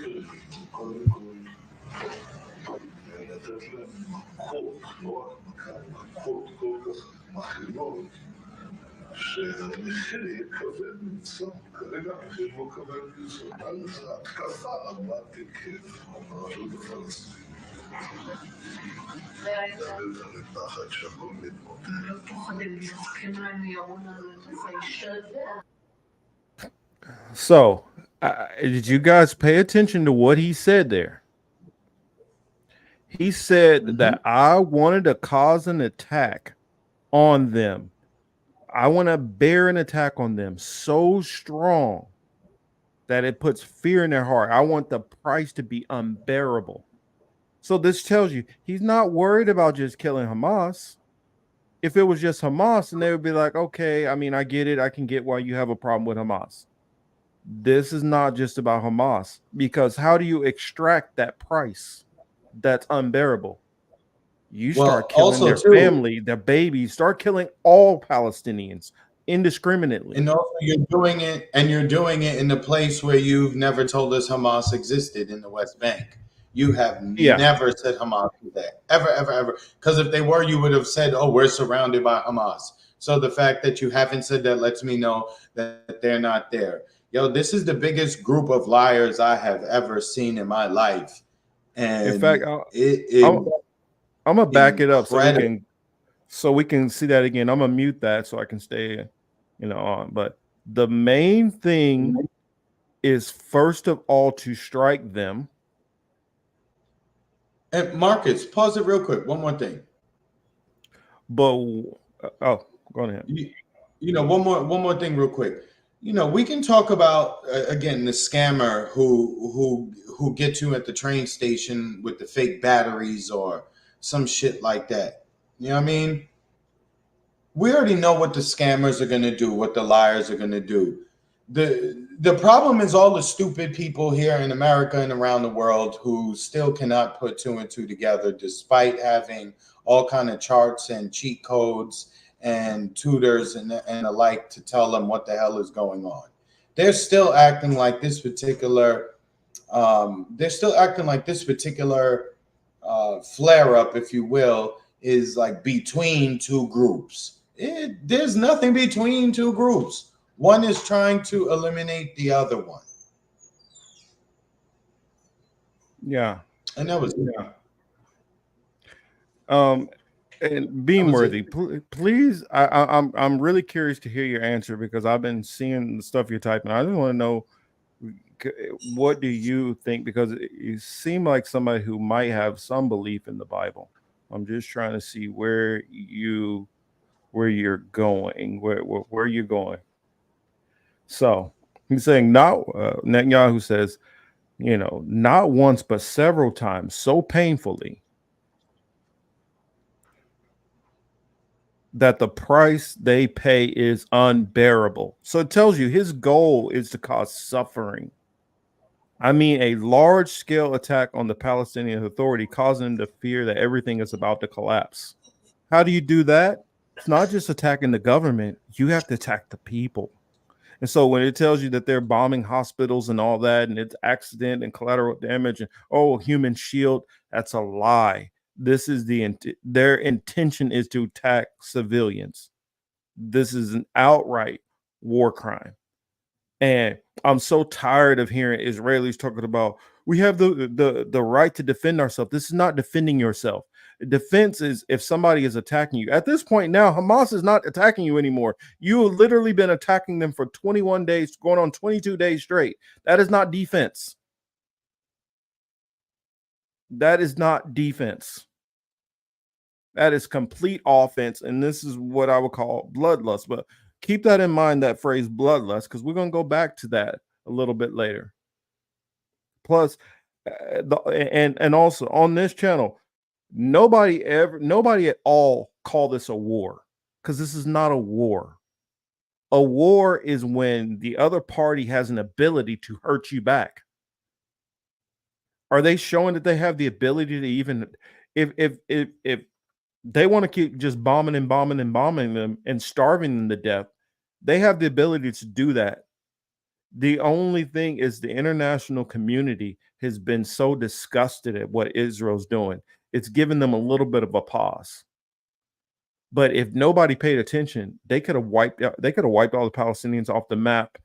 So, did you guys pay attention to what he said there? He said that I wanted to cause an attack on them. I want to bear an attack on them so strong that it puts fear in their heart. I want the price to be unbearable. So this tells you he's not worried about just killing Hamas. If it was just Hamas, then they would be like, okay, I mean, I get it. I can get why you have a problem with Hamas. This is not just about Hamas, because how do you extract that price that's unbearable? You start killing their family, their babies, start killing all Palestinians indiscriminately. And also you're doing it in a place where you've never told us Hamas existed, in the West Bank. You have never said Hamas was there. Ever, ever, ever. Because if they were, you would have said, oh, we're surrounded by Hamas. So the fact that you haven't said that lets me know that they're not there. Yo, this is the biggest group of liars I have ever seen in my life. And in fact, I'm gonna back it up so we can see that again. I'm gonna mute that so I can stay, on. But the main thing is, first of all, to strike them. And Marcus, pause it real quick. One more thing. But go ahead. One more thing, real quick. We can talk about again the scammer who gets you at the train station with the fake batteries or some shit like that. You know what I mean? We already know what the scammers are gonna do, what the liars are gonna do. The problem is all the stupid people here in America and around the world who still cannot put two and two together, despite having all kind of charts and cheat codes and tutors and the like to tell them what the hell is going on. They're still acting like this particular flare up, if you will, is like between two groups. There's nothing between two groups. One is trying to eliminate the other one. Yeah. And that was And Beam Worthy, please. I'm really curious to hear your answer because I've been seeing the stuff you're typing. I just want to know, what do you think? Because you seem like somebody who might have some belief in the Bible. I'm just trying to see where you're going, where you're going. So he's saying not Netanyahu says, not once but several times, so painfully, that the price they pay is unbearable. So it tells you his goal is to cause suffering. I mean, a large scale attack on the Palestinian Authority, causing them to fear that everything is about to collapse. How do you do that? It's not just attacking the government, you have to attack the people. And so when it tells you that they're bombing hospitals and all that, and it's accident and collateral damage and human shield, that's a lie. This is their intention is to attack civilians. This is an outright war crime. And I'm so tired of hearing Israelis talking about we have the right to defend ourselves. This is not defending yourself. Defense is if somebody is attacking you. At this point now, Hamas is not attacking you anymore. You have literally been attacking them for 21 days, going on 22 days straight. That is not defense. That is not defense. That is complete offense. And this is what I would call bloodlust. But keep that in mind, that phrase bloodlust, because we're going to go back to that a little bit later. Plus, and also on this channel, nobody at all call this a war, because this is not a war. A war is when the other party has an ability to hurt you back. Are they showing that they have the ability to even, if they want to keep just bombing them and starving them to death, they have the ability to do that. The only thing is the international community has been so disgusted at what Israel's doing. It's given them a little bit of a pause. But if nobody paid attention, they could have wiped all the Palestinians off the map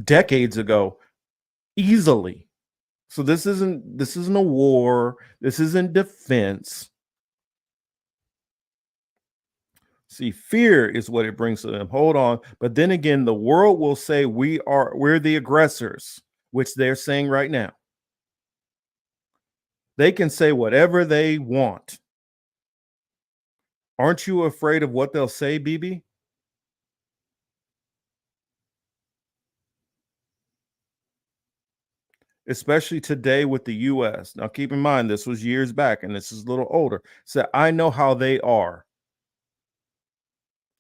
decades ago, easily. So this isn't a war. This isn't defense. See, fear is what it brings to them. Hold on. But then again, the world will say we're the aggressors, which they're saying right now. They can say whatever they want. Aren't you afraid of what they'll say, BB? Especially today with the US. Now, keep in mind, this was years back and this is a little older. So I know how they are.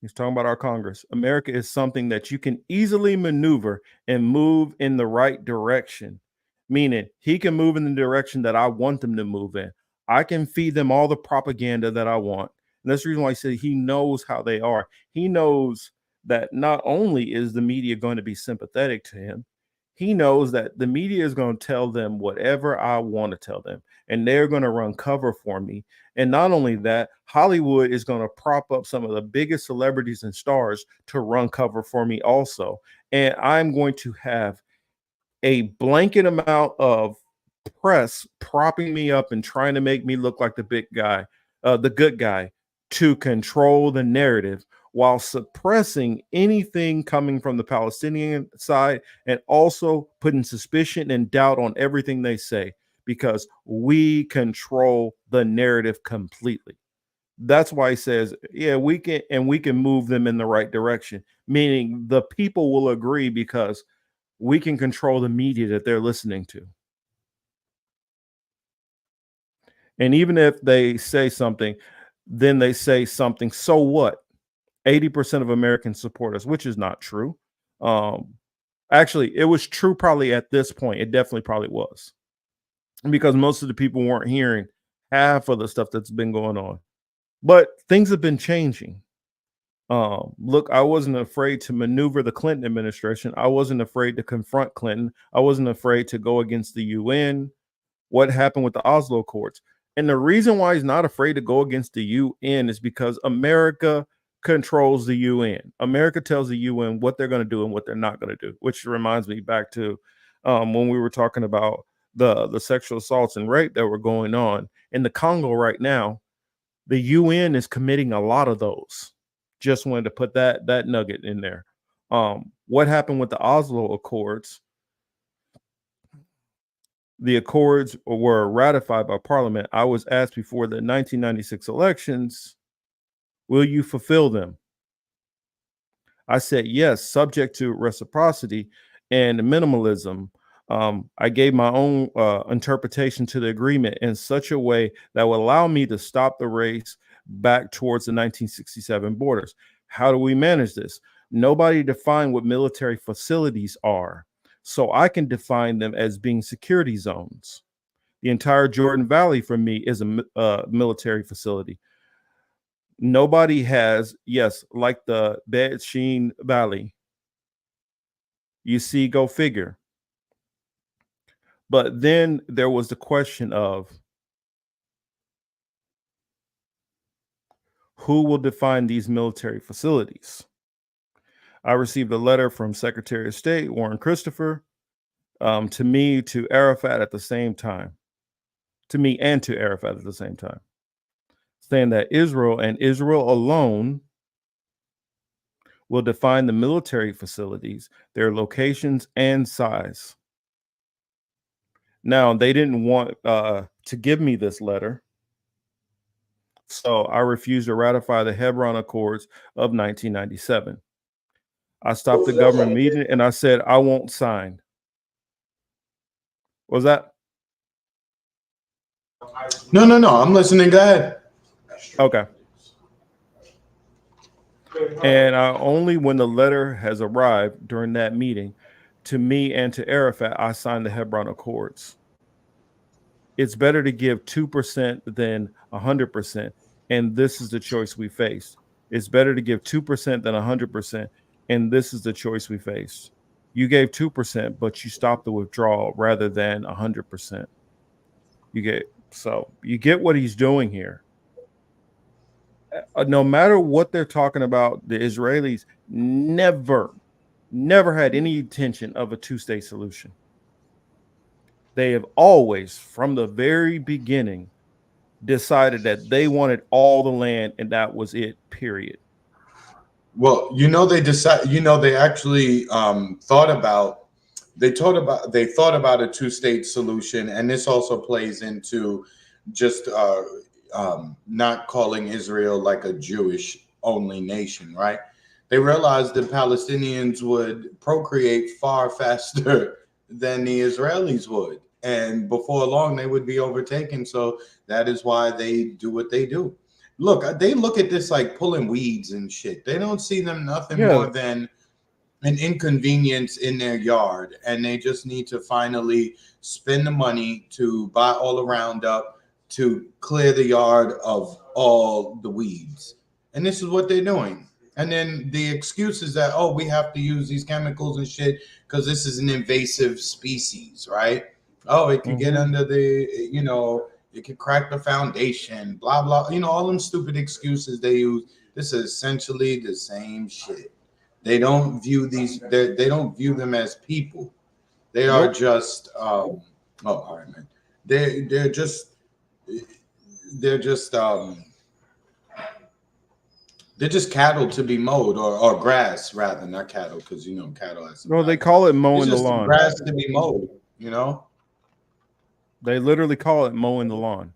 He's talking about our Congress. America is something that you can easily maneuver and move in the right direction, meaning he can move in the direction that I want them to move in. I can feed them all the propaganda that I want. And that's the reason why I say he knows how they are. He knows that not only is the media going to be sympathetic to him, he knows that the media is going to tell them whatever I want to tell them, and they're going to run cover for me. And not only that, Hollywood is going to prop up some of the biggest celebrities and stars to run cover for me also. And I'm going to have a blanket amount of press propping me up and trying to make me look like the big guy, the good guy, to control the narrative while suppressing anything coming from the Palestinian side and also putting suspicion and doubt on everything they say, because we control the narrative completely. That's why he says, yeah, we can move them in the right direction, meaning the people will agree because we can control the media that they're listening to. And even if they say something, then they say something, so what? 80% of Americans support us, which is not true. Actually, it was true probably at this point. It definitely probably was, because most of the people weren't hearing half of the stuff that's been going on. But things have been changing. Look, I wasn't afraid to maneuver the Clinton administration. I wasn't afraid to confront Clinton. I wasn't afraid to go against the UN what happened with the Oslo Accords. And the reason why he's not afraid to go against the UN is because America controls the UN. America tells the UN what they're going to do and what they're not going to do, which reminds me back to when we were talking about the sexual assaults and rape that were going on in the Congo right now. The UN is committing a lot of those. Just wanted to put that nugget in there. What happened with the Oslo Accords? The accords were ratified by Parliament. I was asked before the 1996 elections, will you fulfill them? I said yes, subject to reciprocity and minimalism. I gave my own interpretation to the agreement in such a way that will allow me to stop the race back towards the 1967 borders. How do we manage this? Nobody defined what military facilities are, so I can define them as being security zones. The entire Jordan Valley for me is a military facility. Nobody has, yes, like the Bet Sheen Valley. You see, go figure. But then there was the question of who will define these military facilities? I received a letter from Secretary of State Warren Christopher, to me, to Arafat at the same time, to me and to Arafat at the same time, saying that Israel and Israel alone will define the military facilities, their locations and size. Now, they didn't want to give me this letter, so I refused to ratify the Hebron Accords of 1997. I stopped the government meeting and I said, I won't sign. What was that? No, I'm listening. Go ahead. Okay. And only when the letter has arrived during that meeting to me and to Arafat, I signed the Hebron Accords. It's better to give 2% than 100%. And this is the choice we face. It's better to give 2% than 100%. And this is the choice we face. You gave 2%, but you stopped the withdrawal rather than 100%. You get what he's doing here. No matter what they're talking about, the Israelis never had any intention of a two-state solution. They have always, from the very beginning, decided that they wanted all the land and that was it, period. Well, they actually thought about a two-state solution, and this also plays into just not calling Israel like a Jewish only nation, right? They realized that Palestinians would procreate far faster than the Israelis would, and before long they would be overtaken. So that is why they do what they do. Look, they look at this like pulling weeds and shit. They don't see them nothing more than an inconvenience in their yard, and they just need to finally spend the money to buy all the Roundup to clear the yard of all the weeds. And this is what they're doing. And then the excuse is that, oh, we have to use these chemicals and shit because this is an invasive species, right? Oh, it could get under the, it could crack the foundation, blah, blah. All them stupid excuses they use. This is essentially the same shit. They don't view they don't view them as people. They are just, all right, man. They're just cattle to be mowed, or grass rather, not cattle, because cattle has. Well, they call it mowing the lawn. Grass to be mowed, They literally call it mowing the lawn.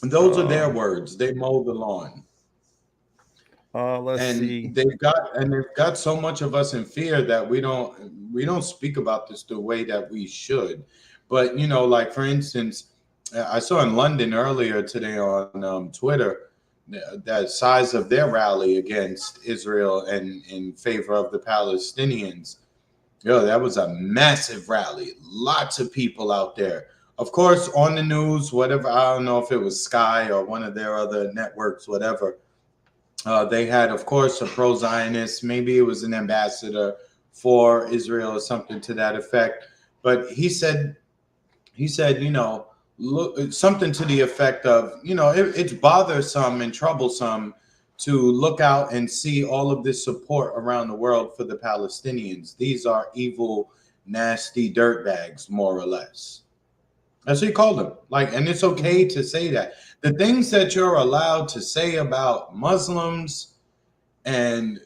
Those are their words. They mow the lawn. Let's see. They've got so much of us in fear that we don't speak about this the way that we should. But like for instance, I saw in London earlier today on Twitter the size of their rally against Israel and in favor of the Palestinians. That was a massive rally. Lots of people out there. Of course, on the news, whatever. I don't know if it was Sky or one of their other networks, whatever. They had, of course, a pro-Zionist. Maybe it was an ambassador for Israel or something to that effect. but he said, you know, look, something to the effect of, you know, it's bothersome and troublesome to look out and see all of this support around the world for the Palestinians. These are evil, nasty dirtbags, more or less. That's what he called them. Like, and it's okay to say that. The things that you're allowed to say about Muslims and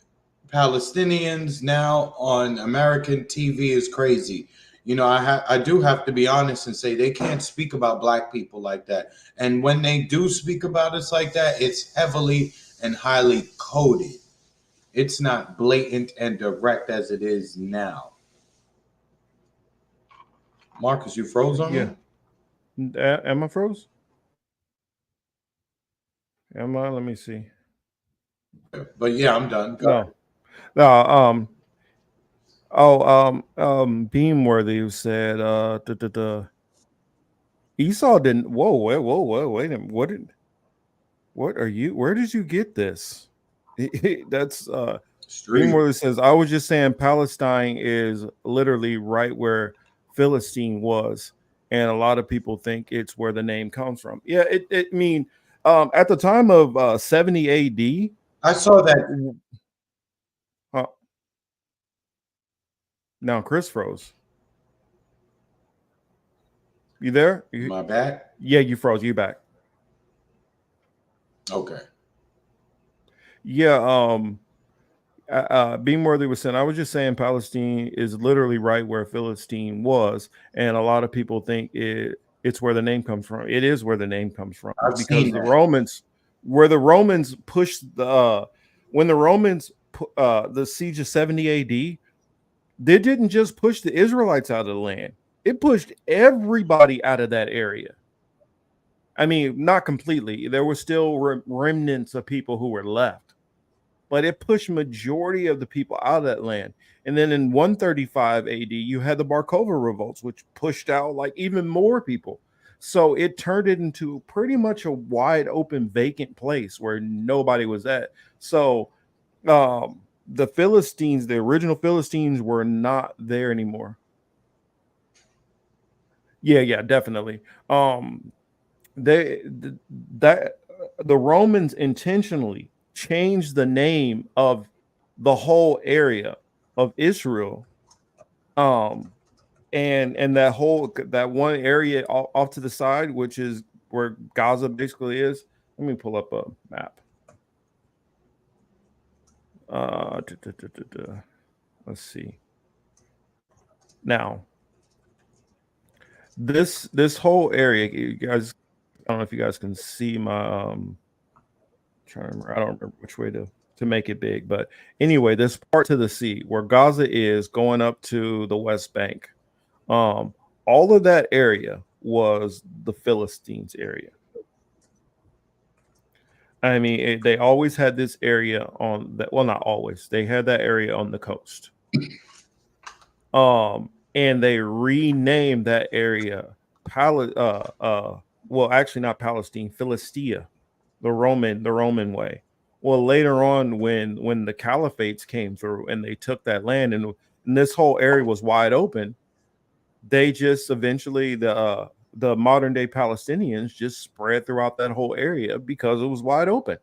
Palestinians now on American TV is crazy. You know, I do have to be honest and say they can't speak about black people like that. And when they do speak about us like that, it's heavily and highly coded. It's not blatant and direct as it is now. Marcus, you froze on me? Am I froze? Am I? Let me see. But yeah, I'm done. Go ahead. No. Beamworthy who said Esau didn't wait a minute. What are you, where did you get this? That's Beamworthy says, I was just saying Palestine is literally right where Philistine was, and a lot of people think it's where the name comes from. Yeah, it mean at the time of 70 AD. I saw that. Now Chris froze. You there? My back? Yeah, you froze. You back. Okay. Yeah, Beamworthy was saying, I was just saying Palestine is literally right where Philistine was, and a lot of people think it's where the name comes from. It is where the name comes from because the Romans, where the Romans pushed when the Romans the siege of 70 AD, they didn't just push the Israelites out of the land. It pushed everybody out of that area. I mean, not completely. There were still remnants of people who were left, but it pushed majority of the people out of that land. And then in 135 AD, you had the Bar Kokhba revolts, which pushed out like even more people. So it turned it into pretty much a wide open, vacant place where nobody was at. So the Philistines, the original Philistines, were not there anymore. Yeah, definitely. The Romans intentionally changed the name of the whole area of Israel, and that one area off to the side, which is where Gaza basically is. Let me pull up a map. Let's see. Now, this whole area, you guys, I don't know if you guys can see my trying to remember, I don't remember which way to make it big, but anyway, this part to the sea where Gaza is going up to the West Bank, all of that area was the Philistines area. I mean, they always had this area on that. Well, not always. They had that area on the coast. And they renamed that area well, actually not Palestine, Philistia, the Roman way. Well, later on, when the caliphates came through and they took that land, and this whole area was wide open, they just eventually the modern day Palestinians just spread throughout that whole area because it was wide open.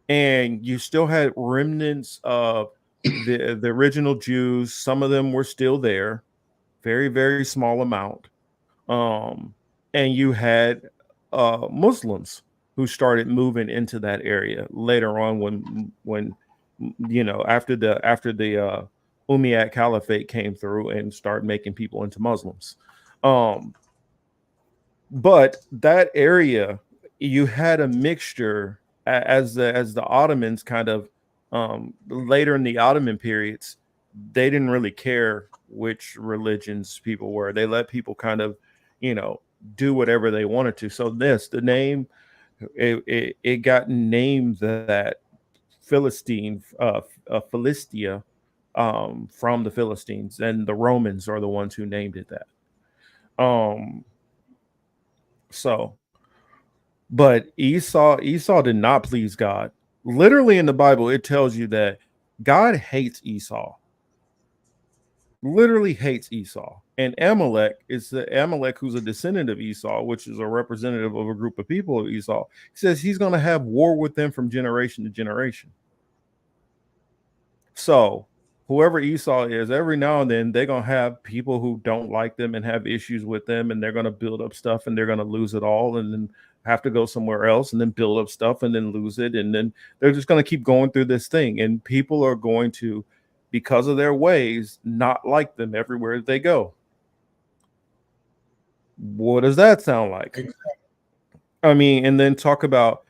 And you still had remnants of the original Jews. Some of them were still there, very, very small amount. And you had Muslims who started moving into that area later on when you know, after the Umayyad Caliphate came through and started making people into Muslims. But that area, you had a mixture as the Ottomans kind of later in the Ottoman periods, they didn't really care which religions people were. They let people kind of, you know, do whatever they wanted to. So the name, it got named that Philistine, Philistia, from the Philistines, and the Romans are the ones who named it that. So, but Esau did not please God. Literally in the Bible, it tells you that God hates Esau. literally hates Esau. And Amalek is the Amalek who's a descendant of Esau, which is a representative of a group of people of Esau. He says he's going to have war with them from generation to generation. So whoever Esau is, every now and then they're going to have people who don't like them and have issues with them, and they're going to build up stuff and they're going to lose it all and then have to go somewhere else and then build up stuff and then lose it. And then they're just going to keep going through this thing. And people are going to, because of their ways, not like them everywhere they go. What does that sound like? I mean, and then talk about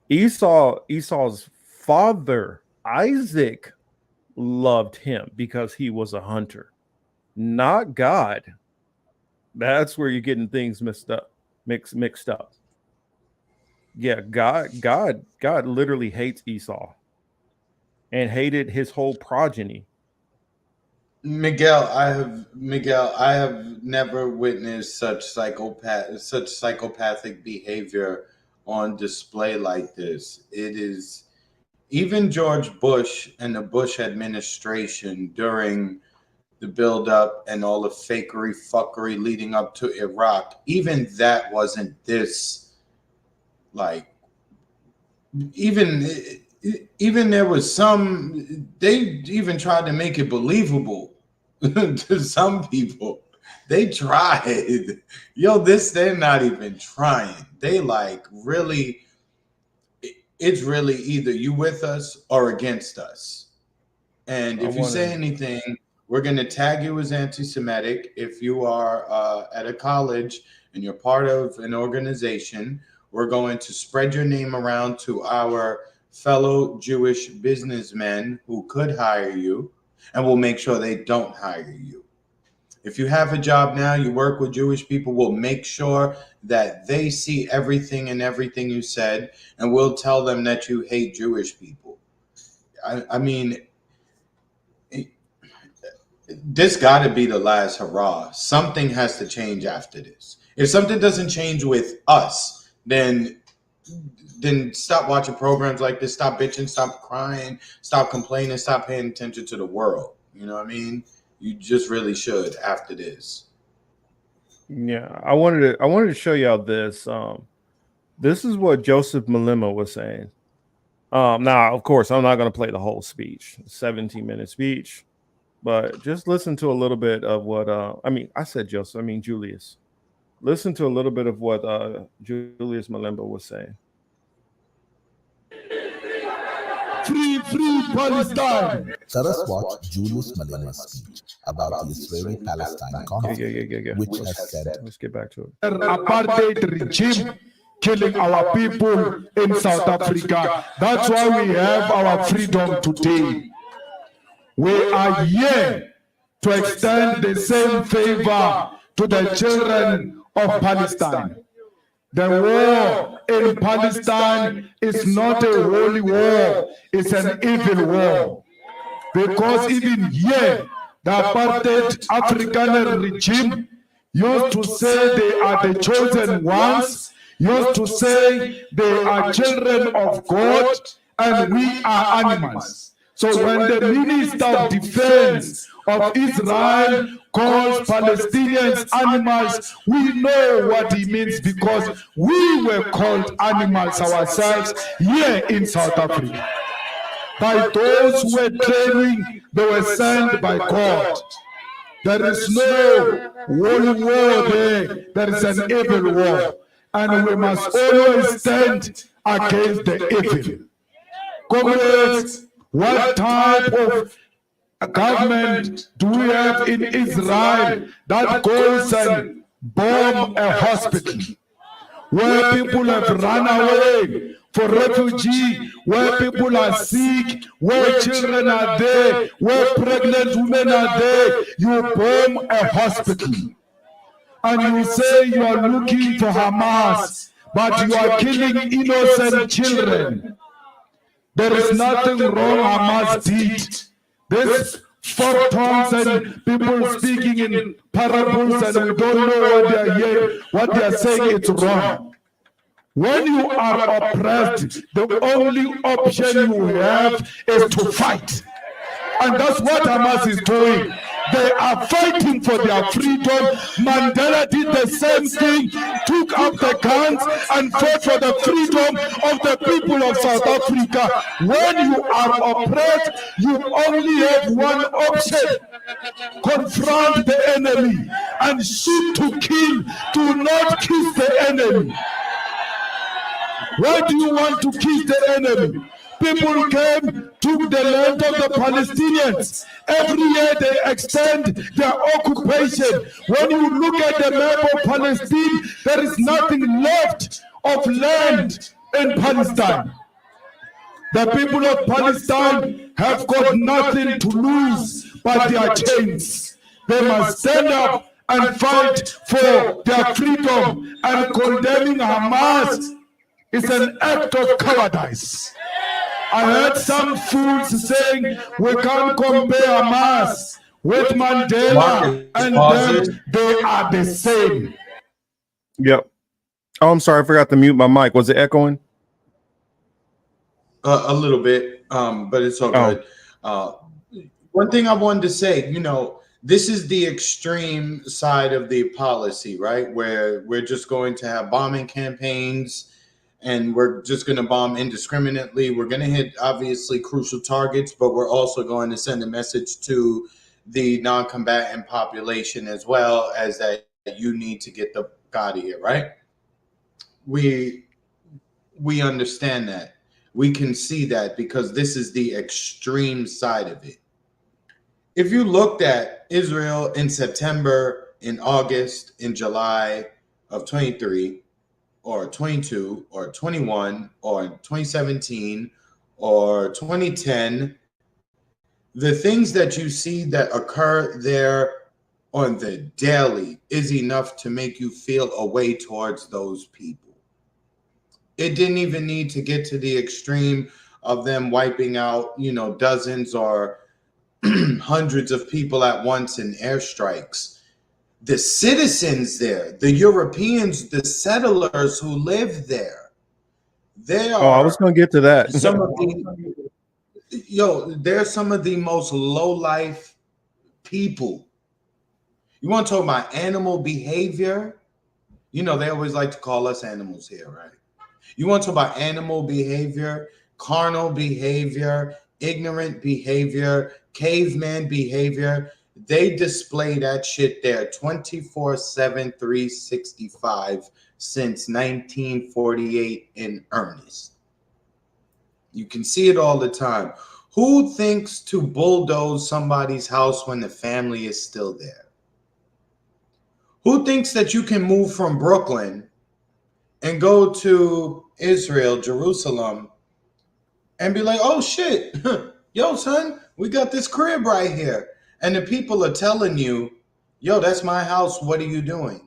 Esau's father, Isaac, loved him because he was a hunter, not God. That's where you're getting things mixed up. Yeah, God literally hates Esau and hated his whole progeny. Miguel, I have never witnessed such psychopathic behavior on display like this. It is even George Bush and the Bush administration during the buildup and all the fakery fuckery leading up to Iraq. Even that wasn't this, like, even there was some, they even tried to make it believable to some people. They tried. They're not even trying. They like really, it's really either you with us or against us. And if you say anything, we're going to tag you as anti-Semitic. If you are at a college and you're part of an organization, we're going to spread your name around to our fellow Jewish businessmen who could hire you, and we'll make sure they don't hire you. If you have a job now, you work with Jewish people, we'll make sure that they see everything you said, and we'll tell them that you hate Jewish people. I mean, this got to be the last hurrah. Something has to change after this. If something doesn't change with us, then stop watching programs like this. Stop bitching, stop crying, stop complaining, stop paying attention to the world. You know what I mean? You just really should after this. Yeah, I wanted to show y'all this. This is what Joseph Malema was saying. Now, of course, I'm not going to play the whole speech, 17-minute speech. But just listen to a little bit of what Julius. Listen to a little bit of what Julius Malema was saying. Free Palestine. Let us watch Julius Malema's speech about the Israeli-Palestine conflict, which has said, let's get back to it. Apartheid regime killing our people in South Africa. That's why we have our freedom today. We are here to extend the same favor to the children of Palestine. The war in Palestine is not a holy war, it's an evil war. Because even here, the apartheid African regime used to say they are the chosen ones, used to say they are children of God, and we are animals. So when the Minister of Defense of Israel calls Palestinians animals, we know what he means because we were called animals ourselves here in South Africa. By those who were training, they were sent by God. There is no holy war there, there is an evil war. And we must always stand against the evil. Comrades, what type of government do we have in Israel that goes and bomb a hospital where people have run away for refugee, where people are sick, where children are there, where pregnant women are there? You bomb a hospital and you say you are looking for Hamas, but you are killing innocent children. There is nothing wrong Hamas did. This 4 tongues and people speaking in parables and we don't know what they are hearing, what they are saying, it's wrong. When you are oppressed, the only option you have is to fight. And that's what Hamas is doing. They are fighting for their freedom. Mandela did the same thing, took up the guns and fought for the freedom of the people of South Africa. When you are oppressed, you only have one option: confront the enemy and shoot to kill. Do not kiss the enemy. Why do you want to kiss the enemy? People came, took the land of the Palestinians. Every year they extend their occupation. When you look at the map of Palestine, there is nothing left of land in Palestine. The people of Palestine have got nothing to lose but their chains. They must stand up and fight for their freedom, and condemning Hamas is an act of cowardice. I heard some fools saying we can't compare Hamas with Mandela, and then they are the same. Yep. Oh, I'm sorry, I forgot to mute my mic. Was it echoing? A little bit, but it's all good. One thing I wanted to say, this is the extreme side of the policy, right? Where we're just going to have bombing campaigns and we're just going to bomb indiscriminately. We're going to hit obviously crucial targets, but we're also going to send a message to the non-combatant population as well, as that you need to get the fuck out of here, right? We understand that. We can see that because this is the extreme side of it. If you looked at Israel in September, in August, in July of 23, or 22, or 21, or 2017, or 2010, the things that you see that occur there on the daily is enough to make you feel a way towards those people. It didn't even need to get to the extreme of them wiping out, dozens or hundreds of people at once in airstrikes. The citizens there, the Europeans, the settlers who live there, they are. Oh, I was going to get to that. They're some of the most low-life people. You want to talk about animal behavior? They always like to call us animals here, right? You want to talk about animal behavior, carnal behavior, ignorant behavior, caveman behavior. They display that shit there 24/7, 365 since 1948 in earnest. You can see it all the time. Who thinks to bulldoze somebody's house when the family is still there? Who thinks that you can move from Brooklyn and go to Israel, Jerusalem, and be like, oh shit, yo son, we got this crib right here. And the people are telling you, yo, that's my house. What are you doing?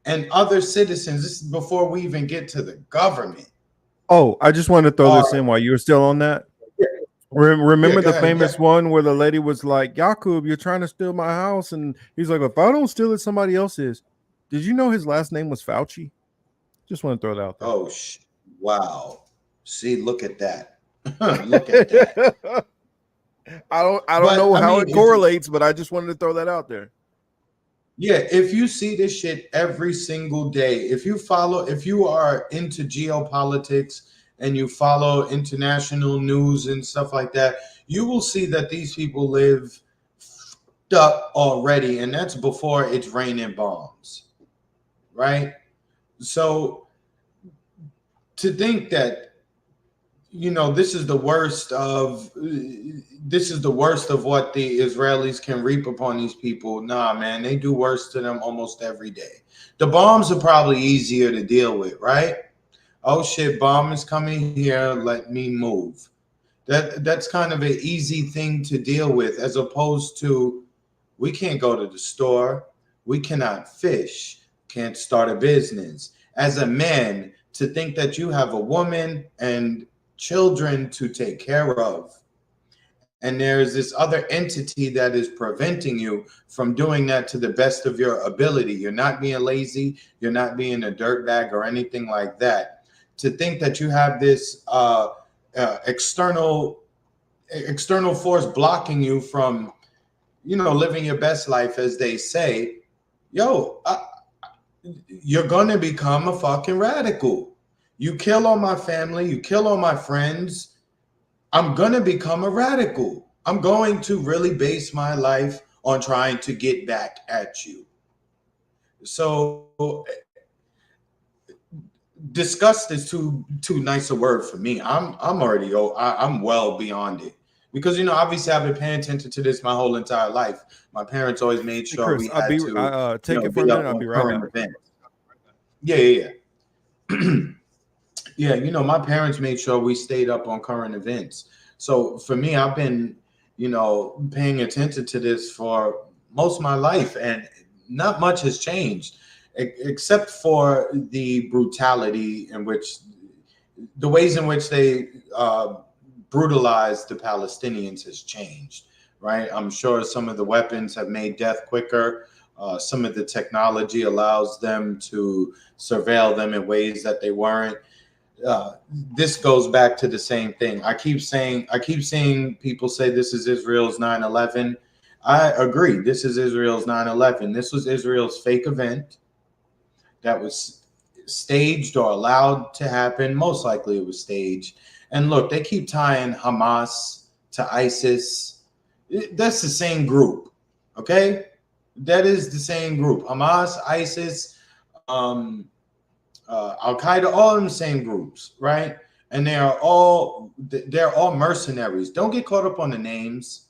And other citizens, this is before we even get to the government. Oh, I just wanted to throw this in while you were still on that. Remember the famous one where the lady was like, Yakub, you're trying to steal my house. And he's like, if I don't steal it, somebody else is. Did you know his last name was Fauci? Just want to throw that out there. Oh, wow. See, look at that. Look at that. I don't know how it correlates, but I just wanted to throw that out there. Yeah, if you see this shit every single day, if you are into geopolitics and you follow international news and stuff like that, you will see that these people live f***ed up already, and that's before it's raining bombs, right? So to think that this is the worst of what the Israelis can reap upon these people. Nah, man, they do worse to them almost every day. The bombs are probably easier to deal with, right? Oh shit, bomb is coming here, let me move. That's kind of an easy thing to deal with, as opposed to we can't go to the store, we cannot fish, can't start a business. As a man, to think that you have a woman and children to take care of, and there's this other entity that is preventing you from doing that to the best of your ability. You're not being lazy, you're not being a dirtbag or anything like that. To think that you have this external external force blocking you from, living your best life, as they say, you're going to become a fucking radical. You kill all my family, you kill all my friends, I'm going to become a radical. I'm going to really base my life on trying to get back at you. So disgust is too nice a word for me. I'm already I'm well beyond it, because obviously I've been paying attention to this my whole entire life. My parents always made sure Chris, we had to take it for a be minute. up I'll on be right current back. events. Yeah. My parents made sure we stayed up on current events. So for me, I've been paying attention to this for most of my life, and not much has changed, except for the brutality in which, the ways in which they brutalize the Palestinians has changed, right? I'm sure some of the weapons have made death quicker. Some of the technology allows them to surveil them in ways that they weren't. This goes back to the same thing. I keep seeing people say this is Israel's 9/11. I agree. This is Israel's 9/11. This was Israel's fake event that was staged or allowed to happen. Most likely it was staged. And look, they keep tying Hamas to ISIS. That's the same group, okay? That is the same group. Hamas, ISIS, Al-Qaeda, all in the same groups, right? And they're all mercenaries. Don't get caught up on the names.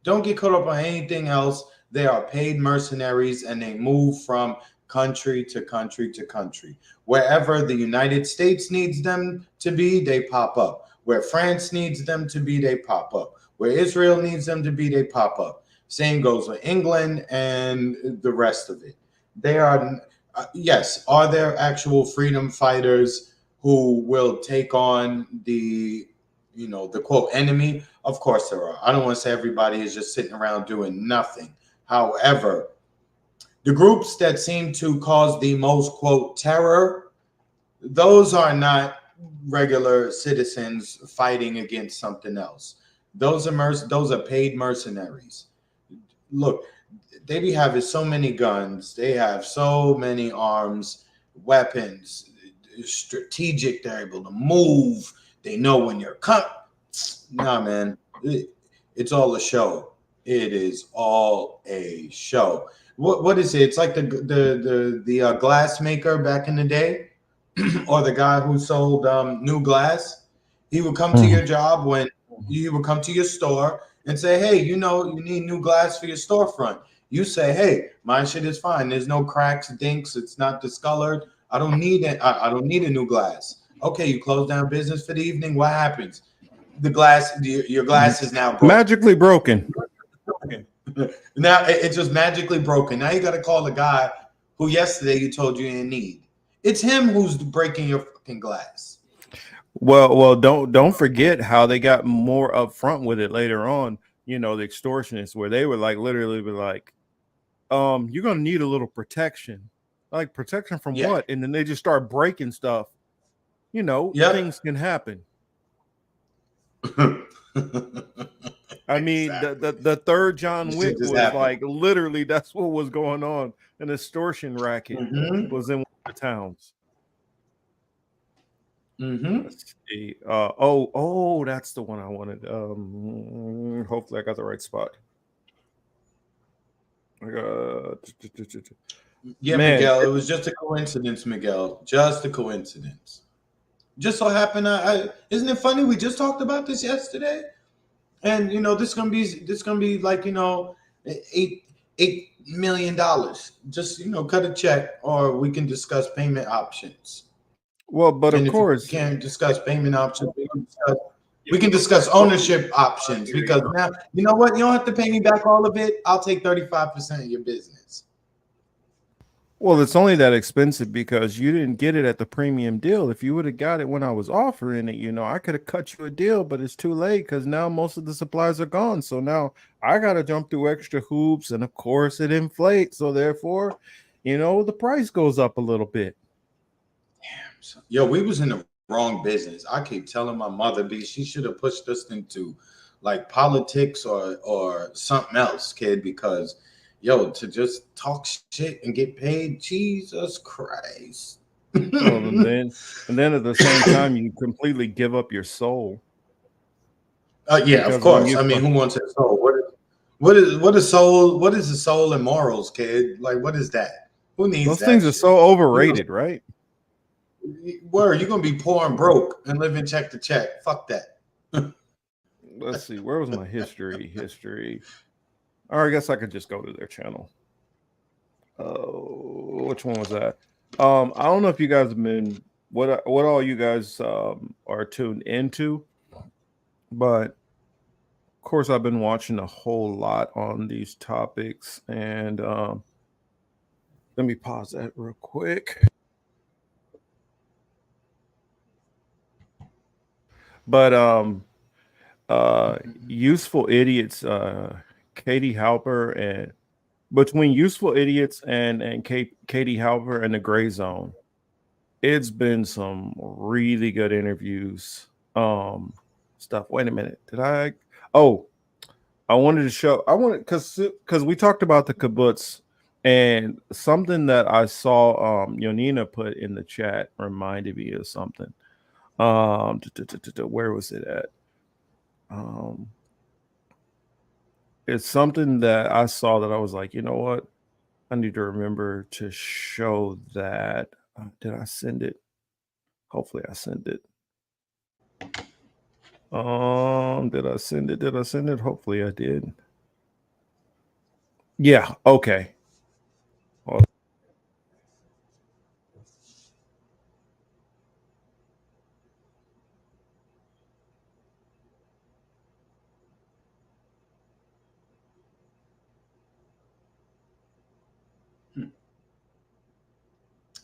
Don't get caught up on anything else. They are paid mercenaries, and they move from country to country to country. Wherever the United States needs them to be, they pop up. Where France needs them to be, they pop up. Where Israel needs them to be, they pop up. Same goes with England and the rest of it. They are, yes, are there actual freedom fighters who will take on the quote enemy? Of course there are. I don't want to say everybody is just sitting around doing nothing. However, the groups that seem to cause the most quote terror, those are not regular citizens fighting against something else. Those are paid mercenaries. Look, they be having so many guns, they have so many arms, weapons, strategic, they're able to move, they know when you're cut. Nah, man, it's all a show. It is all a show. What is it? It's like the glass maker back in the day, or the guy who sold new glass. He would come to your job when you would come to your store and say, "Hey, you need new glass for your storefront." You say, "Hey, my shit is fine. There's no cracks, dinks. It's not discolored. I don't need it. I don't need a new glass." Okay, you close down business for the evening. What happens? Your glass is now broken. Magically broken. Now it's just magically broken. Now you got to call the guy who yesterday you told you didn't need. It's him who's breaking your fucking glass. Well, don't forget how they got more upfront with it later on. The extortionists, where they were like literally be like, you're gonna need a little protection. Like, protection from what? And then they just start breaking stuff. Things can happen. I mean, the third John Wick was like literally that's what was going on. An extortion racket was in one of the towns. Let's see. That's the one I wanted. Hopefully I got the right spot. Yeah, man. Miguel, it was just a coincidence, Miguel. Just a coincidence. Just so happened, isn't it funny? We just talked about this yesterday, and this gonna be like $8 million. Just cut a check, or we can discuss payment options. Well, but of course, we can't discuss payment options. We can discuss ownership options, because now you know what? You don't have to pay me back all of it. I'll take 35% of your business. Well, it's only that expensive because you didn't get it at the premium deal. If you would have got it when I was offering it, I could have cut you a deal, but it's too late because now most of the supplies are gone. So now I got to jump through extra hoops, and of course it inflates. So therefore, the price goes up a little bit. Damn. Yo, we was in the wrong business. I keep telling my mother, she should have pushed us into like politics or something else, kid, because yo, to just talk shit and get paid, Jesus Christ. Well, and then at the same time, you completely give up your soul. Yeah, of Because when course. you I mean, who wants his soul? What is soul? What is the soul and morals, kid? Like, what is that? Who needs those that things are shit? so overrated, right? Where you're gonna be poor and broke and living check to check. Fuck that. Let's see, where was my history? Or I guess I could just go to their channel. Oh, which one was that? I don't know if you guys have been what all you guys are tuned into, but of course I've been watching a whole lot on these topics, and let me pause that real quick. But useful idiots, Katie Halper, and between useful idiots and Katie Halper and the Gray Zone, it's been some really good interviews. Stuff. Wait a minute. Did I? Oh, I wanted to show. I wanted because we talked about the kibbutz, and something that I saw Yonina put in the chat reminded me of something. Where was it at? It's something that I saw that I was like, you know what? I need to remember to show that. Did I send it? Hopefully I sent it. Did I send it? Did I send it? Hopefully I did. Yeah, okay. Well,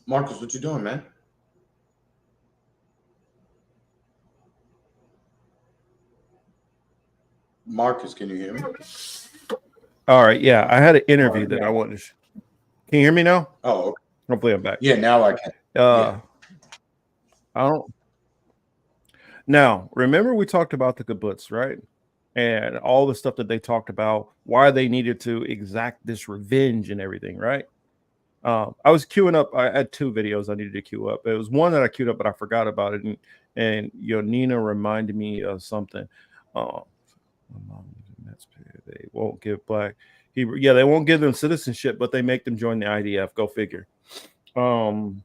Marcus, what you doing, man? Marcus, can you hear me? all right, yeah, I had an interview that I wanted to. Can you hear me now? Oh, okay. Hopefully I'm back. Yeah, now I can. I don't. Now, remember we talked about the kibbutz, right? And all the stuff that they talked about, why they needed to exact this revenge and everything, right? I was queuing up. I had two videos I needed to queue up. It was one that I queued up, but I forgot about it. And Nina reminded me of something. They won't give black. They won't give them citizenship, but they make them join the IDF. Go figure. And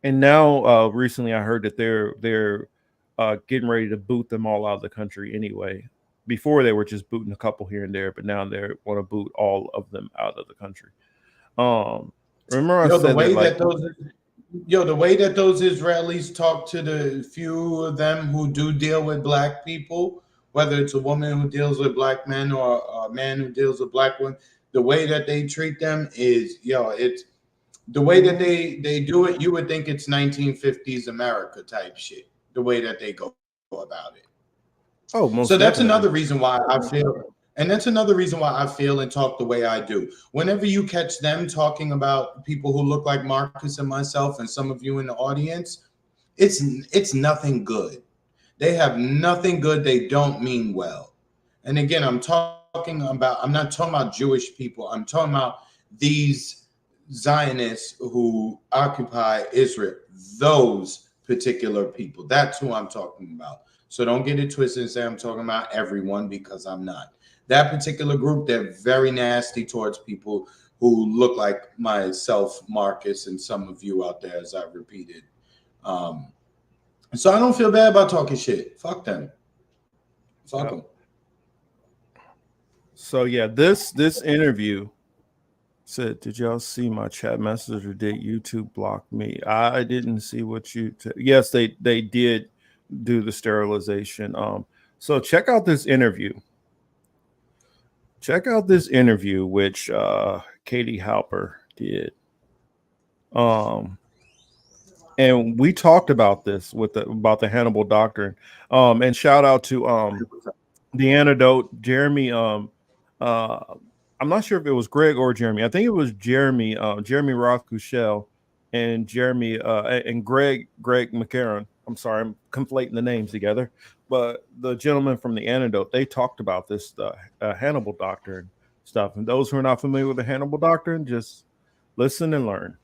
now recently I heard that they're getting ready to boot them all out of the country anyway. Before they were just booting a couple here and there, but now they want to boot all of them out of the country. Remember I said the way that, the way that those Israelis talk to the few of them who do deal with black people, whether it's a woman who deals with black men or a man who deals with black women, the way that they treat them is, it's the way that they do it. You would think it's 1950s America type shit. The way that they go about it. Oh, most so that's definitely. another reason why I feel. And that's another reason why I feel and talk the way I do. Whenever you catch them talking about people who look like Marcus and myself and some of you in the audience, it's nothing good. They have nothing good. They don't mean well. And again, I'm not talking about Jewish people. I'm talking about these Zionists who occupy Israel, those particular people. That's who I'm talking about. So don't get it twisted and say I'm talking about everyone, because I'm not. That particular group, they're very nasty towards people who look like myself, Marcus, and some of you out there, as I repeated. So I don't feel bad about talking shit. Fuck them. Fuck them. So yeah, this interview said, did y'all see my chat message, or did YouTube block me? I didn't see what you. Yes, they did do the sterilization. So check out this interview. Check out this interview which Katie Halper did. And we talked about this about the Hannibal Doctrine. And shout out to the Antidote, Jeremy. I'm not sure if it was Greg or Jeremy. I think it was Jeremy. Jeremy Roth Cushell and Jeremy and Greg McCarron. I'm sorry, I'm conflating the names together. But the gentleman from the Antidote, they talked about this Hannibal Doctrine stuff. And those who are not familiar with the Hannibal Doctrine, just listen and learn.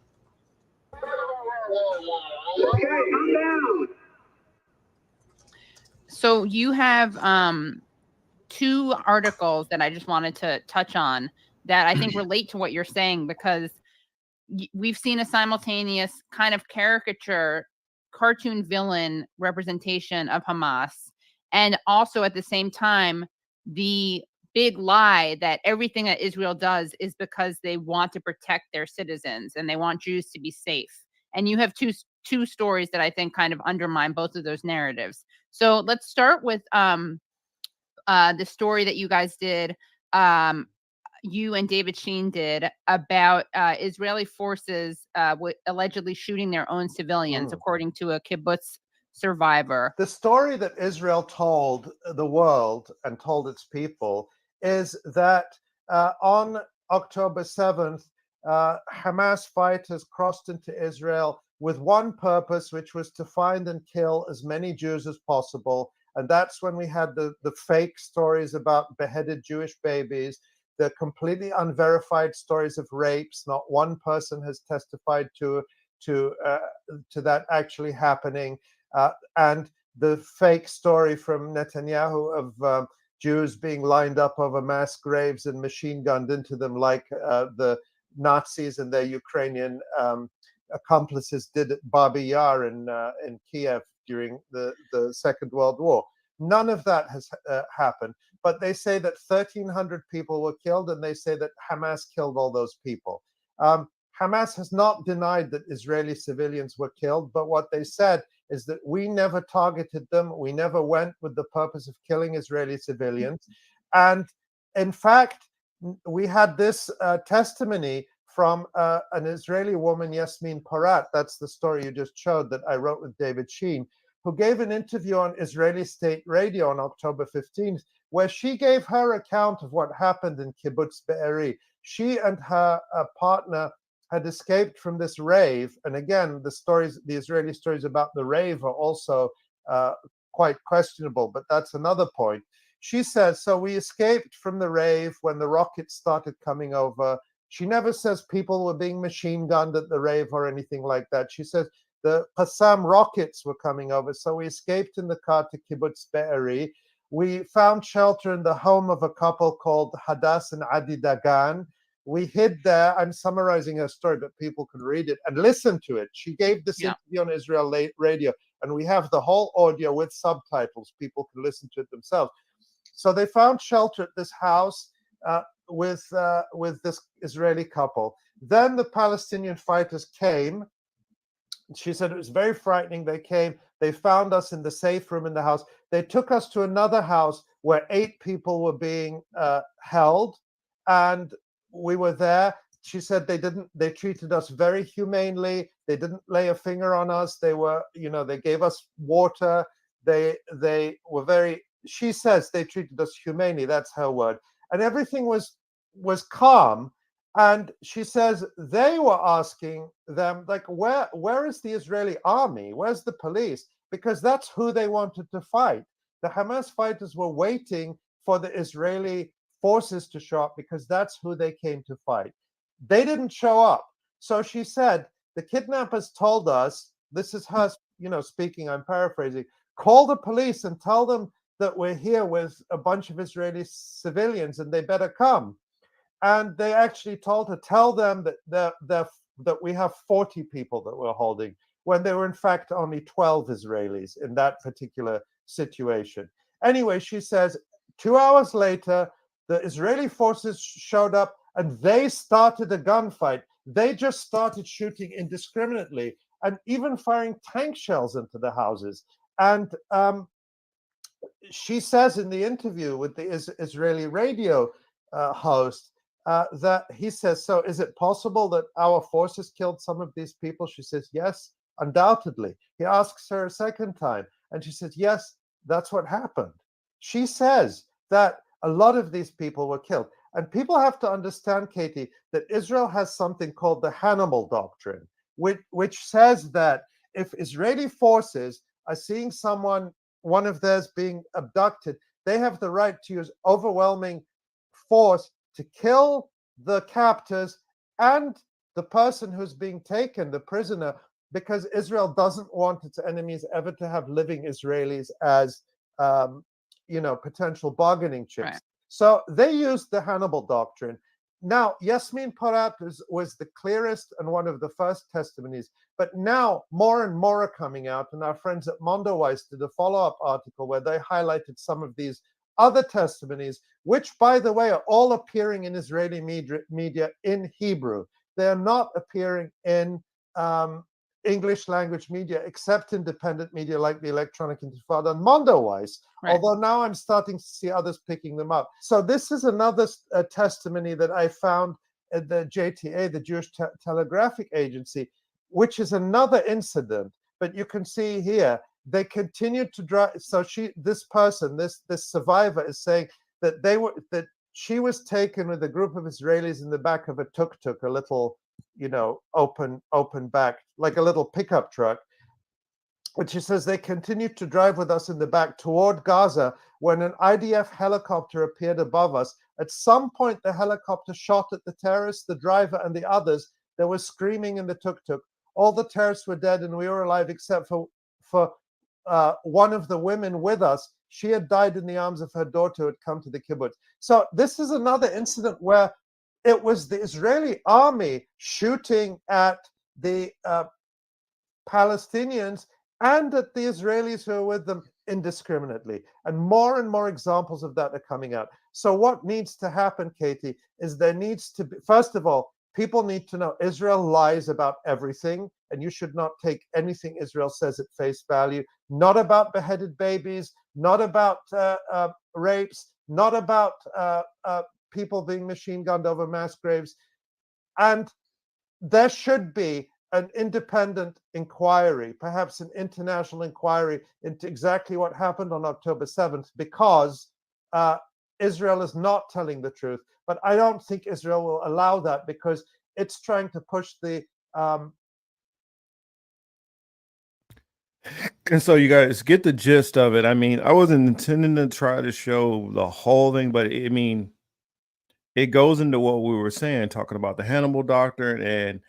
So you have two articles that I just wanted to touch on that I think relate to what you're saying, because we've seen a simultaneous kind of caricature, cartoon villain representation of Hamas, and also at the same time, the big lie that everything that Israel does is because they want to protect their citizens and they want Jews to be safe. And you have two stories that I think kind of undermine both of those narratives. So let's start with the story that you guys did, you and David Sheen did, about Israeli forces allegedly shooting their own civilians, according to a kibbutz survivor. The story that Israel told the world and told its people is that on October 7th, Hamas fighters crossed into Israel with one purpose, which was to find and kill as many Jews as possible. And that's when we had the fake stories about beheaded Jewish babies, the completely unverified stories of rapes. Not one person has testified to that actually happening. And the fake story from Netanyahu of Jews being lined up over mass graves and machine gunned into them like the Nazis and their Ukrainian accomplices did at Babi Yar in Kiev during the Second World War. None of that has happened. But they say that 1,300 people were killed, and they say that Hamas killed all those people. Hamas has not denied that Israeli civilians were killed, but what they said is that we never targeted them. We never went with the purpose of killing Israeli civilians. And in fact, we had this testimony from an Israeli woman, Yasmin Porat. That's the story you just showed that I wrote with David Sheen, who gave an interview on Israeli state radio on October 15th, where she gave her account of what happened in Kibbutz Be'eri. She and her partner had escaped from this rave. And again, the Israeli stories about the rave are also quite questionable, but that's another point. She says, so we escaped from the rave when the rockets started coming over. She never says people were being machine gunned at the rave or anything like that. She says the Qassam rockets were coming over. So we escaped in the car to Kibbutz Be'eri. We found shelter in the home of a couple called Hadass and Adi Dagan. We hid there. I'm summarizing her story, but people can read it and listen to it. She gave this interview on Israel radio, and we have the whole audio with subtitles. People can listen to it themselves. So they found shelter at this house with this Israeli couple. Then the Palestinian fighters came. She said it was very frightening. They came. They found us in the safe room in the house. They took us to another house where 8 people were being held, and we were there. She said they treated us very humanely. They didn't lay a finger on us. They were, they gave us water. They were very, she says they treated us humanely. That's her word. And everything was calm. And she says they were asking them, like, where is the Israeli army? Where's the police? Because that's who they wanted to fight. The Hamas fighters were waiting for the Israeli forces to show up because that's who they came to fight. They didn't show up. So she said, the kidnappers told us, this is her, speaking, I'm paraphrasing, call the police and tell them that we're here with a bunch of Israeli civilians and they better come. And they actually told her, tell them that we have 40 people that we're holding, when there were in fact only 12 Israelis in that particular situation. Anyway, she says 2 hours later, the Israeli forces showed up and they started a gunfight. They just started shooting indiscriminately and even firing tank shells into the houses. And she says in the interview with the Israeli radio host that he says, so is it possible that our forces killed some of these people? She says, yes, undoubtedly. He asks her a second time, and she says, yes, that's what happened. She says that a lot of these people were killed. And people have to understand, Katie, that Israel has something called the Hannibal Doctrine. which says that if Israeli forces are seeing one of theirs being abducted, they have the right to use overwhelming force to kill the captors and the person who's being taken, the prisoner, because Israel doesn't want its enemies ever to have living Israelis as potential bargaining chips. Right. So they used the Hannibal doctrine. Now, Yasmin Porat was the clearest and one of the first testimonies, but now more and more are coming out, and our friends at Mondoweiss did a follow-up article where they highlighted some of these other testimonies, which, by the way, are all appearing in Israeli media in Hebrew. They are not appearing in English language media, except independent media like the Electronic Intifada and Mondoweiss, Right. although now I'm starting to see others picking them up. So this is another testimony that I found at the JTA, the Jewish Telegraphic Agency, which is another incident. But you can see here, they continued to drive. So this survivor is saying that she was taken with a group of Israelis in the back of a tuk-tuk, a little, open back, like a little pickup truck. But she says they continued to drive with us in the back toward Gaza when an IDF helicopter appeared above us. At some point, the helicopter shot at the terrorists, the driver, and the others. There was screaming in the tuk-tuk. All the terrorists were dead and we were alive, except for one of the women with us. She had died in the arms of her daughter who had come to the kibbutz. So this is another incident where it was the Israeli army shooting at the Palestinians and at the Israelis who are with them indiscriminately. And more examples of that are coming out. So what needs to happen, Katie, is there needs to be, first of all, people need to know Israel lies about everything, and you should not take anything Israel says at face value, not about beheaded babies, not about rapes, not about people being machine gunned over mass graves. And there should be an independent inquiry, perhaps an international inquiry into exactly what happened on October 7th, because Israel is not telling the truth. But I don't think Israel will allow that because it's trying to push the And so you guys get the gist of it. I mean, I wasn't intending to try to show the whole thing, but I mean, it goes into what we were saying, talking about the Hannibal doctrine. And,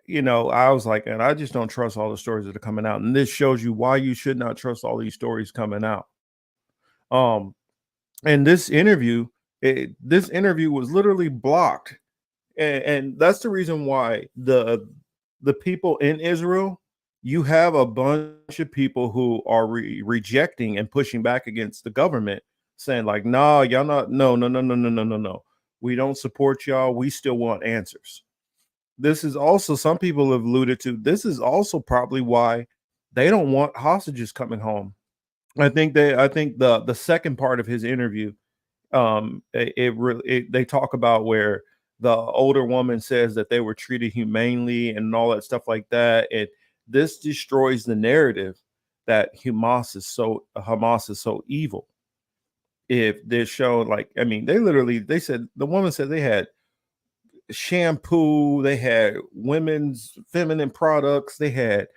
I was like, and I just don't trust all the stories that are coming out. And this shows you why you should not trust all these stories coming out. And this interview was literally blocked. And that's the reason why the people in Israel, you have a bunch of people who are rejecting and pushing back against the government, saying like, nah, y'all not, no. We don't support y'all. We still want answers. This is also, some people have alluded to, this is also probably why they don't want hostages coming home. I think the second part of his interview, they talk about where the older woman says that they were treated humanely and all that stuff like that. And this destroys the narrative that Hamas is so evil. If they're shown, like, I mean, they said, the woman said they had shampoo, they had women's feminine products, they had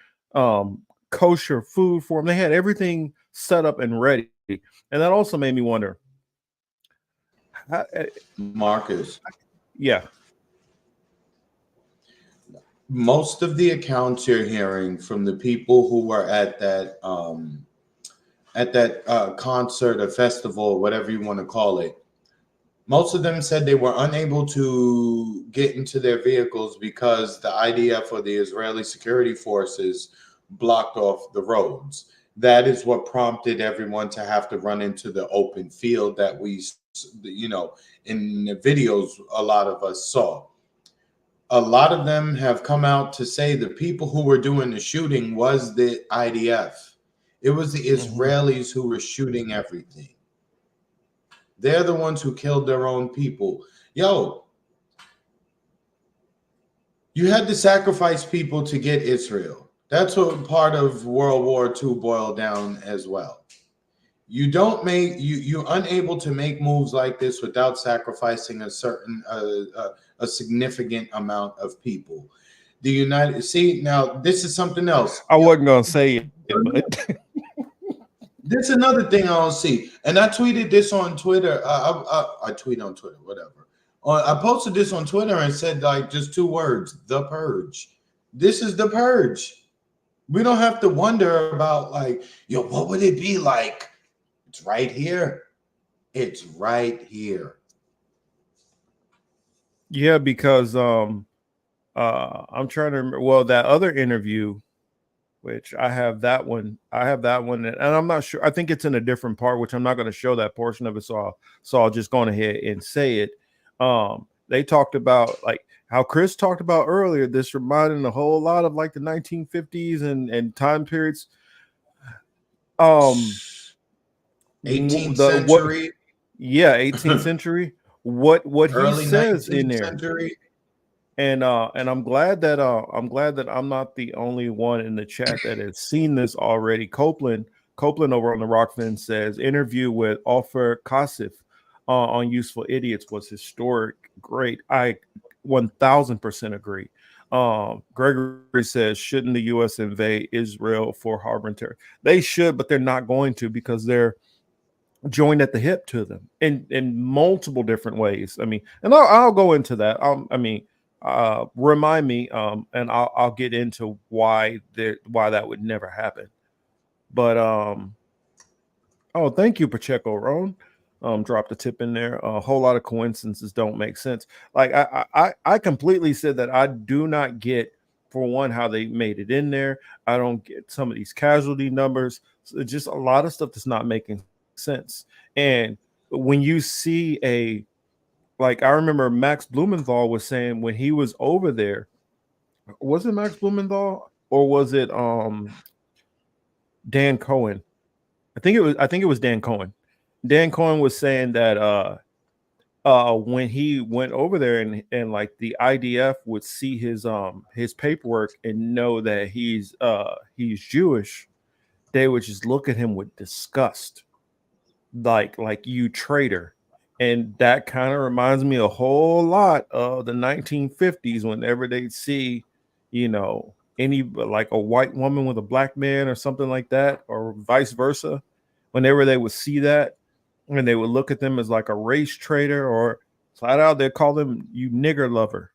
kosher food for them, they had everything set up and ready. And that also made me wonder, Marcus. Yeah. Most of the accounts you're hearing from the people who were at that concert or festival, whatever you want to call it, most of them said they were unable to get into their vehicles because the IDF or the Israeli security forces blocked off the roads. That is what prompted everyone to have to run into the open field that we, in the videos, a lot of us saw. A lot of them have come out to say the people who were doing the shooting was the IDF. It was the Israelis who were shooting everything. They're the ones who killed their own people. Yo, you had to sacrifice people to get Israel. That's what part of World War II boiled down as well. You're unable to make moves like this without sacrificing a significant amount of people. the United. See, now this is something else. I wasn't gonna say it, but this is another thing I don't see. And I tweeted this on Twitter. I tweet on Twitter, whatever. I posted this on Twitter and said like just 2 words: the purge. This is the purge. We don't have to wonder about like, yo, what would it be like? It's right here. It's right here. yeah, because I'm trying to remember. Well, that other interview, which I have that one, and I'm not sure. I think it's in a different part, which I'm not going to show that portion of it. So I'll just go ahead and say it. They talked about like how Chris talked about earlier. This reminded a whole lot of like the 1950s and time periods. 18th century. Yeah, 18th century. What Early he says in 19th there. century. And I'm glad that I'm not the only one in the chat that has seen this already. Copeland over on the Rockfin says interview with Ofer Kasif on Useful Idiots was historic, great. I 1000% agree. Gregory says, shouldn't the U.S. invade Israel for harboring terror? They should, but they're not going to because they're joined at the hip to them in multiple different ways. I mean, and I'll go into that. Remind me, and I'll get into why that would never happen. But oh, thank you, Pacheco Ron. Dropped a tip in there. A whole lot of coincidences don't make sense. Like I completely said that I do not get, for one, how they made it in there. I don't get some of these casualty numbers. So just a lot of stuff that's not making sense. And when you see like I remember Max Blumenthal was saying when he was over there, was it Max Blumenthal or was it Dan Cohen? I think it was Dan Cohen. Dan Cohen was saying that when he went over there and like the IDF would see his paperwork and know that he's Jewish, they would just look at him with disgust, like you traitor. And that kind of reminds me a whole lot of the 1950s whenever they'd see, any like a white woman with a black man or something like that, or vice versa. Whenever they would see that, and they would look at them as like a race traitor, or flat out they'd call them you nigger lover.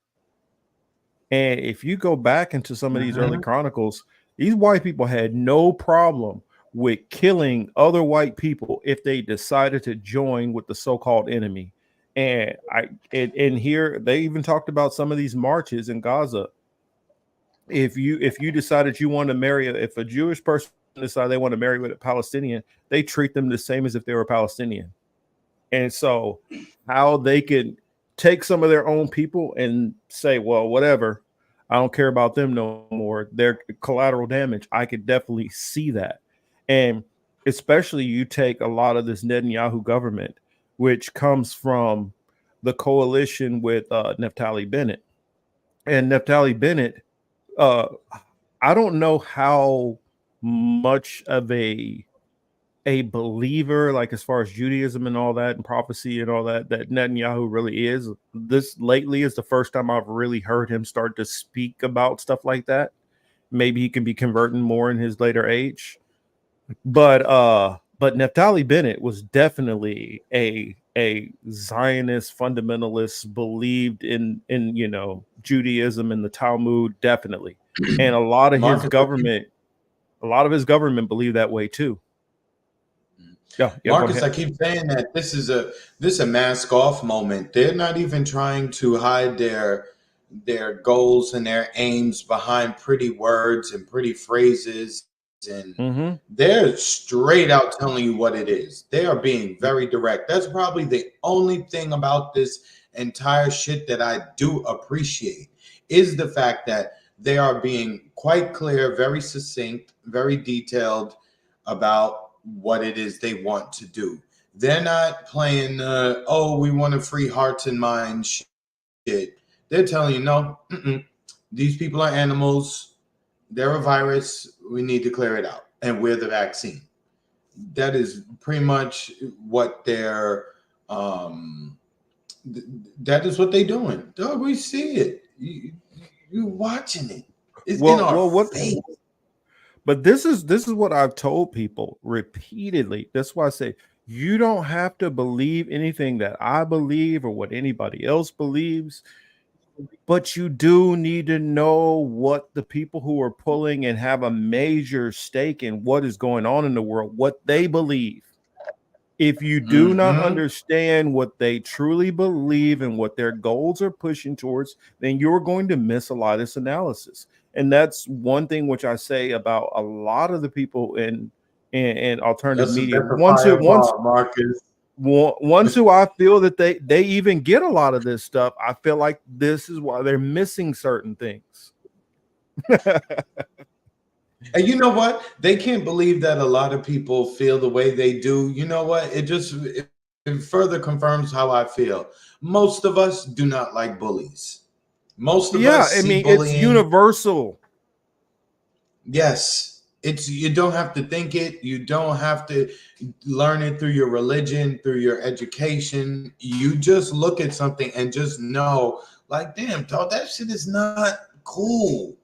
And if you go back into some of these early chronicles, these white people had no problem with killing other white people if they decided to join with the so-called enemy. And here they even talked about some of these marches in Gaza. If you decided you want to marry, if a Jewish person decided they want to marry with a Palestinian, they treat them the same as if they were Palestinian. And so how they could take some of their own people and say, well, whatever, I don't care about them no more, they're collateral damage. I could definitely see that. And especially you take a lot of this Netanyahu government, which comes from the coalition with Naftali Bennett. And Naftali Bennett, I don't know how much of a believer, like as far as Judaism and all that and prophecy and all that Netanyahu really is. This lately is the first time I've really heard him start to speak about stuff like that. Maybe he can be converting more in his later age. But Naftali Bennett was definitely a Zionist fundamentalist, believed in Judaism and the Talmud, definitely. And a lot of his government believed that way too. Yeah, Marcus, I keep saying that this is a mask off moment. They're not even trying to hide their goals and their aims behind pretty words and pretty phrases, and they're straight out telling you what it is. They are being very direct. That's probably the only thing about this entire shit that I do appreciate, is the fact that they are being quite clear, very succinct, very detailed about what it is they want to do. They're not playing we want to free hearts and minds shit. They're telling you, no, these people are animals. They're a virus. We need to clear it out. And we're the vaccine. That is pretty much what they're that is what they're doing. We see it. You're watching it. It's in our face. But this is what I've told people repeatedly. That's why I say you don't have to believe anything that I believe or what anybody else believes, but you do need to know what the people who are pulling and have a major stake in what is going on in the world, what they believe. If you do not understand what they truly believe and what their goals are pushing towards, then you're going to miss a lot of this analysis. And that's one thing which I say about a lot of the people in alternative media. Ones who I feel that they even get a lot of this stuff. I feel like this is why they're missing certain things. And you know what? They can't believe that a lot of people feel the way they do. You know what? It further confirms how I feel. Most of us do not like bullies. Most of us see bullying. It's universal. Yes. You don't have to think it. You don't have to learn it through your religion, through your education. You just look at something and just know, like, damn, dog, that shit is not cool.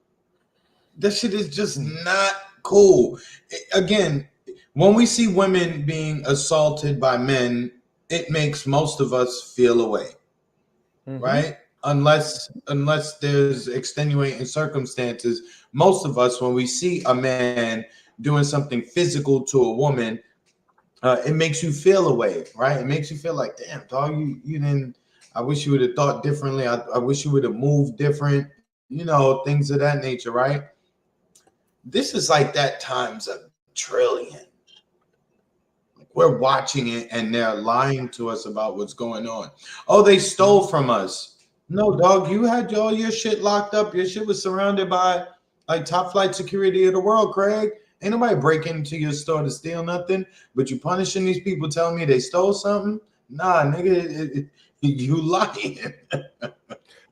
That shit is just not cool. Again, when we see women being assaulted by men, it makes most of us feel away, right? Unless there's extenuating circumstances, most of us, when we see a man doing something physical to a woman, it makes you feel away, right? It makes you feel like, damn, dog, you didn't. I wish you would have thought differently. I wish you would have moved different. You know, things of that nature, right? This is like that times a trillion. Like, we're watching it and they're lying to us about what's going on. Oh, they stole from us. No, dog, you had all your shit locked up. Your shit was surrounded by like top flight security of the world, Craig. Ain't nobody breaking into your store to steal nothing, but you punishing these people telling me they stole something? Nah, nigga, you lying.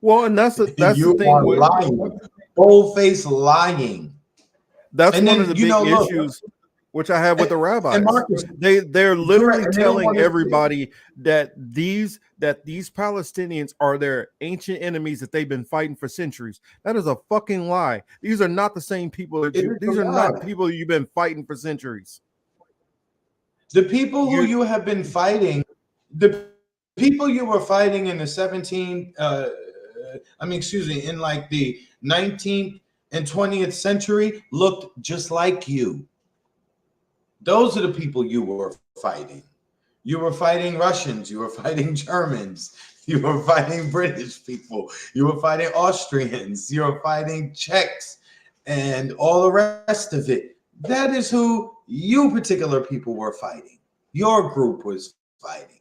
Well, and that's the thing. Lying. Bold-faced lying. That's one of the big issues which I have with the rabbis. Marcus, they're literally telling everybody that these Palestinians are their ancient enemies that they've been fighting for centuries. That is a fucking lie. These are not the same people. These are not people you've been fighting for centuries. The people who you have been fighting, the people you were fighting in the in like the 19th and 20th century looked just like you. Those are the people you were fighting. You were fighting Russians. You were fighting Germans. You were fighting British people. You were fighting Austrians. You were fighting Czechs and all the rest of it. That is who you particular people were fighting. Your group was fighting.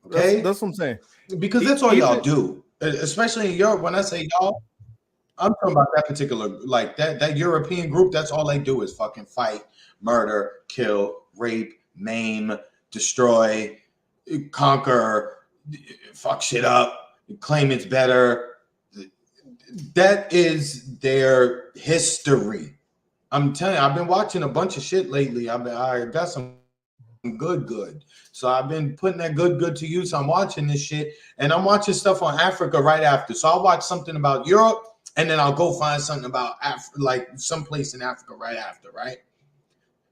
Okay? That's what I'm saying. Because that's all y'all do. Especially in Europe. When I say y'all, I'm talking about that particular, like that European group. That's all they do is fucking fight, murder, kill, rape, maim, destroy, conquer, fuck shit up, claim it's better. That is their history. I'm telling you, I've been watching a bunch of shit lately. I got some good. So I've been putting that good to use. I'm watching this shit, and I'm watching stuff on Africa right after. So I'll watch something about Europe, and then I'll go find something about like someplace in Africa right after, right?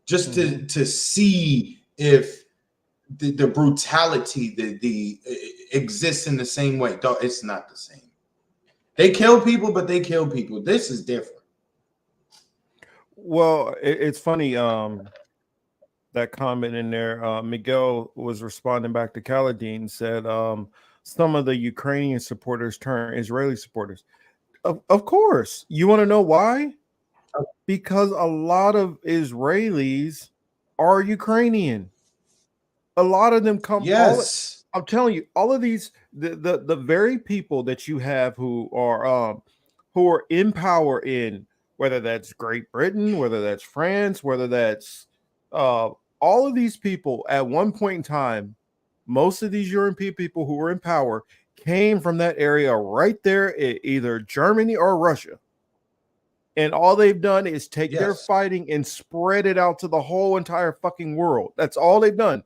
Just to see if the brutality the exists in the same way. Though it's not the same. They kill people, but they kill people. This is different. Well, it's funny. That comment in there, Miguel was responding back to Khalidine, said some of the Ukrainian supporters turn Israeli supporters. Of course. You want to know why? Because a lot of Israelis are Ukrainian. A lot of them come. Yes. I'm telling you, all of these, the very people that you have who are in power in, whether that's Great Britain, whether that's France, whether that's all of these people at one point in time, most of these European people who were in power came from that area right there in either Germany or Russia. And all they've done is take their fighting and spread it out to the whole entire fucking world. That's all they've done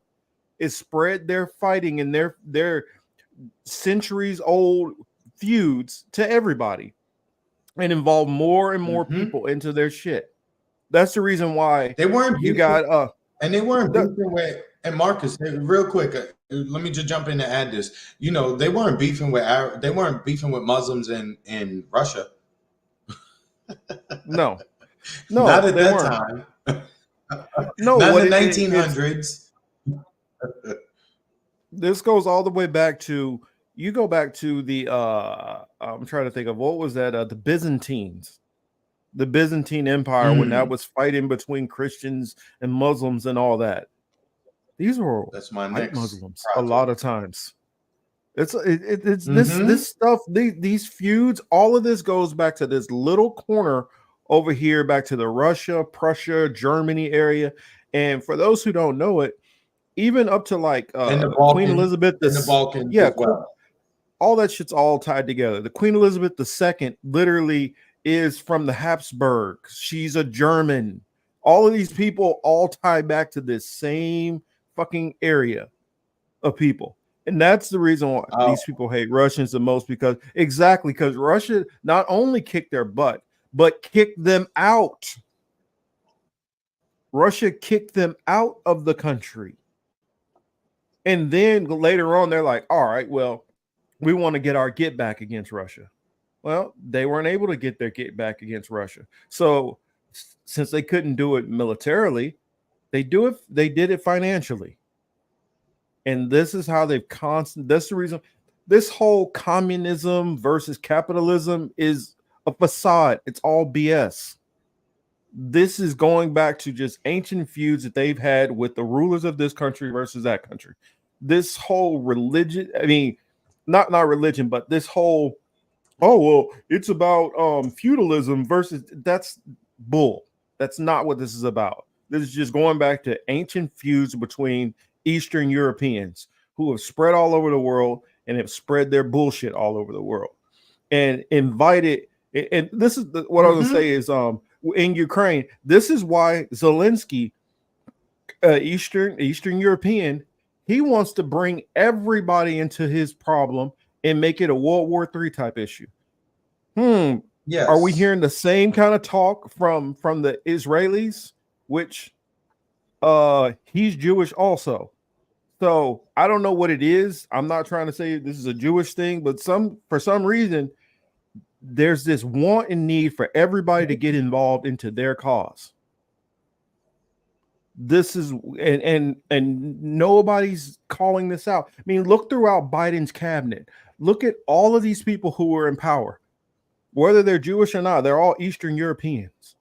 is spread their fighting and their centuries old feuds to everybody. and involve more and more Mm-hmm. people into their shit. That's the reason why They weren't you beefing, got and they weren't beefing with. And Marcus, real quick, let me just jump in and add this. You know, they weren't beefing with Muslims in Russia. no, Not at they that weren't. time. No, Not what in the it's 1900s. this goes all the way back to you go back to the I'm trying to think of what was that the Byzantines, the Byzantine Empire, when that was fighting between Christians and Muslims and all that. These were That's my white next Muslims a project. lot of times. It's Mhm. this stuff, these feuds, all of this goes back to this little corner over here, back to the Russia, Prussia, Germany area. And for those who don't know it, even up to like And the Queen Balkans, Elizabeth and the Balkans yeah, as well. all that shit's all tied together. The Queen Elizabeth II literally is from the Habsburgs. She's a German. All of these people all tie back to this same fucking area of people. And that's the reason why these people hate Russians the most, because Russia not only kicked their butt, but kicked them out. Russia kicked them out of the country. And then later on, they're like, all right, well, we want to get our get back against Russia. Well, they weren't able to get their get back against Russia. So since they couldn't do it militarily, they did it financially. And this is how that's the reason this whole communism versus capitalism is a facade. It's all BS. This is going back to just ancient feuds that they've had with the rulers of this country versus that country. This whole religion, I mean, not religion, but this whole, oh, well, it's about feudalism versus, that's bull. That's not what this is about. This is just going back to ancient feuds between Eastern Europeans who have spread all over the world and have spread their bullshit all over the world and invited. And this is what I was gonna say is in Ukraine, this is why Zelensky, Eastern European, he wants to bring everybody into his problem and make it a World War III type issue. Yes. Are we hearing the same kind of talk from the Israelis, which he's Jewish also? So I don't know what it is. I'm not trying to say this is a Jewish thing, but for some reason there's this want and need for everybody to get involved into their cause. This is and nobody's calling this out. I mean, look throughout Biden's cabinet. Look at all of these people who are in power, whether they're Jewish or not. They're all Eastern Europeans.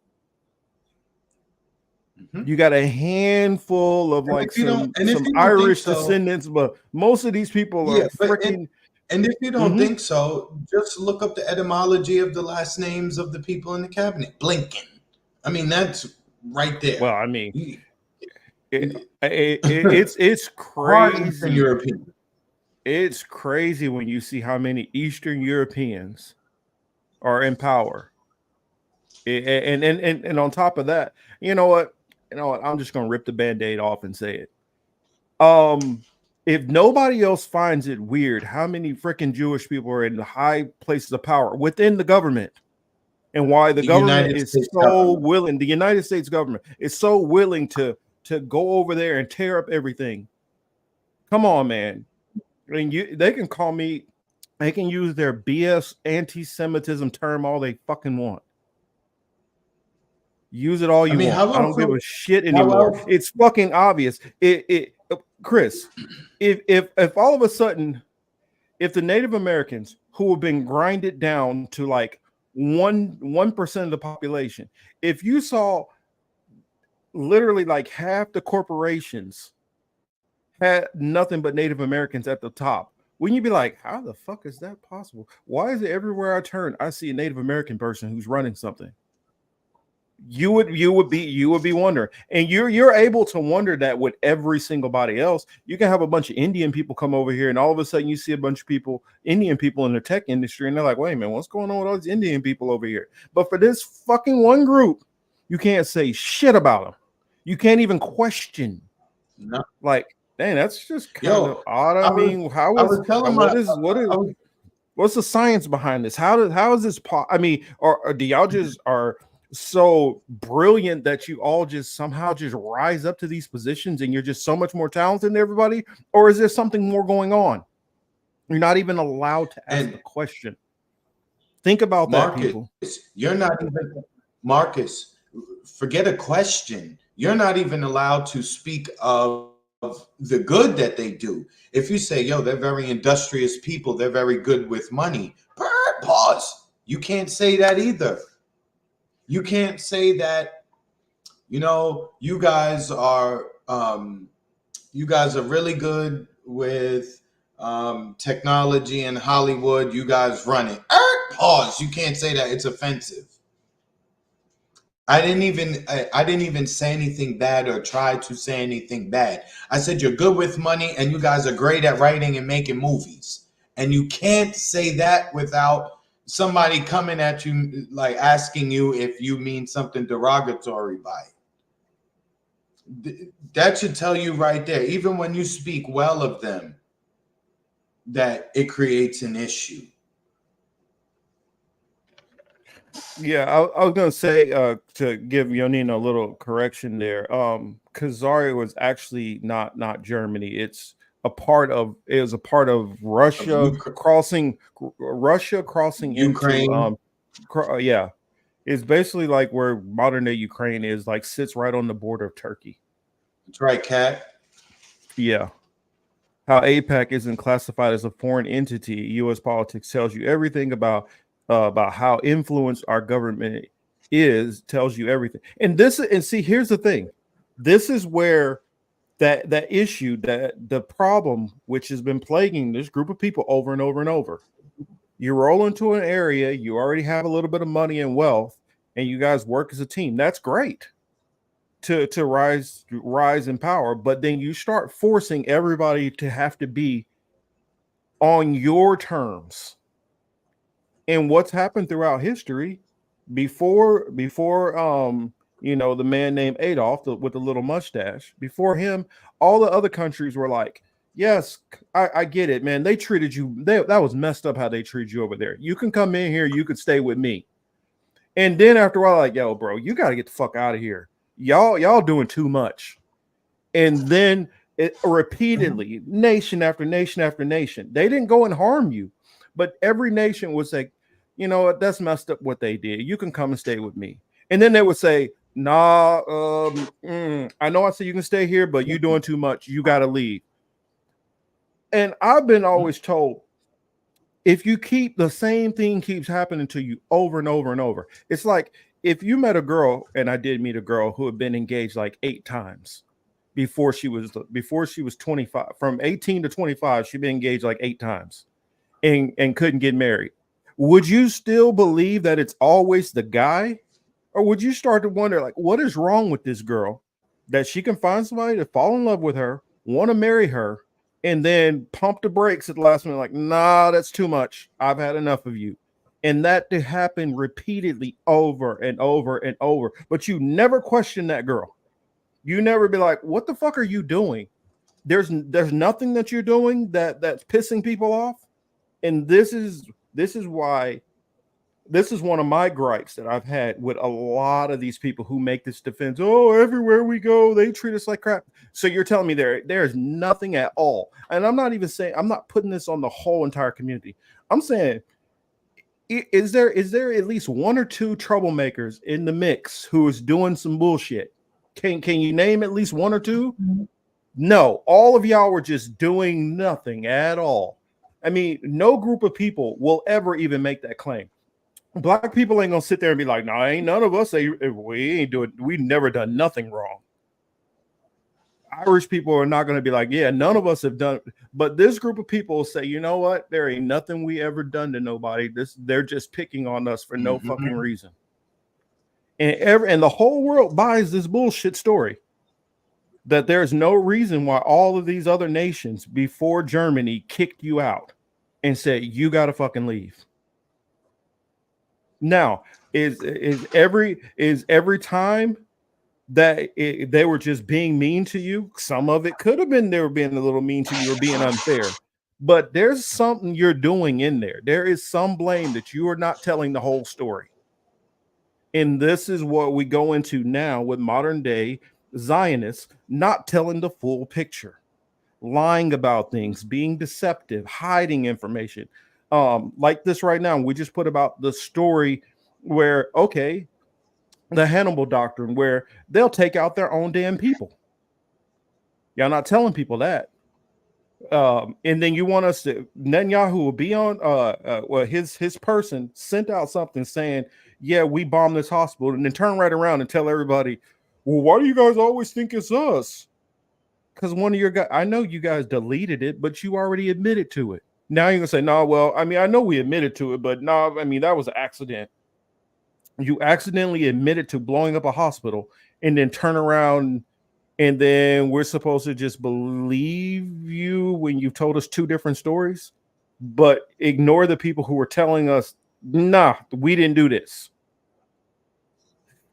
You got a handful of like some Irish descendants, but most of these people are freaking. And if you don't think so, just look up the etymology of the last names of the people in the cabinet. Blinken. I mean, that's right there. Well, I mean, it's crazy. European. It's crazy when you see how many Eastern Europeans are in power. And on top of that, you know what? I'm just gonna rip the band-aid off and say it. If nobody else finds it weird, how many freaking Jewish people are in the high places of power within the government, and why the government is so willing, the United States government is so willing to go over there and tear up everything. Come on, man. I mean, they can call me, they can use their BS anti-Semitism term all they fucking want. Use it all you want. I don't give a shit anymore. It's fucking obvious. Chris, if all of a sudden, if the Native Americans who have been grinded down to like 1% of the population, if you saw literally like half the corporations had nothing but Native Americans at the top, wouldn't you be like, how the fuck is that possible? Why is it everywhere I turn I see a Native American person who's running something? You would be wondering, and you're able to wonder that with every single body else. You can have a bunch of Indian people come over here, and all of a sudden you see a bunch of Indian people in the tech industry, and they're like, wait a minute, what's going on with all these Indian people over here? But for this fucking one group, you can't say shit about them. You can't even question. No. Like, dang, that's just kind of odd. I mean, What's the science behind this? How is this? I mean, or do y'all just are so brilliant that you all just somehow just rise up to these positions and you're just so much more talented than everybody? Or is there something more going on? You're not even allowed to ask the question. Think about that, people. You're not even, Marcus, forget a question. You're not even allowed to speak of the good that they do. If you say, yo, they're very industrious people, they're very good with money, pause. You can't say that either. You can't say that, you know, you guys are really good with technology and Hollywood. You guys run it. Pause. You can't say that. It's offensive. I didn't even say anything bad or try to say anything bad. I said you're good with money and you guys are great at writing and making movies. And you can't say that without somebody coming at you, like asking you if you mean something derogatory by it. That should tell you right there, even when you speak well of them, that it creates an issue. Yeah, I was gonna say to give Yonina a little correction there. Khazari was actually not Germany. It was a part of Russia crossing Ukraine. Into yeah. It's basically like where modern day Ukraine is, like sits right on the border of Turkey. That's right, Kat. Yeah. How AIPAC isn't classified as a foreign entity. U.S. politics tells you everything about how influenced our government is, tells you everything. And see, here's the thing. This is where that issue, that the problem which has been plaguing this group of people over and over and over. You roll into an area, you already have a little bit of money and wealth, and you guys work as a team. That's great to rise in power, but then you start forcing everybody to have to be on your terms. And what's happened throughout history, before you know, the man named Adolf with the little mustache, before him, all the other countries were like, yes, I get it, man. They treated you, that was messed up how they treated you over there. You can come in here, you could stay with me. And then after a while, like, yo, bro, you got to get the fuck out of here. Y'all doing too much. And then it repeatedly, nation after nation after nation, they didn't go and harm you, but every nation would say, you know what, that's messed up what they did. You can come and stay with me. And then they would say, nah, I know I said you can stay here, but you're doing too much. You got to leave. And I've been always told, if you keep the same thing keeps happening to you over and over and over, it's like if you met a girl, and I did meet a girl who had been engaged like 8 times before she was 25, from 18 to 25, she'd been engaged like 8 times and couldn't get married. Would you still believe that it's always the guy? Or would you start to wonder, like, what is wrong with this girl that she can find somebody to fall in love with her, want to marry her, and then pump the brakes at the last minute, like, nah, that's too much. I've had enough of you. And that to happen repeatedly over and over and over. But you never question that girl. You never be like, what the fuck are you doing? There's nothing that you're doing that's pissing people off. And this is why this is one of my gripes that I've had with a lot of these people who make this defense. Oh, everywhere we go, they treat us like crap. So you're telling me there's nothing at all. And I'm not even saying, I'm not putting this on the whole entire community. I'm saying, is there at least 1 or 2 troublemakers in the mix who is doing some bullshit? Can you name at least 1 or 2? No, all of y'all were just doing nothing at all. I mean, no group of people will ever even make that claim. Black people ain't gonna sit there and be like, no, ain't none of us say we ain't doing, we never done nothing wrong. Irish people are not gonna be like, yeah, none of us have done, but this group of people will say, you know what, there ain't nothing we ever done to nobody. They're just picking on us for no fucking reason. And the whole world buys this bullshit story that there's no reason why all of these other nations before Germany kicked you out and said you gotta fucking leave. Now, is every time that they were just being mean to you? Some of it could have been they were being a little mean to you or being unfair, but there's something you're doing in there. There is some blame that you are not telling the whole story. And this is what we go into now with modern day Zionists not telling the full picture, lying about things, being deceptive, hiding information. Like this right now, we just put about the story where, okay, the Hannibal doctrine, where they'll take out their own damn people. Y'all not telling people that. And then you want us to, Netanyahu will be on well, his person sent out something saying, yeah, we bombed this hospital, and then turn right around and tell everybody, well, why do you guys always think it's us? Because one of your guys, I know you guys deleted it, but you already admitted to it. Now you're gonna say, no, well, I mean, I know we admitted to it, but no, I mean, that was an accident. You accidentally admitted to blowing up a hospital and then turn around, and then we're supposed to just believe you when you've told us two different stories, but ignore the people who were telling us, nah, we didn't do this.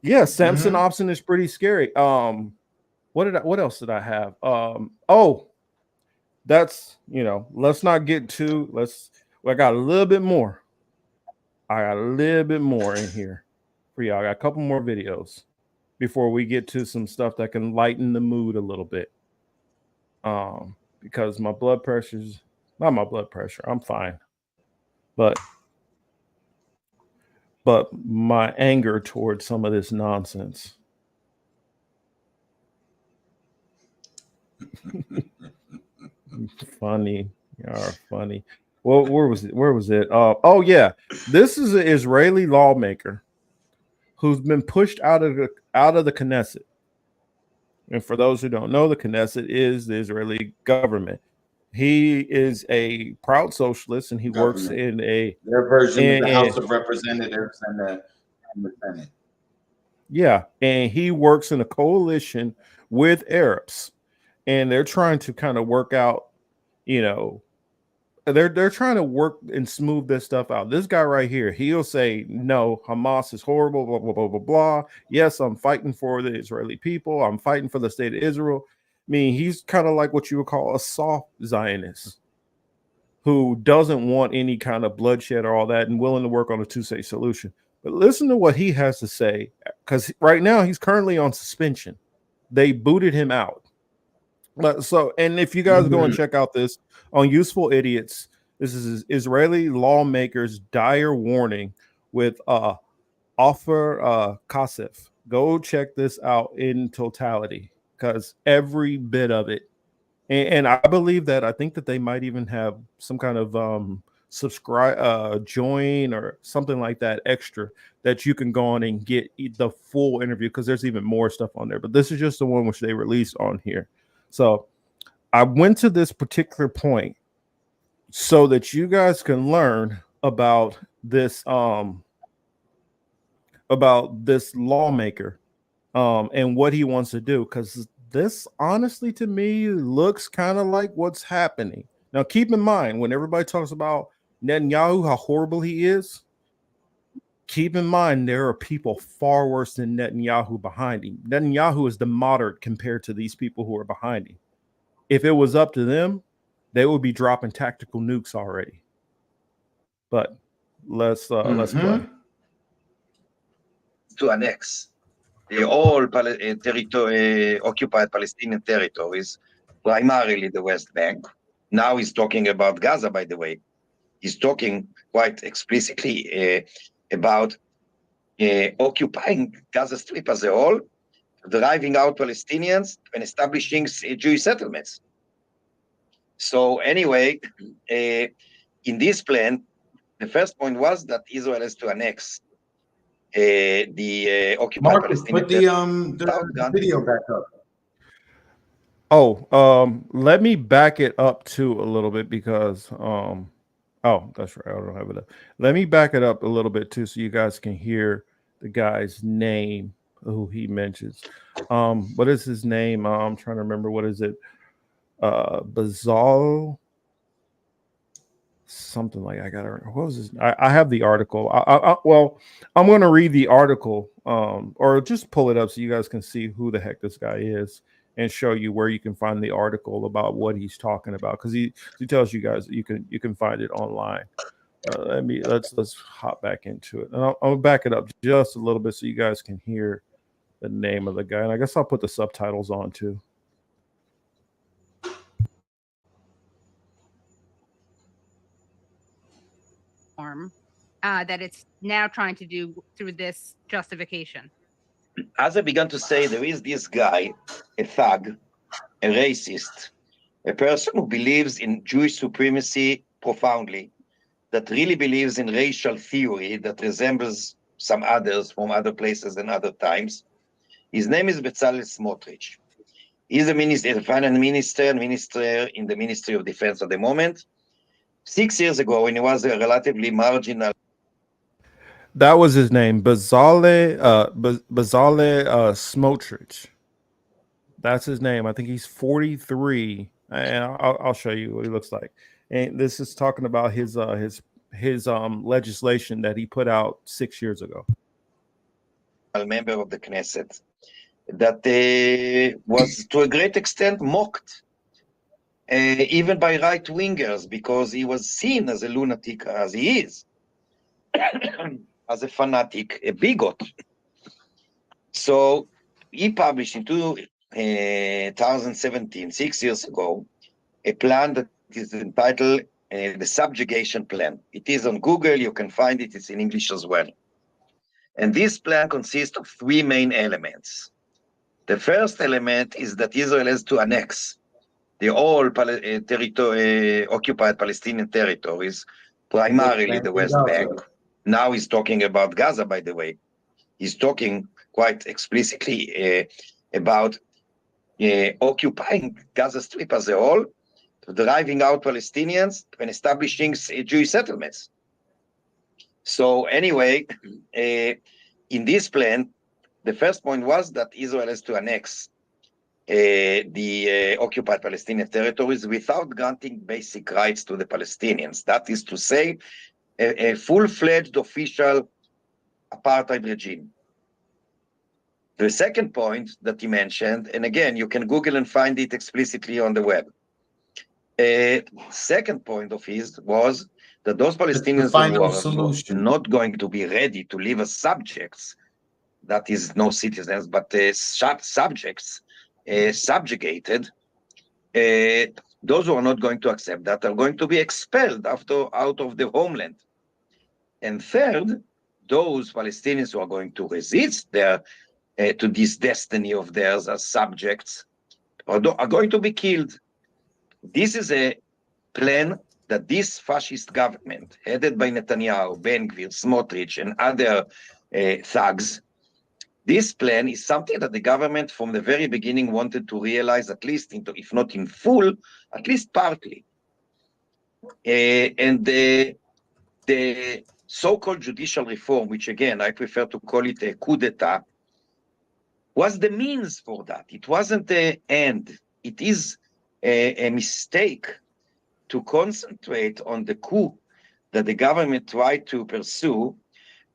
Yeah, Samson Opson is pretty scary. What else did I have? Oh, that's, let's not get too, I got a little bit more. I got a little bit more in here for y'all. I got a couple more videos before we get to some stuff that can lighten the mood a little bit. Because my blood pressure's not my blood pressure. I'm fine. But my anger towards some of this nonsense. Funny. You are funny. Well, where was it? Oh yeah. This is an Israeli lawmaker who's been pushed out of the Knesset. And for those who don't know, the Knesset is the Israeli government. He is a proud socialist, and he works in their version of the House of Representatives and the Senate. Yeah, and he works in a coalition with Arabs, and they're trying to kind of work out, they're trying to work and smooth this stuff out. This guy right here, he'll say, no, Hamas is horrible, blah, blah, blah, blah, blah. Yes, I'm fighting for the Israeli people. I'm fighting for the state of Israel. I mean, he's kind of like what you would call a soft Zionist who doesn't want any kind of bloodshed or all that and willing to work on a two-state solution. But listen to what he has to say, because right now he's currently on suspension. They booted him out. And if you guys go and check out this on Useful Idiots, this is Israeli lawmakers' dire warning with Ofer Kasef. Go check this out in totality, because every bit of it, and I believe that I think that they might even have some kind of subscribe, join or something like that extra that you can go on and get the full interview, because there's even more stuff on there. But this is just the one which they released on here. So I went to this particular point so that you guys can learn about this lawmaker and what he wants to do, because this honestly to me looks kind of like what's happening. Now keep in mind, when everybody talks about Netanyahu, how horrible he is, keep in mind there are people far worse than Netanyahu behind him. Netanyahu is the moderate compared to these people who are behind him. If it was up to them, they would be dropping tactical nukes already. But let's play. To annex all occupied Palestinian territories, primarily the West Bank. Now he's talking about Gaza, by the way. He's talking quite explicitly about occupying Gaza Strip as a whole, driving out Palestinians and establishing Jewish settlements. So anyway, in this plan, the first point was that Israel has to annex the occupied Palestinian put the video back up. Let me back it up too a little bit, because oh, that's right, I don't have it up. Let me back it up a little bit too, so you guys can hear the guy's name who he mentions. What is his name? I'm trying to remember. What is it? Bazal, something like, I gotta, what was this? I have the article. Well, I'm going to read the article, or just pull it up so you guys can see who the heck this guy is. and show you where you can find the article about what he's talking about, because he tells you guys you can find it online. Let's hop back into it, and I'll back it up just a little bit so you guys can hear the name of the guy, and I guess I'll put the subtitles on too. That it's now trying to do through this justification. As I began to say, there is this guy, a thug, a racist, a person who believes in Jewish supremacy profoundly, that really believes in racial theory that resembles some others from other places and other times. His name is Bezalel Smotrich. He's a finance minister in the Ministry of Defense at the moment. 6 years ago, when he was a relatively marginal. That was his name, Bezalel Smotrich. That's his name. I think he's 43, and I'll show you what he looks like. And this is talking about his legislation that he put out 6 years ago. A member of the Knesset that was to a great extent mocked, even by right-wingers, because he was seen as a lunatic, as he is, as a fanatic, a bigot. So he published in 2017, 6 years ago, a plan that is entitled the Subjugation Plan. It is on Google. You can find it. It's in English as well. And this plan consists of three main elements. The first element is that Israel has to annex the all occupied Palestinian territories, primarily the West Bank. Now he's talking about Gaza, by the way. He's talking quite explicitly about occupying Gaza Strip as a whole, driving out Palestinians and establishing Jewish settlements. So anyway, in this plan, the first point was that Israel has to annex the occupied Palestinian territories without granting basic rights to the Palestinians. That is to say, a full-fledged official apartheid regime. The second point that he mentioned, and again, you can Google and find it explicitly on the web. Second point of his was that those Palestinians who are not going to be ready to live as subjects, that is no citizens, but subjects, subjugated, those who are not going to accept that are going to be expelled out of the homeland. And third, those Palestinians who are going to resist to this destiny of theirs as subjects are going to be killed. This is a plan that this fascist government, headed by Netanyahu, Ben-Gvir, Smotrich, and other thugs, this plan is something that the government from the very beginning wanted to realize, at least, if not in full, at least partly. And the so-called judicial reform, which again, I prefer to call it a coup d'etat, was the means for that. It wasn't the end. It is a mistake to concentrate on the coup that the government tried to pursue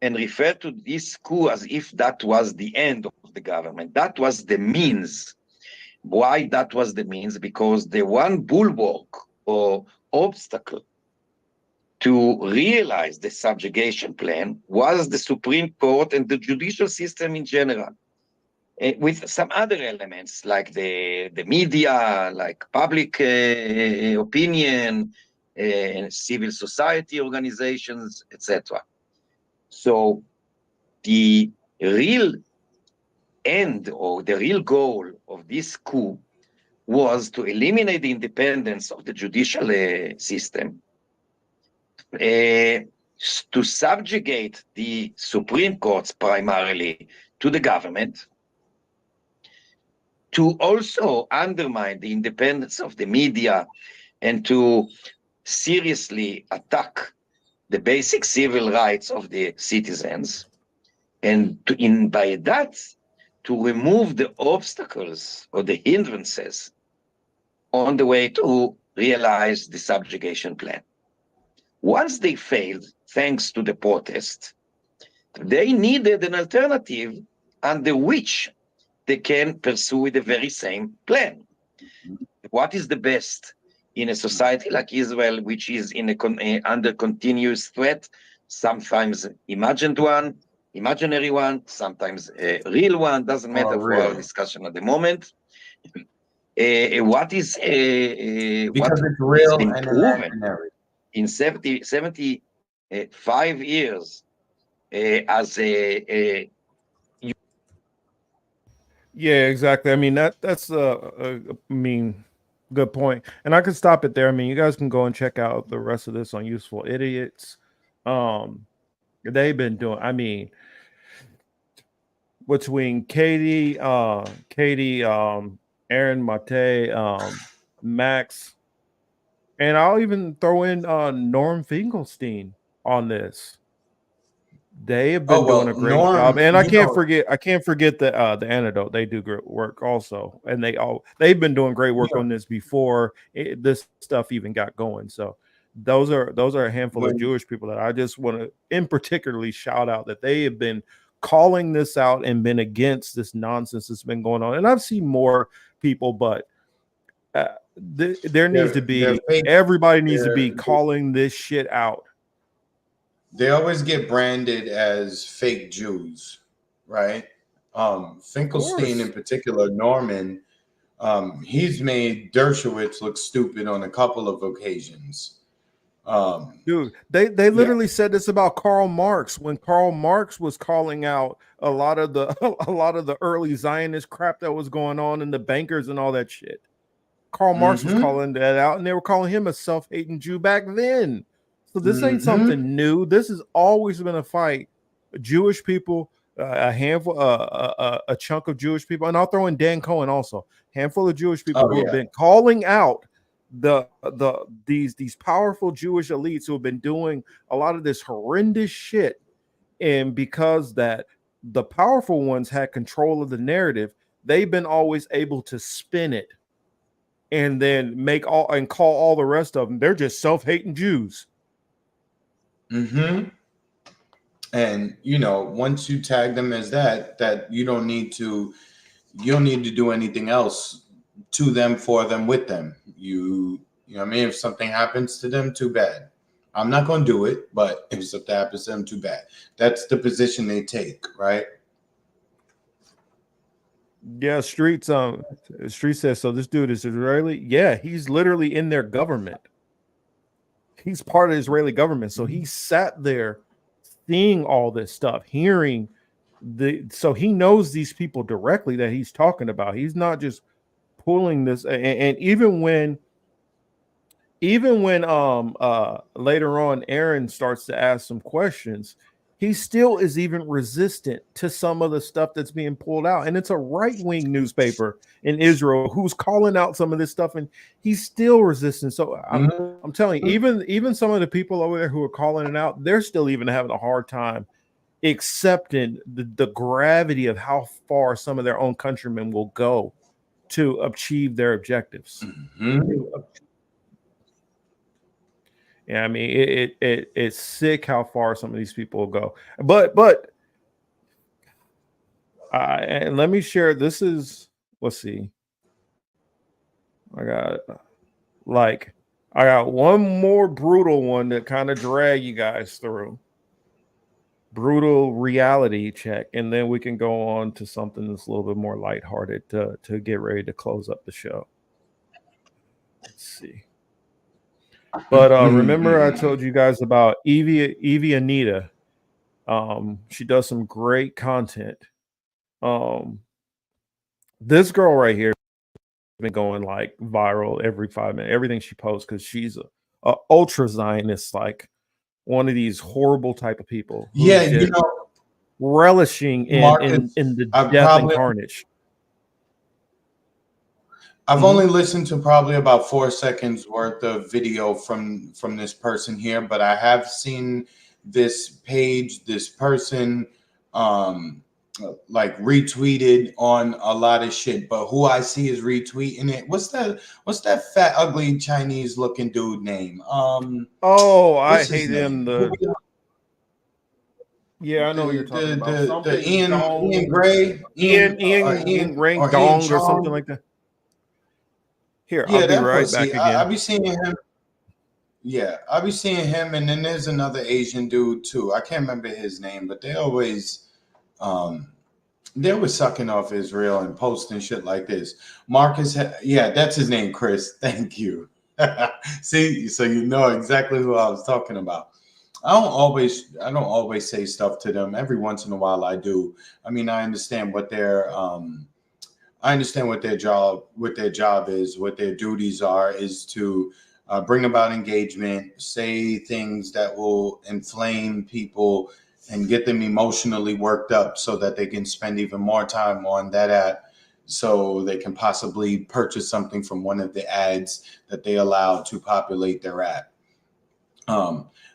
and refer to this coup as if that was the end of the government. That was the means. Why that was the means? Because the one bulwark or obstacle to realize the subjugation plan was the Supreme Court and the judicial system in general, with some other elements like the media, like public opinion, civil society organizations, etc. So the real end or the real goal of this coup was to eliminate the independence of the judicial system, to subjugate the Supreme Courts primarily to the government, to also undermine the independence of the media, and to seriously attack the basic civil rights of the citizens, and by that, to remove the obstacles or the hindrances on the way to realize the subjugation plan. Once they failed, thanks to the protest, they needed an alternative under which they can pursue the very same plan. What is the best in a society like Israel, which is in under continuous threat, sometimes imaginary one, sometimes a real one, doesn't matter for our discussion at the moment. What is because what it's real been and proven imaginary. in 75 years as a Yeah, exactly. I mean that's I mean, good point. And I could stop it there. I mean, you guys can go and check out the rest of this on Useful Idiots. They've been doing. I mean, between Katie, Aaron Mate, Max, and I'll even throw in Norm Finkelstein on this. They have been doing a great job, and I can't forget the antidote. They do great work also, and they've been doing great work on this before this stuff even got going. So those are a handful of Jewish people that I just want to in particularly shout out, that they have been calling this out and been against this nonsense that's been going on. And I've seen more people, but there needs to be everybody needs to be calling this shit out. They always get branded as fake Jews, right? Finkelstein in particular, Norman, he's made Dershowitz look stupid on a couple of occasions. Dude, they literally said this about Karl Marx when Karl Marx was calling out a lot of the early Zionist crap that was going on in the bankers and all that shit. Karl Marx was calling that out, and they were calling him a self-hating Jew back then. So this ain't something new. This has always been a fight. Jewish people, a handful, a chunk of Jewish people, and I'll throw in Dan Cohen also. Handful of Jewish people who have been calling out these powerful Jewish elites who have been doing a lot of this horrendous shit, and because that the powerful ones had control of the narrative, they've been always able to spin it and then call all the rest of them, they're just self-hating Jews. And once you tag them as that you don't need to do anything else to them, for them, with them. You know what I mean? If something happens to them, too bad. I'm not going to do it, but if something happens to them, too bad. That's the position they take, right? Yeah, Street says so. This dude is Israeli. Yeah, he's literally in their government. He's part of the Israeli government. So he sat there seeing all this stuff, hearing so he knows these people directly that he's talking about. He's not just pulling this. And even when later on Aaron starts to ask some questions, he still is even resistant to some of the stuff that's being pulled out. And it's a right-wing newspaper in Israel who's calling out some of this stuff, and he's still resistant. So I'm telling you, even some of the people over there who are calling it out, they're still even having a hard time accepting the gravity of how far some of their own countrymen will go to achieve their objectives. Yeah, I mean, it's sick how far some of these people will go. But and let me share. This is, let's see. I got one more brutal one that kind of drag you guys through. Brutal reality check, and then we can go on to something that's a little bit more lighthearted to get ready to close up the show. Let's see. But remember, I told you guys about Evie Anita. She does some great content. This girl right here has been going like viral every 5 minutes. Everything she posts, because she's a ultra Zionist, like one of these horrible type of people. Yeah, relishing in the death and carnage. I've only listened to probably about 4 seconds worth of video from this person here, but I have seen this page, this person, like retweeted on a lot of shit. But who I see is retweeting it. What's that fat, ugly Chinese looking dude name? I hate him. Yeah, I know what you're talking about. The Something Ian Dong, Ian Gray, Ian Rank or Ian Dong or something Chong. like that. Here, Yeah, I'll be that right pussy. back again. I be seeing him. Yeah, I be seeing him, and then there's another Asian dude too. I can't remember his name, but they always sucking off Israel and posting shit like this. Marcus, yeah, that's his name, Chris. Thank you. See, so you know exactly who I was talking about. I don't always say stuff to them. Every once in a while, I do. I mean, I understand what their job is, what their duties are, is to bring about engagement, say things that will inflame people and get them emotionally worked up so that they can spend even more time on that app, so they can possibly purchase something from one of the ads that they allow to populate their app.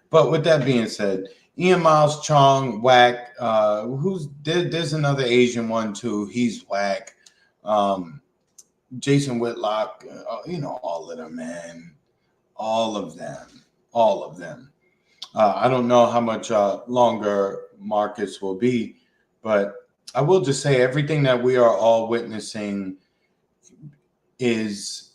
But with that being said, Ian Miles Chong, whack. There's another Asian one too. He's whack. Jason Whitlock, all of them, man. All of them. I don't know how much longer Marcus will be, but I will just say everything that we are all witnessing is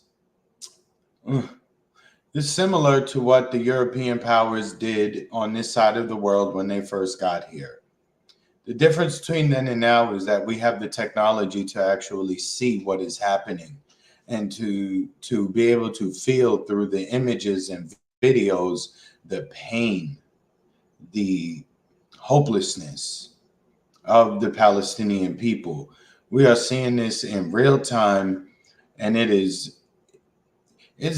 similar to what the European powers did on this side of the world when they first got here. The difference between then and now is that we have the technology to actually see what is happening and to be able to feel through the images and videos the pain, the hopelessness of the Palestinian people. We are seeing this in real time, and it's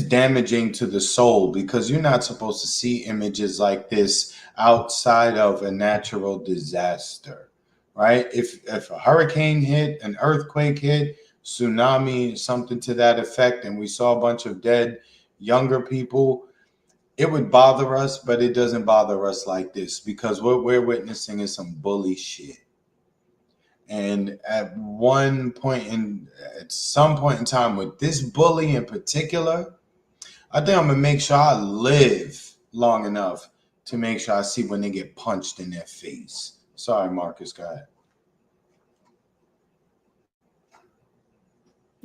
damaging to the soul, because you're not supposed to see images like this outside of a natural disaster, right? If a hurricane hit, an earthquake hit, tsunami, something to that effect, and we saw a bunch of dead younger people, it would bother us, but it doesn't bother us like this, because what we're witnessing is some bully shit. And at some point in time with this bully in particular, I think I'm going to make sure I live long enough to make sure I see when they get punched in their face. Sorry, Marcus, go ahead.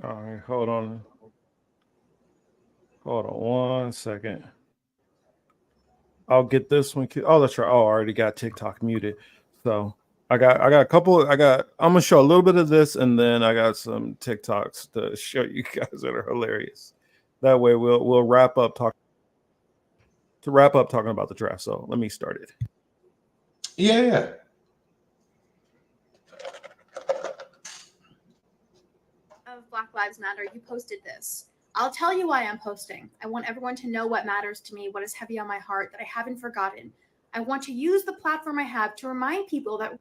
All right, hold on 1 second. I'll get this one. Oh, that's right. Oh, I already got TikTok muted. So I got a couple. I'm gonna show a little bit of this, and then I got some TikToks to show you guys that are hilarious. That way we'll wrap up talking about the draft. So let me start it. Yeah. Of Black Lives Matter, you posted this. I'll tell you why I'm posting. I want everyone to know what matters to me, what is heavy on my heart, that I haven't forgotten. I want to use the platform I have to remind people that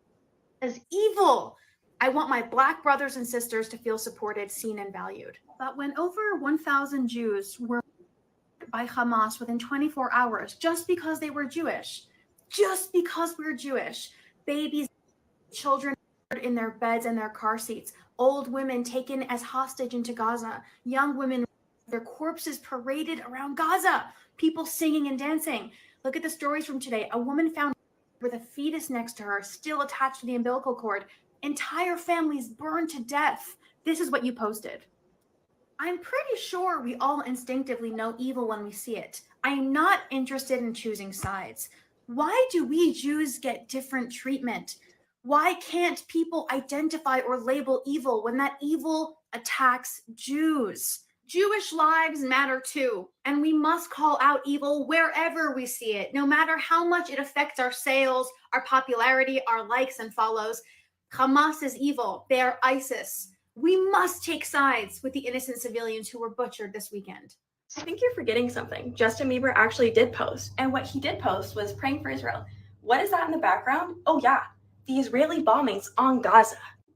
is evil. I want my Black brothers and sisters to feel supported, seen, and valued. But when over 1,000 Jews were by Hamas within 24 hours, just because they were Jewish, babies, children in their beds and their car seats, old women taken as hostage into Gaza, young women, their corpses paraded around Gaza, people singing and dancing. Look at the stories from today. A woman found with a fetus next to her, still attached to the umbilical cord. Entire families burned to death. This is what you posted. I'm pretty sure we all instinctively know evil when we see it. I am not interested in choosing sides. Why do we Jews get different treatment? Why can't people identify or label evil when that evil attacks Jews? Jewish lives matter too, and we must call out evil wherever we see it, no matter how much it affects our sales, our popularity, our likes and follows. Hamas is evil. They are ISIS. We must take sides with the innocent civilians who were butchered this weekend. I think you're forgetting something. Justin Bieber actually did post, and what he did post was praying for Israel. What is that in the background? Oh yeah, the Israeli bombings on Gaza,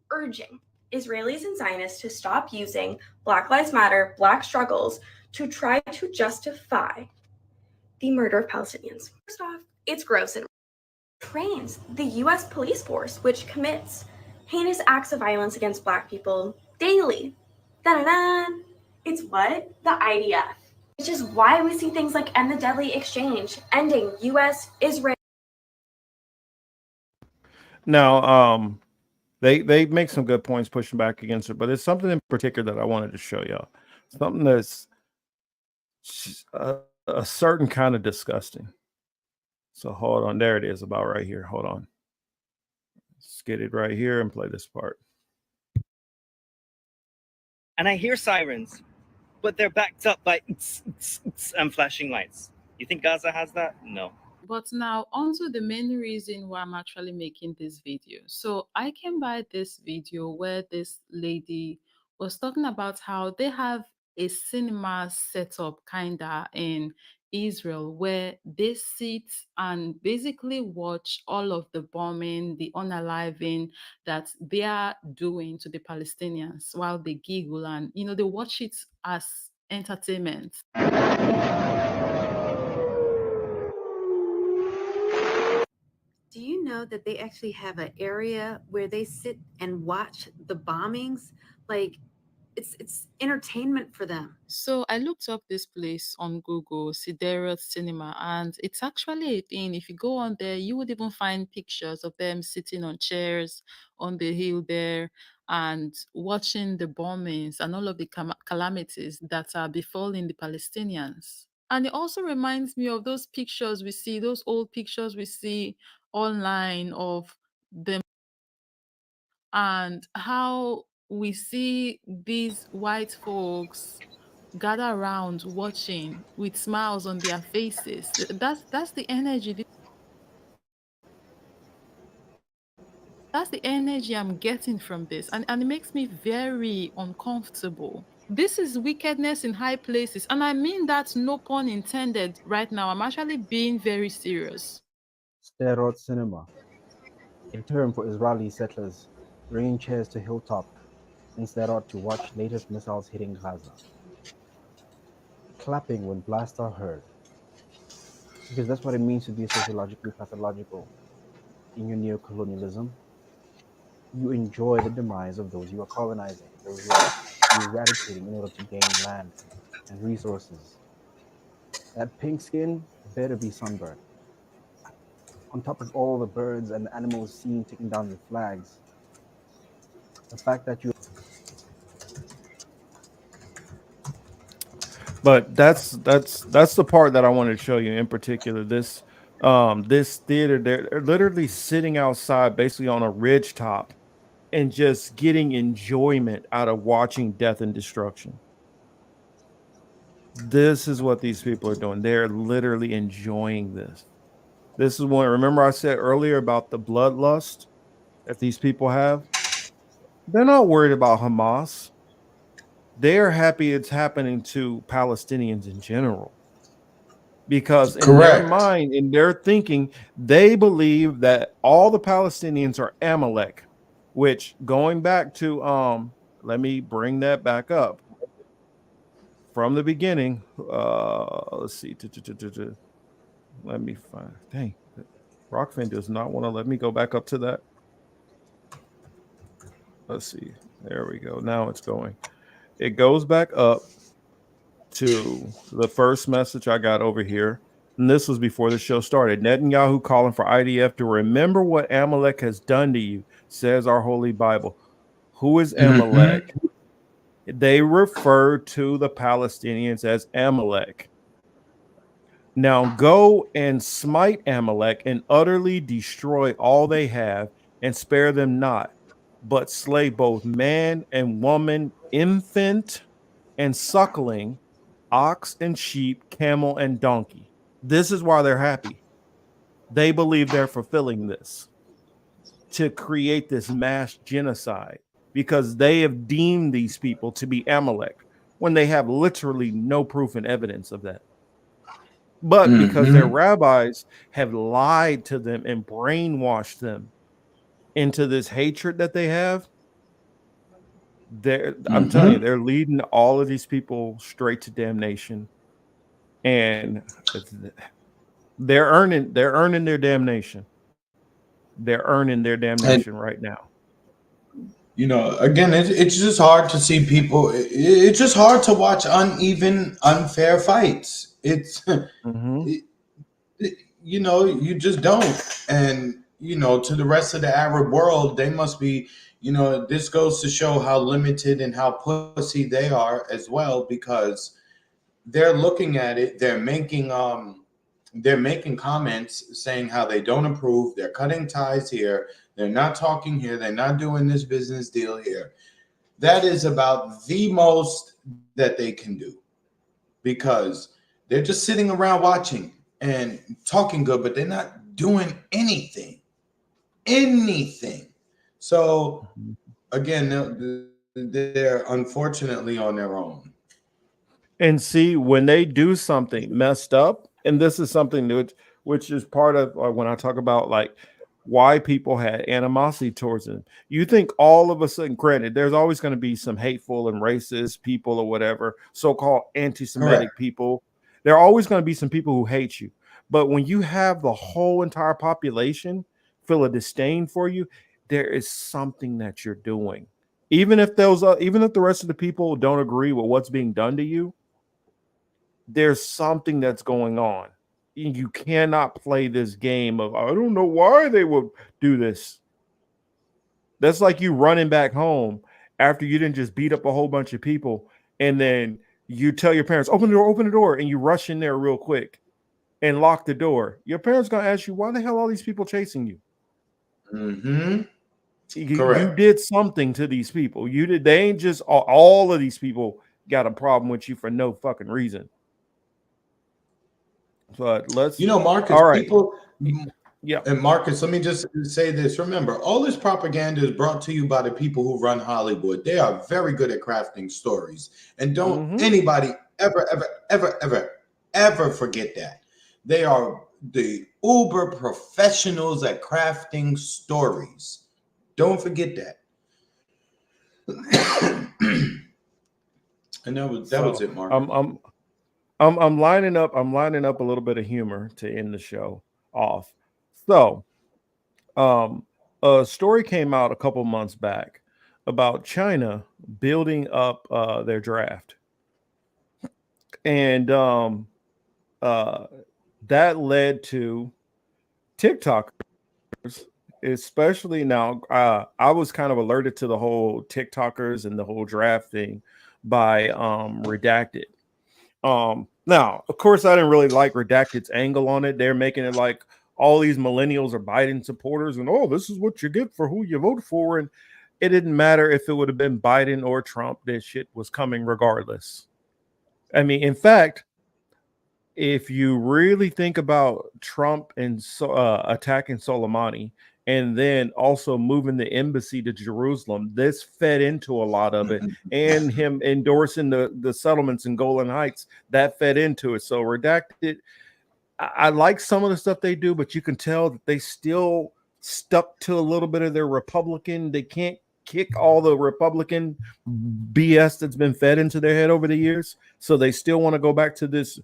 urging Israelis and Zionists to stop using Black Lives Matter, Black struggles to try to justify the murder of Palestinians. First off, it's gross and trains the U.S. police force, which commits heinous acts of violence against Black people daily. Da-da-da. It's what? The IDF. Which is why we see things like End the Deadly Exchange, ending U.S. Israel. Now, they make some good points pushing back against it, but it's something in particular that I wanted to show y'all. Something that's a certain kind of disgusting. So hold on, there it is, about right here. Hold on, let's get it right here and play this part. And I hear sirens, but they're backed up by and flashing lights. You think Gaza has that? No. But now onto the main reason why I'm actually making this video. So I came by this video where this lady was talking about how they have a cinema setup kinda in Israel where they sit and basically watch all of the bombing, the unaliving that they are doing to the Palestinians while they giggle and they watch it as entertainment. Do you know that they actually have an area where they sit and watch the bombings? Like, it's entertainment for them. So I looked up this place on Google, Siderot Cinema, and it's actually a thing. If you go on there, you would even find pictures of them sitting on chairs on the hill there and watching the bombings and all of the calamities that are befalling the Palestinians. And it also reminds me of those pictures we see, those old pictures we see online of them and how we see these white folks gather around watching with smiles on their faces. That's the energy. That's the energy I'm getting from this. And it makes me very uncomfortable. This is wickedness in high places. And I mean that, no pun intended, right now. I'm actually being very serious. Sderot Cinema, a term for Israeli settlers bringing chairs to hilltop in Sderot to watch latest missiles hitting Gaza. Clapping when blasts are heard. Because that's what it means to be sociologically pathological. In your neo-colonialism, you enjoy the demise of those you are colonizing, those you are eradicating in order to gain land and resources. That pink skin better be sunburned. On top of all the birds and the animals seen taking down your flags, the fact that you... But that's the part that I wanted to show you in particular. This theater, they're literally sitting outside, basically on a ridge top, and just getting enjoyment out of watching death and destruction. This is what these people are doing. They're literally enjoying this. This is one. Remember I said earlier about the bloodlust that these people have? They're not worried about Hamas. They're happy it's happening to Palestinians in general. Because in their mind, in their thinking, they believe that all the Palestinians are Amalek, which, going back to let me bring that back up from the beginning. Let's see. Let me find. Dang, Rockfin does not want to let me go back up to that. Let's see. There we go. Now it's going. It goes back up to the first message I got over here. And this was before the show started. Netanyahu calling for IDF to remember what Amalek has done to you, says our Holy Bible. Who is Amalek? They refer to the Palestinians as Amalek. Now go and smite Amalek and utterly destroy all they have and spare them not, but slay both man and woman, infant and suckling, ox and sheep, camel and donkey. This is why they're happy. They believe they're fulfilling this to create this mass genocide because they have deemed these people to be Amalek when they have literally no proof and evidence of that. But because their rabbis have lied to them and brainwashed them into this hatred that they have, I'm telling you, they're leading all of these people straight to damnation. And they're earning their damnation. They're earning their damnation right now. You know, again, it's just hard to see people. It's just hard to watch uneven, unfair fights. It's, you know, you just don't. And, you know, to the rest of the Arab world, they must be, you know, this goes to show how limited and how pussy they are as well, because they're looking at it, they're making comments saying how they don't approve, they're cutting ties here, they're not talking here, they're not doing this business deal here. That is about the most that they can do, because they're just sitting around watching and talking good, but they're not doing anything. So again, they're unfortunately on their own. And see, when they do something messed up, and this is something which is part of when I talk about like why people had animosity towards them. You think all of a sudden, granted, there's always going to be some hateful and racist people or whatever, so-called anti-Semitic people. There are always going to be some people who hate you. But when you have the whole entire population feel a disdain for you, there is something that you're doing. Even if the rest of the people don't agree with what's being done to you, there's something that's going on. You cannot play this game of, I don't know why they would do this. That's like you running back home after you didn't just beat up a whole bunch of people, and then you tell your parents, open the door, and you rush in there real quick and lock the door. Your parents going to ask you, why the hell are all these people chasing you? Mm-hmm. You did something to these people. You did. They ain't just all of these people got a problem with you for no fucking reason. But let's, you know, Marcus, all right. people, yeah. And Marcus, let me just say this. Remember, all this propaganda is brought to you by the people who run Hollywood. They are very good at crafting stories. And don't anybody ever forget that. They are the uber professionals at crafting stories. Don't forget that. And that was it, Mark. I'm lining up a little bit of humor to end the show off. So, a story came out a couple months back about China building up their draft, and that led to TikTokers, especially now. I was kind of alerted to the whole TikTokers and the whole draft thing by Redacted. Now, of course, I didn't really like Redacted's angle on it. They're making it like all these millennials are Biden supporters, and this is what you get for who you vote for. And it didn't matter if it would have been Biden or Trump. This shit was coming regardless. I mean, in fact, if you really think about Trump and attacking Soleimani, and then also moving the embassy to Jerusalem, this fed into a lot of it, and him endorsing the settlements in Golan Heights, that fed into it. So Redacted, I like some of the stuff they do, but you can tell that they still stuck to a little bit of their Republican. They can't kick all the Republican BS that's been fed into their head over the years. So they still want to go back to this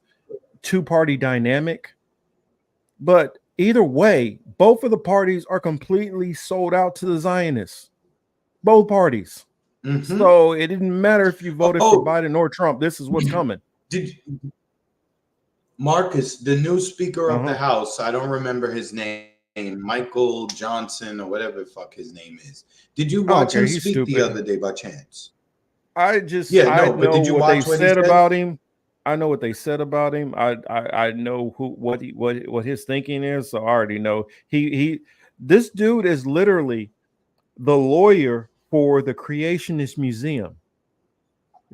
two-party dynamic. But either way, both of the parties are completely sold out to the Zionists. Both parties. So it didn't matter if you voted for Biden or Trump. This is what's coming. Marcus, the new Speaker of the House, I don't remember his name, Michael Johnson or whatever the fuck his name is. Did you watch him speak the other day by chance? I know what they said about him. I know what they said about him. I know what his thinking is. So I already know this dude is literally the lawyer for the Creationist Museum.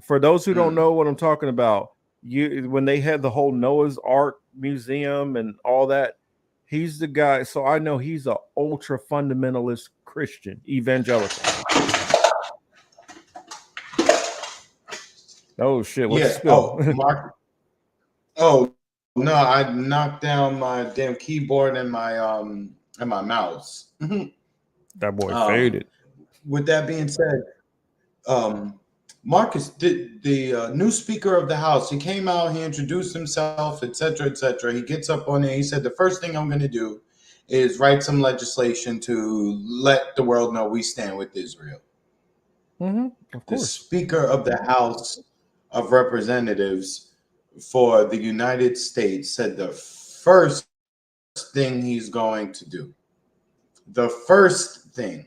For those who don't know what I'm talking about, when they had the whole Noah's Ark Museum and all that, he's the guy. So I know he's an ultra fundamentalist Christian evangelical. Oh shit! What's the spill? Mark. Oh no! I knocked down my damn keyboard and my mouse. That boy faded. With that being said, Marcus, the new Speaker of the House, he came out, he introduced himself, etc., etc. He gets up on there. He said, the first thing I'm going to do is write some legislation to let the world know we stand with Israel. Of course. The Speaker of the House of Representatives for the United States said the first thing he's going to do The first thing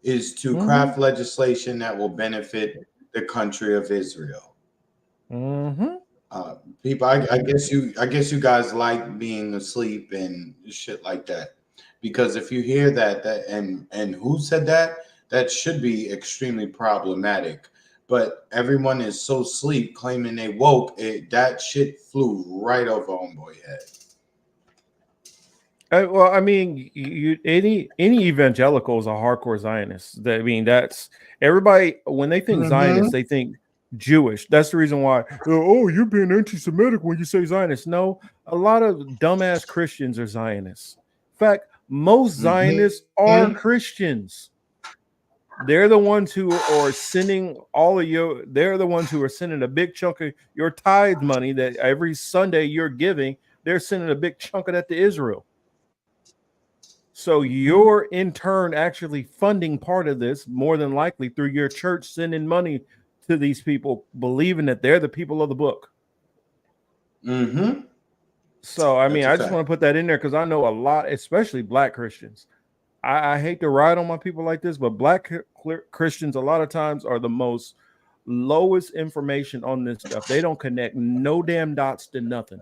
is to craft legislation that will benefit the country of Israel. People, I guess you guys like being asleep and shit like that, because if you hear that and who said that, that should be extremely problematic. But everyone is so asleep claiming they woke, that shit flew right over homeboy head. Well, I mean, any evangelical is a hardcore Zionist. I mean, that's everybody. When they think Zionist, they think Jewish. That's the reason why. Oh, you're being anti-Semitic when you say Zionist. No, a lot of dumbass Christians are Zionists. In fact, most Zionists are Christians. They're the ones who are sending all of your. They're the ones who are sending a big chunk of your tithe money that every Sunday you're giving. They're sending a big chunk of that to Israel. So you're in turn actually funding part of this, more than likely through your church sending money to these people, believing that they're the people of the book. So I mean, I just want to put that in there because I know a lot, especially Black Christians. I hate to ride on my people like this, but Black Christians a lot of times are the most lowest information on this stuff. They don't connect no damn dots to nothing.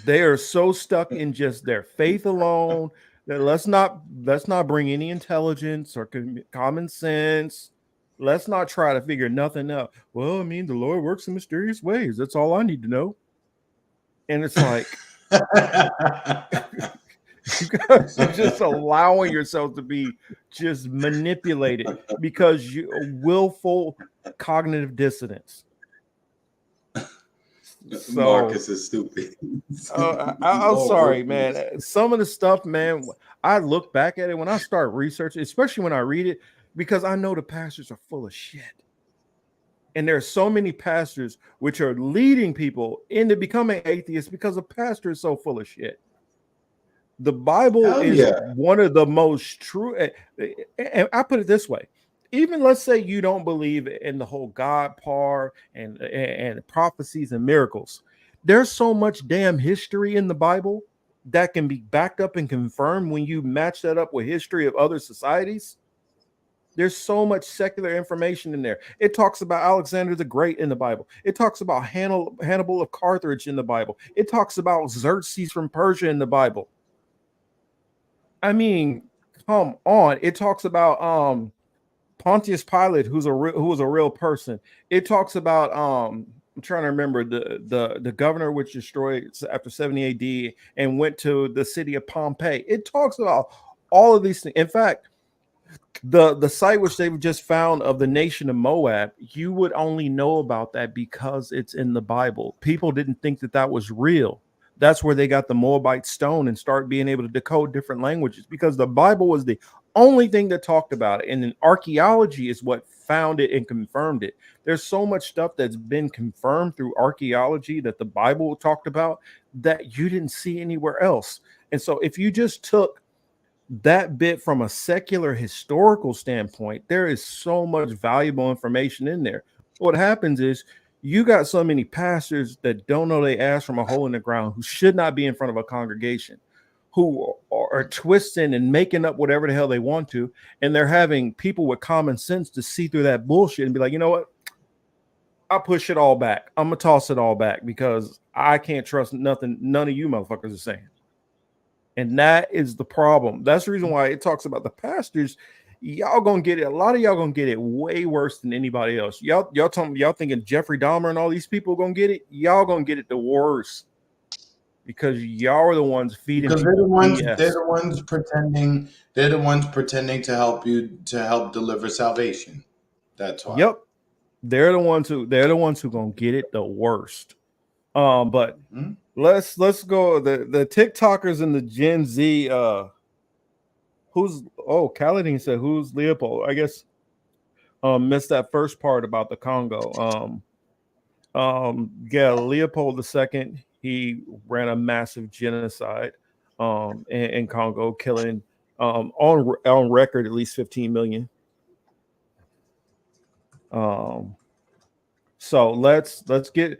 They are so stuck in just their faith alone that let's not bring any intelligence or common sense. Let's not try to figure nothing out. Well, I mean, the Lord works in mysterious ways. That's all I need to know. And it's like you guys are just allowing yourself to be just manipulated because you willful cognitive dissonance. So, Marcus is stupid. I'm sorry, man. Some of the stuff, man, I look back at it when I start researching, especially when I read it, because I know the pastors are full of shit. And there are so many pastors which are leading people into becoming atheists because a pastor is so full of shit. The Bible is one of the most true. And I put it this way. Even let's say you don't believe in the whole God part and prophecies and miracles. There's so much damn history in the Bible that can be backed up and confirmed when you match that up with history of other societies. There's so much secular information in there. It talks about Alexander the Great in the Bible. It talks about Hannibal of Carthage in the Bible. It talks about Xerxes from Persia in the Bible. I mean, come on. It talks about Pontius Pilate, who was a real person. It talks about I'm trying to remember the governor which destroyed after 70 AD and went to the city of Pompeii. It talks about all of these things. In fact, the site which they've just found of the nation of Moab, you would only know about that because it's in the Bible. People didn't think that was real. That's where they got the Moabite stone and start being able to decode different languages, because the Bible was the only thing that talked about it. And then archaeology is what found it and confirmed it. There's so much stuff that's been confirmed through archaeology that the Bible talked about that you didn't see anywhere else. And so if you just took that bit from a secular historical standpoint, there is so much valuable information in there. What happens is you got so many pastors that don't know they ass from a hole in the ground, who should not be in front of a congregation, who are twisting and making up whatever the hell they want to. And they're having people with common sense to see through that bullshit and be like, you know what? I'll push it all back. I'm going to toss it all back because I can't trust nothing none of you motherfuckers are saying. And that is the problem. That's the reason why it talks about the pastors. Y'all gonna get it. A lot of y'all gonna get it way worse than anybody else. Y'all thinking Jeffrey Dahmer and all these people gonna get it. Y'all gonna get it the worst because y'all are the ones feeding. Because they're the ones. BS. They're the ones pretending. They're the ones pretending to help deliver salvation. That's why. Yep. They're the ones who gonna get it the worst. But let's go the TikTokers and the Gen Z. Kaladin said who's Leopold? I guess missed that first part about the Congo. Leopold II, he ran a massive genocide in Congo, killing on record at least 15 million. So let's get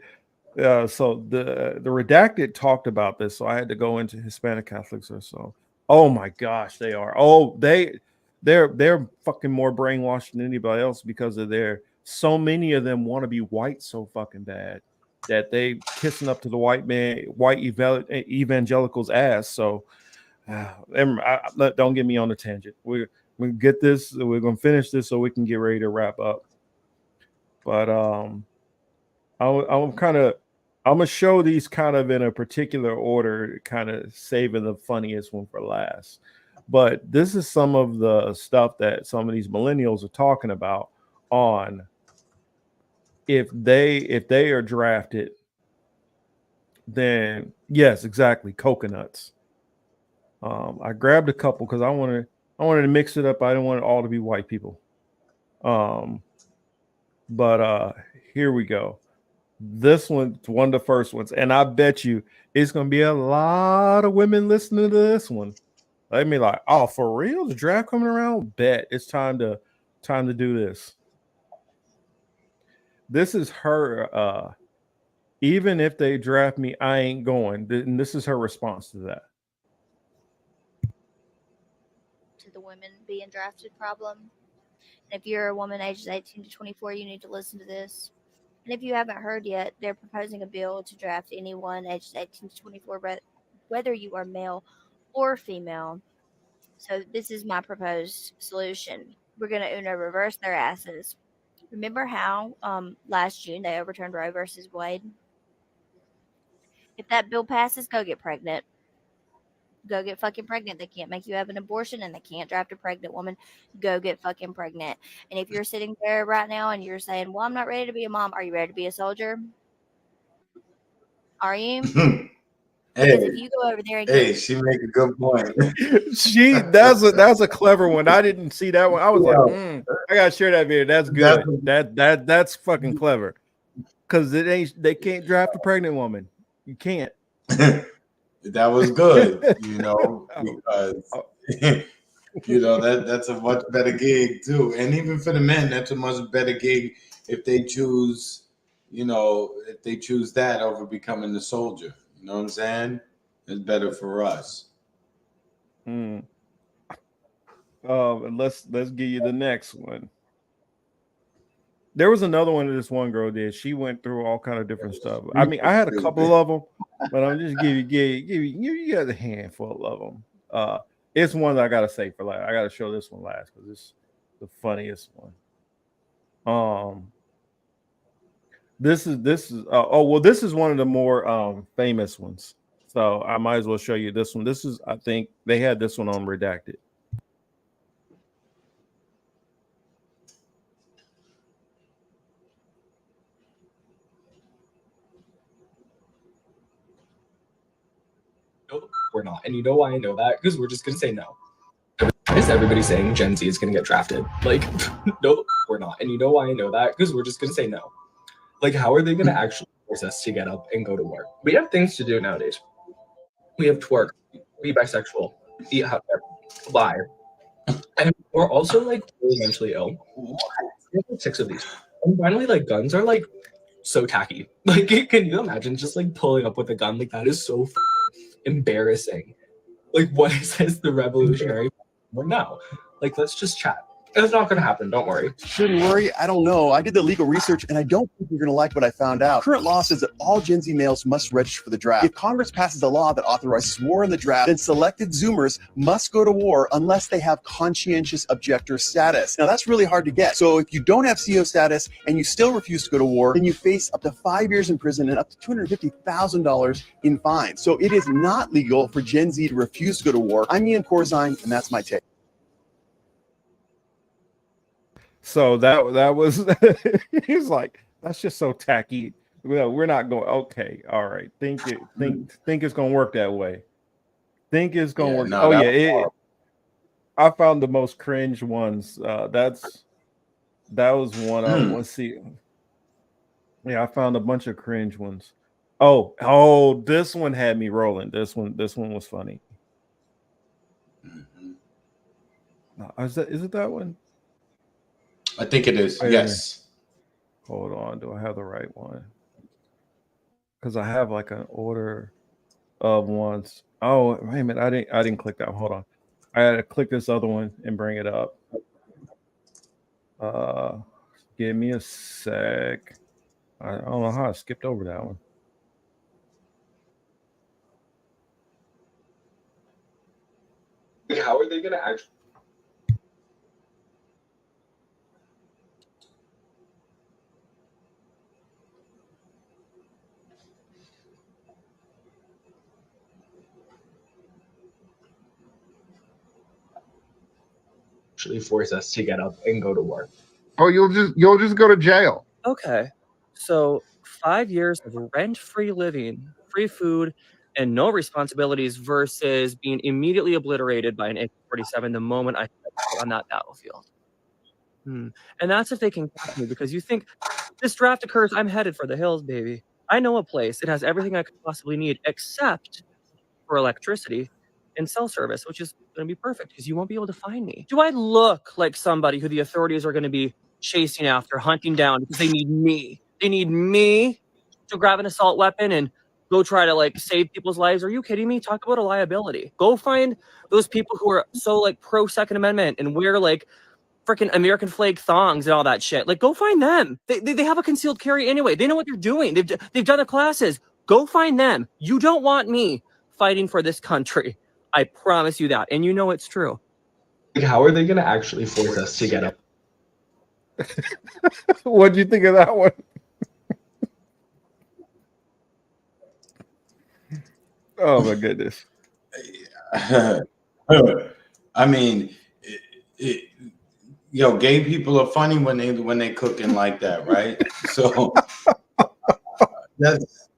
so the redacted talked about this, so I had to go into Hispanic Catholics or so. Oh my gosh, they are. Oh, they're fucking more brainwashed than anybody else because of their. So many of them want to be white so fucking bad that they kissing up to the white evangelicals' ass. So don't get me on the tangent. We're gonna get this. We're gonna finish this so we can get ready to wrap up. But I'm gonna show these kind of in a particular order, kind of saving the funniest one for last. But this is some of the stuff that some of these millennials are talking about on if they are drafted, then yes, exactly, coconuts. I grabbed a couple because I wanted to mix it up. I didn't want it all to be white people. But here we go. This one's one of the first ones, and I bet you it's gonna be a lot of women listening to this one. Let me like, oh, for real? The draft coming around? Bet it's time to do this. This is her. Even if they draft me, I ain't going. And this is her response to that. To the women being drafted problem. And if you're a woman ages 18 to 24, you need to listen to this. And if you haven't heard yet, they're proposing a bill to draft anyone ages 18 to 24, whether you are male or female. So this is my proposed solution. We're going to reverse their asses. Remember how last June they overturned Roe versus Wade? If that bill passes, go get pregnant. Go get fucking pregnant. They can't make you have an abortion and they can't draft a pregnant woman. Go get fucking pregnant. And if you're sitting there right now and you're saying, well, I'm not ready to be a mom. Are you ready to be a soldier? Are you? Because if you go over there and she make a good point. That's a clever one. I didn't see that one. I was like, I gotta share that video. That's good. That's fucking clever. Because they can't draft a pregnant woman. You can't. That was good, because that's a much better gig too. And even for the men, that's a much better gig if they choose, that over becoming the soldier. You know what I'm saying? It's better for us. And let's give you the next one. There was another one that this one girl did. She went through all kind of different stuff. I mean, I had a couple of them, but I'm just give you guys a handful of them. It's one that I gotta say for last. I gotta show this one last because it's the funniest one. This is this is one of the more famous ones. So I might as well show you this one. This is, I think they had this one on Redacted. No, we're not. And you know why I know that? Because we're just going to say no. Is everybody saying Gen Z is going to get drafted? Like, no, we're not. And you know why I know that? Because we're just going to say no. Like, how are they going to actually force us to get up and go to work? We have things to do nowadays. We have to work, be bisexual, eat hot pepper, lie. And we're also, like, really mentally ill. We have like 6 of these. And finally, like, guns are, like, so tacky. Like, can you imagine just, like, pulling up with a gun? Like, that is so embarrassing. Like, what is this, the Revolutionary War? No. Like, let's just chat. It's not going to happen. Don't worry. Shouldn't worry. I don't know. I did the legal research, and I don't think you're going to like what I found out. Current law says that all Gen Z males must register for the draft. If Congress passes a law that authorizes war in the draft, then selected Zoomers must go to war unless they have conscientious objector status. Now, that's really hard to get. So if you don't have CO status and you still refuse to go to war, then you face up to 5 years in prison and up to $250,000 in fines. So it is not legal for Gen Z to refuse to go to war. I'm Ian Corzine, and that's my take. So that was he's like, that's just so tacky. We're not going. Okay, all right. Think it's gonna work that way. Think it's gonna work. No, I found the most cringe ones. That was one of them. Let's see. Yeah, I found a bunch of cringe ones. Oh, this one had me rolling. This one was funny. Is it that one? I think it is. Yes. Hold on. Do I have the right one? Because I have like an order of ones. Oh, wait a minute. I didn't click that one. Hold on. I had to click this other one and bring it up. Give me a sec. I don't know how I skipped over that one. How are they going to actually? Actually force us to get up and go to work. Oh, you'll just go to jail. Okay, so 5 years of rent-free living, free food, and no responsibilities versus being immediately obliterated by an AK-47 the moment I step foot on that battlefield. And that's if they can catch me, because you think this draft occurs, I'm headed for the hills, baby. I know a place. It has everything I could possibly need except for electricity and cell service, which is going to be perfect because you won't be able to find me. Do I look like somebody who the authorities are going to be chasing after, hunting down because they need me? They need me to grab an assault weapon and go try to like save people's lives. Are you kidding me? Talk about a liability. Go find those people who are so like pro Second Amendment and wear like freaking American flag thongs and all that shit. Like, go find them. They have a concealed carry anyway. They know what they're doing. They've done the classes. Go find them. You don't want me fighting for this country. I promise you that. And you know it's true. Like, how are they going to actually force us to get up? What'd you think of that one? Oh my goodness. I mean, gay people are funny when they cooking like that, right? So that's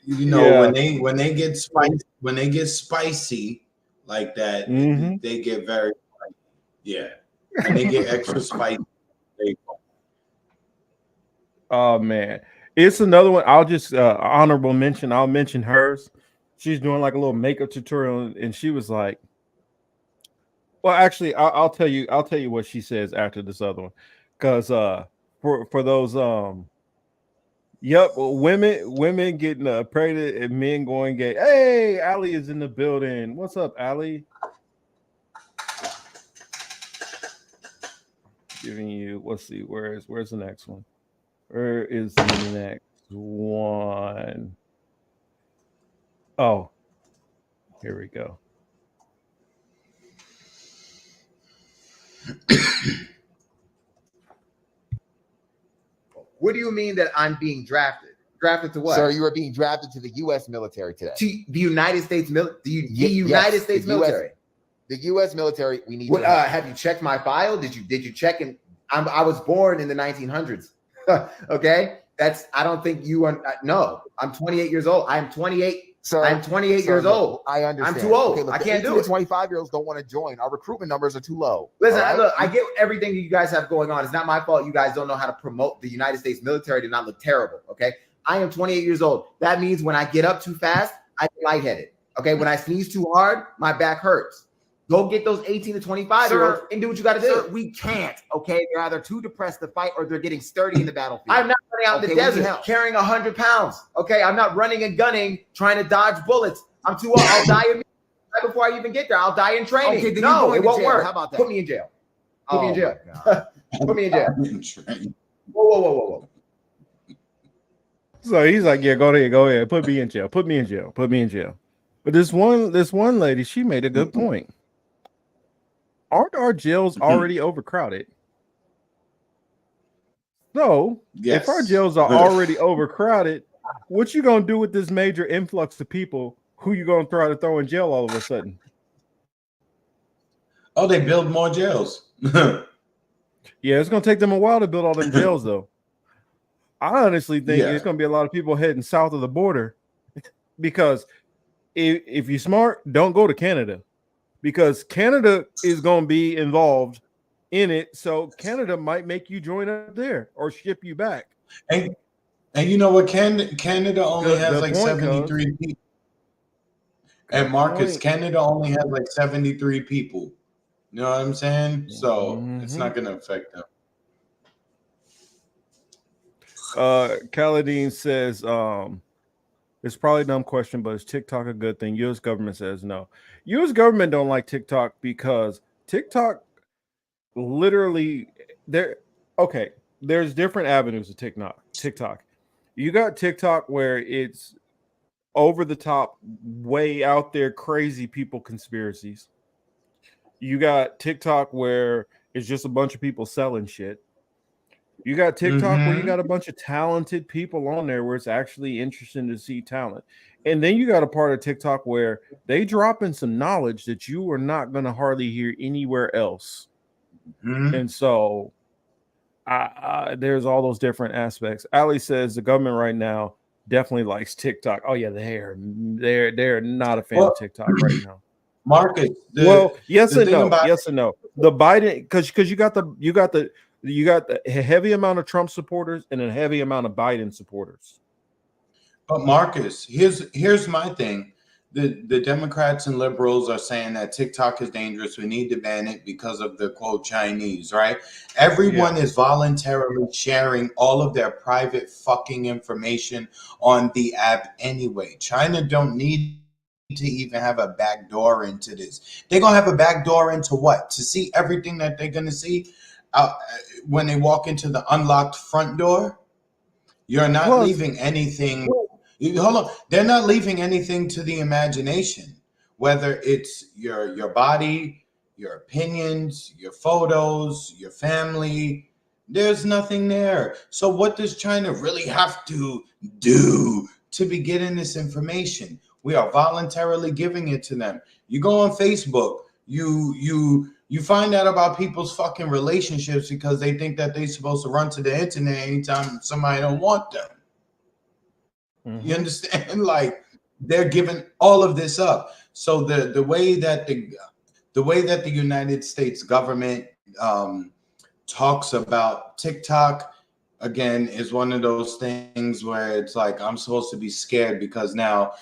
Yeah. when they get spicy like that, they get very spicy. Yeah. When they get extra spicy. Oh man, it's another one. I'll just honorable mention. I'll mention hers. She's doing like a little makeup tutorial, and she was like, "Well, actually, I'll tell you. I'll tell you what she says after this other one, because for those yep, women getting pregnant and men going gay. Hey, Allie is in the building. What's up, Allie? Giving you. Let's see. Where's the next one? Where is the next one? Oh, here we go. What do you mean that I'm being drafted? Drafted to what? Sir, you are being drafted to the U.S. military today. To the United States military? The United States military? The U.S. military, we need to have you checked my file? Did you check in? I was born in the 1900s. Okay? I don't think you are. No, I'm 28 years old. I'm 28. Sir, I'm 28 years old. I understand. I'm too old. Okay, look, I can't do it. 25-years-olds don't want to join. Our recruitment numbers are too low. Listen, look, I get everything you guys have going on. It's not my fault you guys don't know how to promote the United States military to not look terrible, okay? I am 28 years old. That means when I get up too fast, I get lightheaded, okay? When I sneeze too hard, my back hurts. Go get those 18 to 25-year-olds and do what you got to do. Sir, we can't, okay? They're either too depressed to fight or they're getting sturdy in the battlefield. I'm not running out in the desert carrying 100 pounds, okay? I'm not running and gunning, trying to dodge bullets. I'm too old. I'll die right before I even get there. I'll die in training. Okay, then no, you it won't jail. work. How about that? Put me in jail. Put me in jail. Put me in jail. Whoa. So he's like, yeah, go ahead. Put me in jail. Put me in jail. But this one lady, she made a good point. Aren't our jails already overcrowded? So if our jails are already overcrowded, what you gonna do with this major influx of people who you gonna try to throw in jail all of a sudden? Oh, they build more jails. Yeah, it's gonna take them a while to build all them jails, though. I honestly think it's gonna be a lot of people heading south of the border because if you're smart, don't go to Canada because Canada is gonna be involved in it. So Canada might make you join up there or ship you back. And you know what? Canada only has like 73 people. And Marcus, Canada only has like 73 people. You know what I'm saying? So it's not going to affect them. Kaladin says, It's probably a dumb question, but is TikTok a good thing? U.S. government says no. U.S. government don't like TikTok because TikTok literally there. Okay, there's different avenues of TikTok. You got TikTok where it's over the top, way out there, crazy people conspiracies. You got TikTok where it's just a bunch of people selling shit. You got TikTok where you got a bunch of talented people on there where it's actually interesting to see talent. And then you got a part of TikTok where they drop in some knowledge that you are not going to hardly hear anywhere else. And so there's all those different aspects. Ali says the government right now definitely likes TikTok. Oh yeah, they're not a fan of TikTok right now. Marcus, Well, yes and no. about Yes and no. The Biden, because you got the heavy amount of Trump supporters and a heavy amount of Biden supporters. But Marcus, here's my thing. The Democrats and liberals are saying that TikTok is dangerous. We need to ban it because of the quote Chinese, right? Everyone is voluntarily sharing all of their private fucking information on the app anyway. China don't need to even have a back door into this. They're gonna have a back door into what? To see everything that they're gonna see when they walk into the unlocked front door. You're not leaving anything. Hold on, they're not leaving anything to the imagination. Whether it's your body, your opinions, your photos, your family, there's nothing there. So what does China really have to do to be getting this information? We are voluntarily giving it to them. You go on Facebook, you find out about people's fucking relationships because they think that they're supposed to run to the internet anytime somebody don't want them. You understand? Like they're giving all of this up. So the way that the United States government talks about TikTok again is one of those things where it's like I'm supposed to be scared because now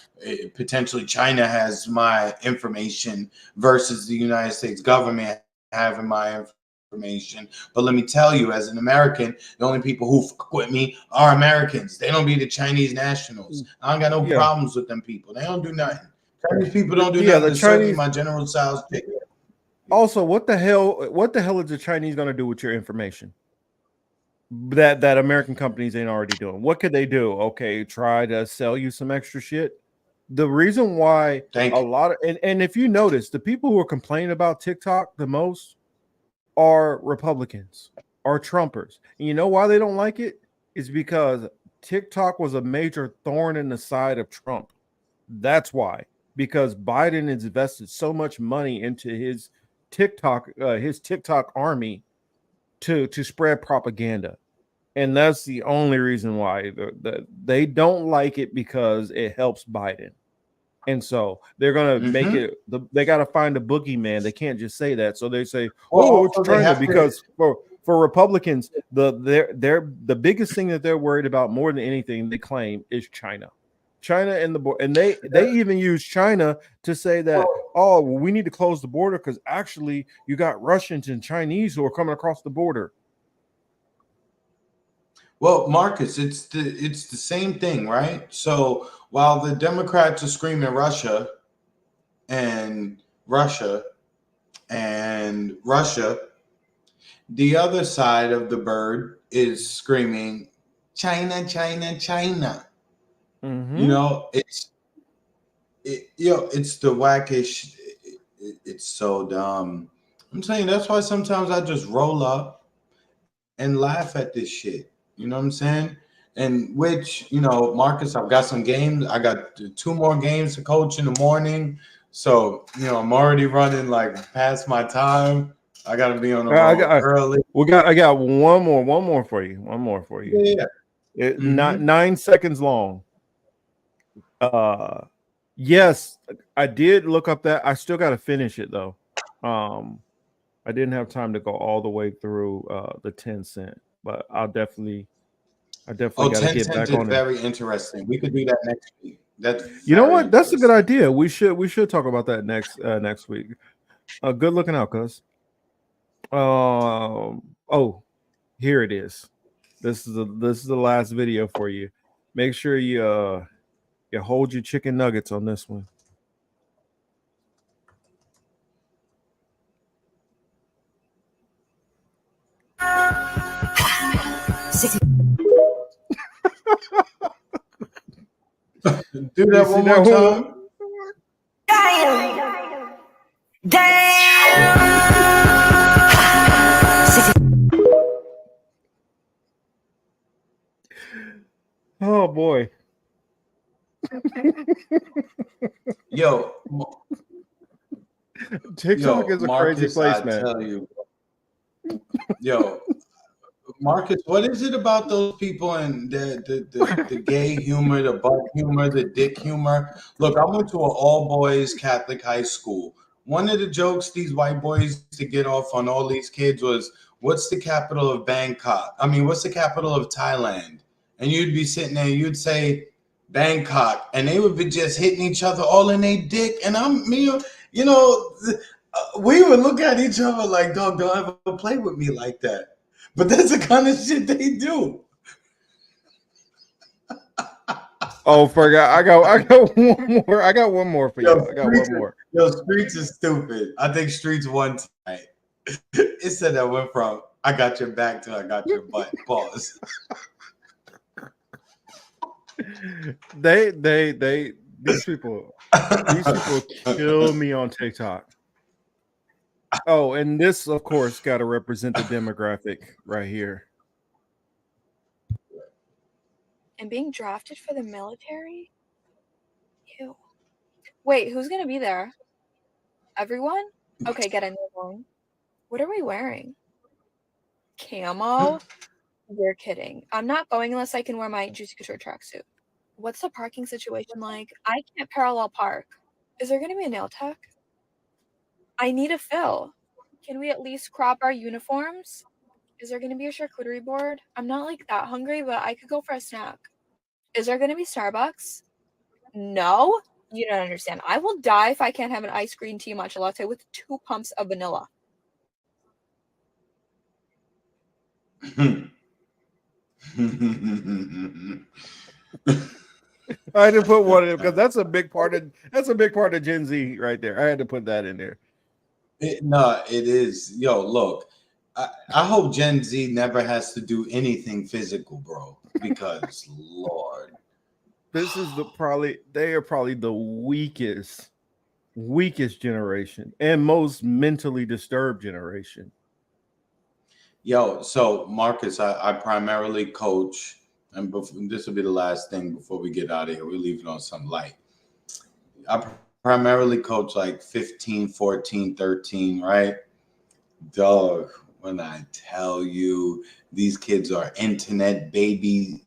potentially China has my information versus the United States government having my information. But let me tell you, as an American, the only people who fuck with me are Americans. They don't be the Chinese nationals. I don't got no problems with them people. They don't do nothing. Chinese people don't do nothing. The Chinese, my General Tso's chicken. Also, what the hell is the Chinese going to do with your information that American companies ain't already doing? What could they do? Okay, try to sell you some extra shit. The reason why lot of and if you notice, the people who are complaining about TikTok the most are Republicans, are Trumpers. And you know why they don't like it? Is because TikTok was a major thorn in the side of Trump. That's why. Because Biden has invested so much money into his TikTok army to spread propaganda. And that's the only reason why they don't like it, because it helps Biden. And so they're gonna make it. They got to find a boogeyman. They can't just say that. So they say, "Oh, it's China," because for Republicans, the biggest thing that they're worried about more than anything, they claim, is China. China and they even use China to say that, oh, well, we need to close the border because actually you got Russians and Chinese who are coming across the border. Well, Marcus, it's the same thing, right? So while the Democrats are screaming Russia and Russia and Russia, the other side of the bird is screaming China, China, China. You know, it's the wackish. It's so dumb. I'm saying that's why sometimes I just roll up and laugh at this shit. You know what I'm saying? And which, Marcus, I've got some games. I got 2 more games to coach in the morning. So, I'm already running like past my time. I got to be on the road early. I got one more for you. One more for you. Yeah. Not 9 seconds long. Yes, I did look up that. I still got to finish it though. I didn't have time to go all the way through the 10 cent, but I definitely got to get back on it. Very interesting. We could do that next week. You know what? That's a good idea. We should talk about that next week. Good looking out, cuz. Oh, here it is. This is the last video for you. Make sure you You hold your chicken nuggets on this one. Do that one more time. Oh boy. Yo, TikTok is a Marcus, crazy place, I man. tell you. Yo, Marcus, what is it about those people and the gay humor, the butt humor, the dick humor? Look, I went to an all-boys Catholic high school. One of the jokes these white boys to get off on all these kids was, what's the capital of Bangkok? I mean, what's the capital of Thailand? And you'd be sitting there, you'd say Bangkok, and they would be just hitting each other all in their dick. And we would look at each other like, dog, don't ever play with me like that. But that's the kind of shit they do. Oh, forgot. I got one more. I got one more for you. I got one more. Streets is stupid. I think Streets won tonight. It said that went from I got your back to I got your butt. Pause. These people kill me on TikTok. Oh, and this, of course, got to represent the demographic right here. And being drafted for the military? Ew. Wait, who's gonna be there? Everyone? Okay, get a new one. What are we wearing? Camo? You're kidding. I'm not going unless I can wear my Juicy Couture tracksuit. What's the parking situation like? I can't parallel park. Is there gonna be a nail tech? I need a fill. Can we at least crop our uniforms? Is there gonna be a charcuterie board? I'm not like that hungry, but I could go for a snack. Is there gonna be Starbucks? No? You don't understand. I will die if I can't have an iced green tea matcha latte with 2 pumps of vanilla. I had to put one in because that's a big part of Gen Z right there. I had to put that in there. It is. Yo, look, I hope Gen Z never has to do anything physical, bro. Because Lord, This is they are probably the weakest generation and most mentally disturbed generation. Yo, so Marcus, I primarily coach, and this will be the last thing before we get out of here. We're leaving on some light. I primarily coach like 15, 14, 13, right? Dog, when I tell you these kids are internet baby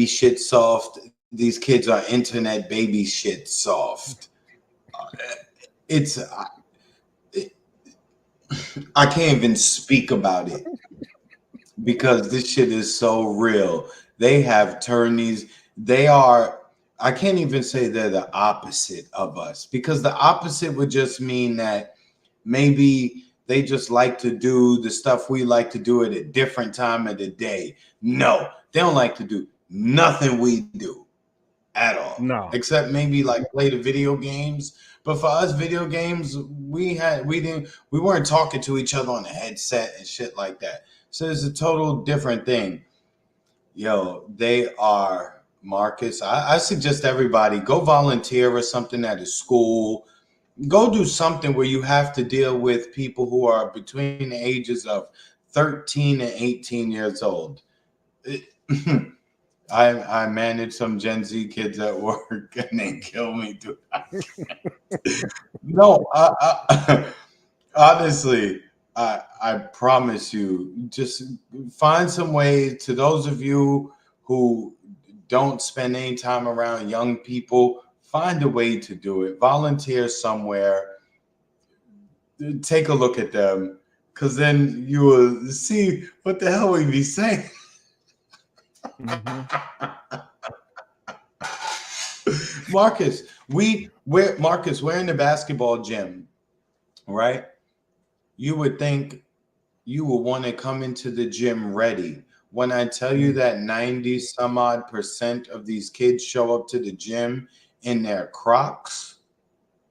shit soft. These kids are internet baby shit soft. I can't even speak about it because this shit is so real. They have tourneys. I can't even say they're the opposite of us, because the opposite would just mean that maybe they just like to do the stuff we like to do at a different time of the day. No, they don't like to do nothing we do at all. No. Except maybe like play the video games. But for us, video games, we weren't talking to each other on the headset and shit like that. So it's a total different thing. Yo, they are, Marcus. I suggest everybody go volunteer or something at a school. Go do something where you have to deal with people who are between the ages of 13 and 18 years old. I manage some Gen Z kids at work and they kill me too. No, honestly, I promise you, just find some way. To those of you who don't spend any time around young people, find a way to do it. Volunteer somewhere. Take a look at them, because then you will see what the hell we be saying. Marcus, we're in the basketball gym, right? You would think you would want to come into the gym ready. when I tell you that 90 some odd % of these kids show up to the gym in their Crocs,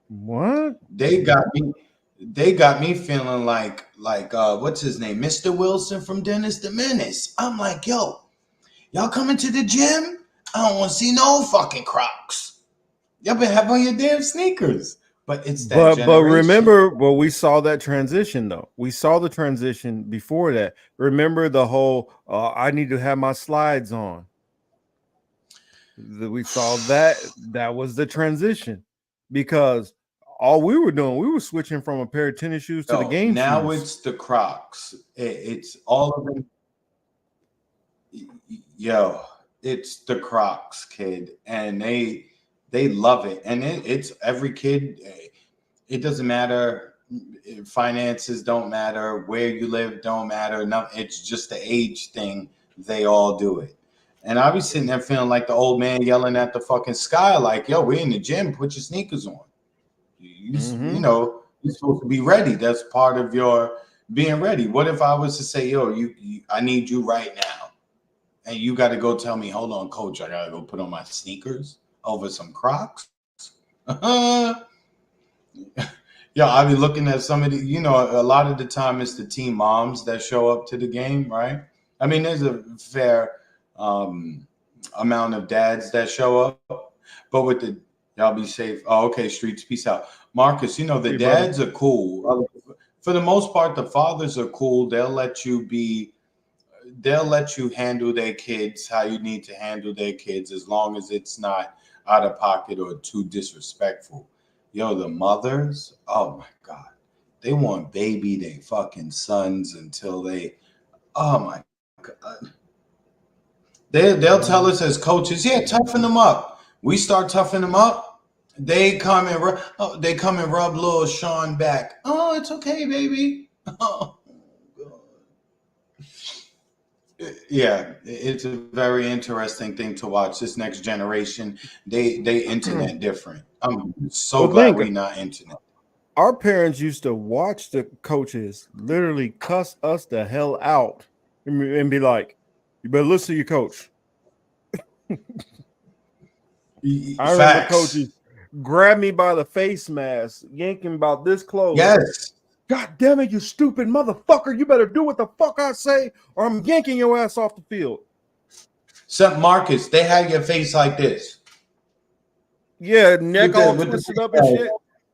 what? They got me feeling like what's his name? Mr. Wilson from Dennis the Menace. I'm like, yo, y'all coming to the gym? I don't want to see no fucking Crocs. Y'all better have on your damn sneakers. But it's that But generation. remember, well, we saw that transition though. We saw the transition before that. Remember the whole I need to have my slides on. We saw that was the transition, because all we were doing, we were switching from a pair of tennis shoes to the game now shoes. it's the Crocs. It's all of them. Yo, it's the Crocs, kid, and they love it, and it's every kid. It doesn't matter. Finances don't matter. Where you live don't matter. No, it's just the age thing. They all do it. And I was sitting there feeling like the old man yelling at the fucking sky, like, yo, we're in the gym. Put your sneakers on. You know, you're supposed to be ready. That's part of your being ready. What if I was to say, yo, I need you right now. And you got to go tell me, hold on, coach, I got to go put on my sneakers over some Crocs. Yeah, I've been looking at some of the, a lot of the time it's the teen moms that show up to the game, right? I mean, there's a fair amount of dads that show up, but with the, y'all be safe. Oh, okay, streets, peace out. Marcus, the Hey, dads are cool. For the most part, the fathers are cool. They'll let you handle their kids how you need to handle their kids, as long as it's not out of pocket or too disrespectful. Yo, the mothers, oh my God, they want baby their fucking sons until they, oh my God. They'll tell us as coaches, yeah, toughen them up. We start toughening them up. They come and rub little Sean back. Oh, it's okay, baby. Oh, yeah, it's a very interesting thing to watch. This next generation, they internet different. I'm so glad we're not internet. Our parents used to watch the coaches literally cuss us the hell out and be like, "You better listen to your coach." I remember coaches grab me by the face mask, yanking about this close. Yes. God damn it, you stupid motherfucker. You better do what the fuck I say, or I'm yanking your ass off the field. Except Marcus, they had your face like this. Yeah, neck all twisted up and shit.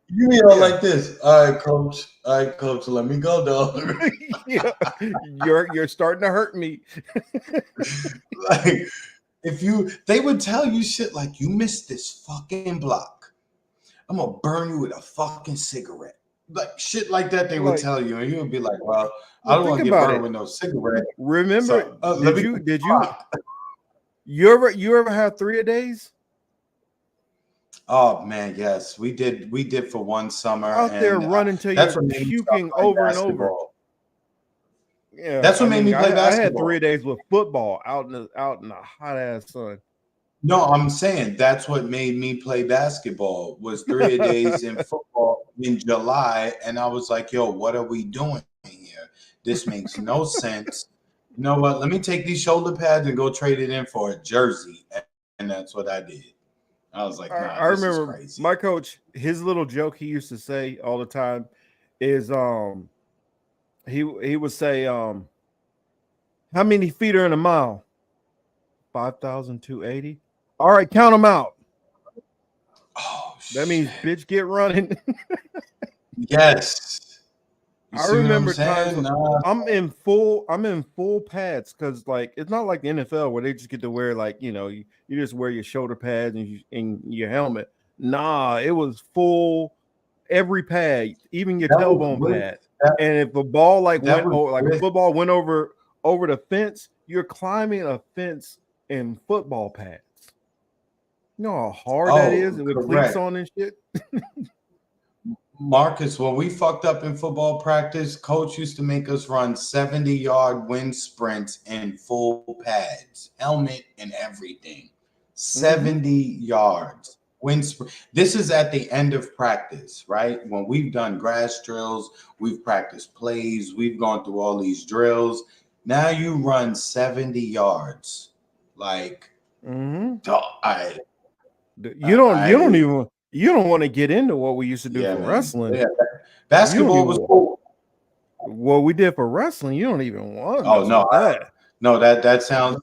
You mean all like this. All right, coach. Let me go, dog. Yeah, you're starting to hurt me. Like, they would tell you shit like, you missed this fucking block, I'm gonna burn you with a fucking cigarette. Like shit like that, they would tell you, and you would be like, "Well, I don't want to get burned with no cigarette." Remember? So, you ever have 3-a-days? Oh man, yes, we did for one summer. Out there running till you're puking over and over. Yeah, that's what made me play basketball. I had 3 days with football out in the hot ass sun. No, I'm saying that's what made me play basketball was 3 days in football in July. And I was like, yo, what are we doing here? This makes no sense. You know what? Let me take these shoulder pads and go trade it in for a jersey. And that's what I did. I was like, nah, I remember my coach, his little joke he used to say all the time is he would say, how many feet are in a mile? 5,280. All right, count them out. Oh, that means bitch get running. Yes. I remember times I'm in full pads because like it's not like the NFL where they just get to wear like you just wear your shoulder pads and your helmet. Nah, it was full every pad, even your tailbone pad. And if a ball like a football went over the fence, you're climbing a fence in football pads. You know how hard that is with cleats on and shit. Marcus, when we fucked up in football practice, coach used to make us run 70-yard wind sprints in full pads, helmet and everything. 70 yards wind sprint. This is at the end of practice, right? When we've done grass drills, we've practiced plays, we've gone through all these drills. Now you run 70 yards. Like, dog, you don't want to get into what we used to do Yeah, for man. wrestling. Yeah, You don't basketball even was wa- cool. What we did for wrestling, you don't even want to Oh mess no, with that. no, that sounds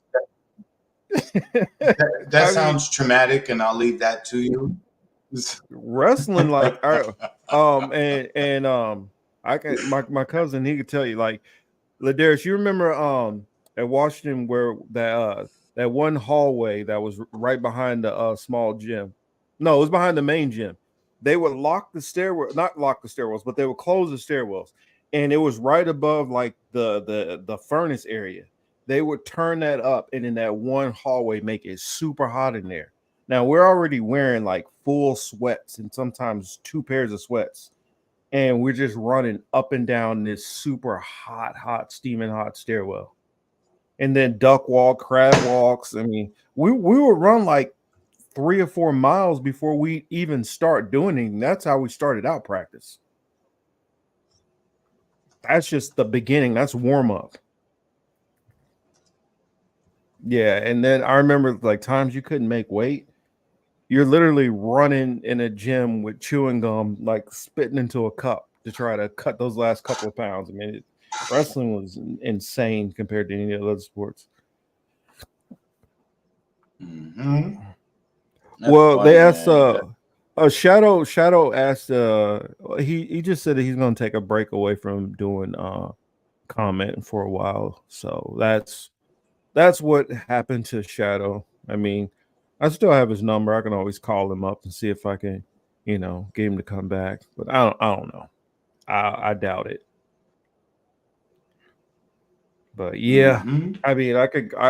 that I mean, sounds traumatic, and I'll leave that to you. wrestling, like I can my cousin, he could tell you, like, Ladarius, you remember at Washington where that one hallway that was right behind the small gym. No, it was behind the main gym. They would lock the stairwell, not lock the stairwells, but they would close the stairwells. And it was right above like the furnace area. They would turn that up and in that one hallway make it super hot in there. Now we're already wearing like full sweats and sometimes 2 pairs of sweats, and we're just running up and down this super hot, steaming hot stairwell. And then duck walk, crab walks. I mean, we would run like 3 or 4 miles before we even start doing anything. That's how we started out practice. That's just the beginning. That's warm up. Yeah, and then I remember like times you couldn't make weight. You're literally running in a gym with chewing gum, like spitting into a cup to try to cut those last couple of pounds. I mean, wrestling was insane compared to any other sports. Mm-hmm. Well, funny, they asked man. Shadow asked he just said that he's gonna take a break away from doing commenting for a while. So that's what happened to Shadow. I mean, I still have his number. I can always call him up and see if I can, get him to come back. But I don't know. I doubt it. But yeah, Mhm. I mean,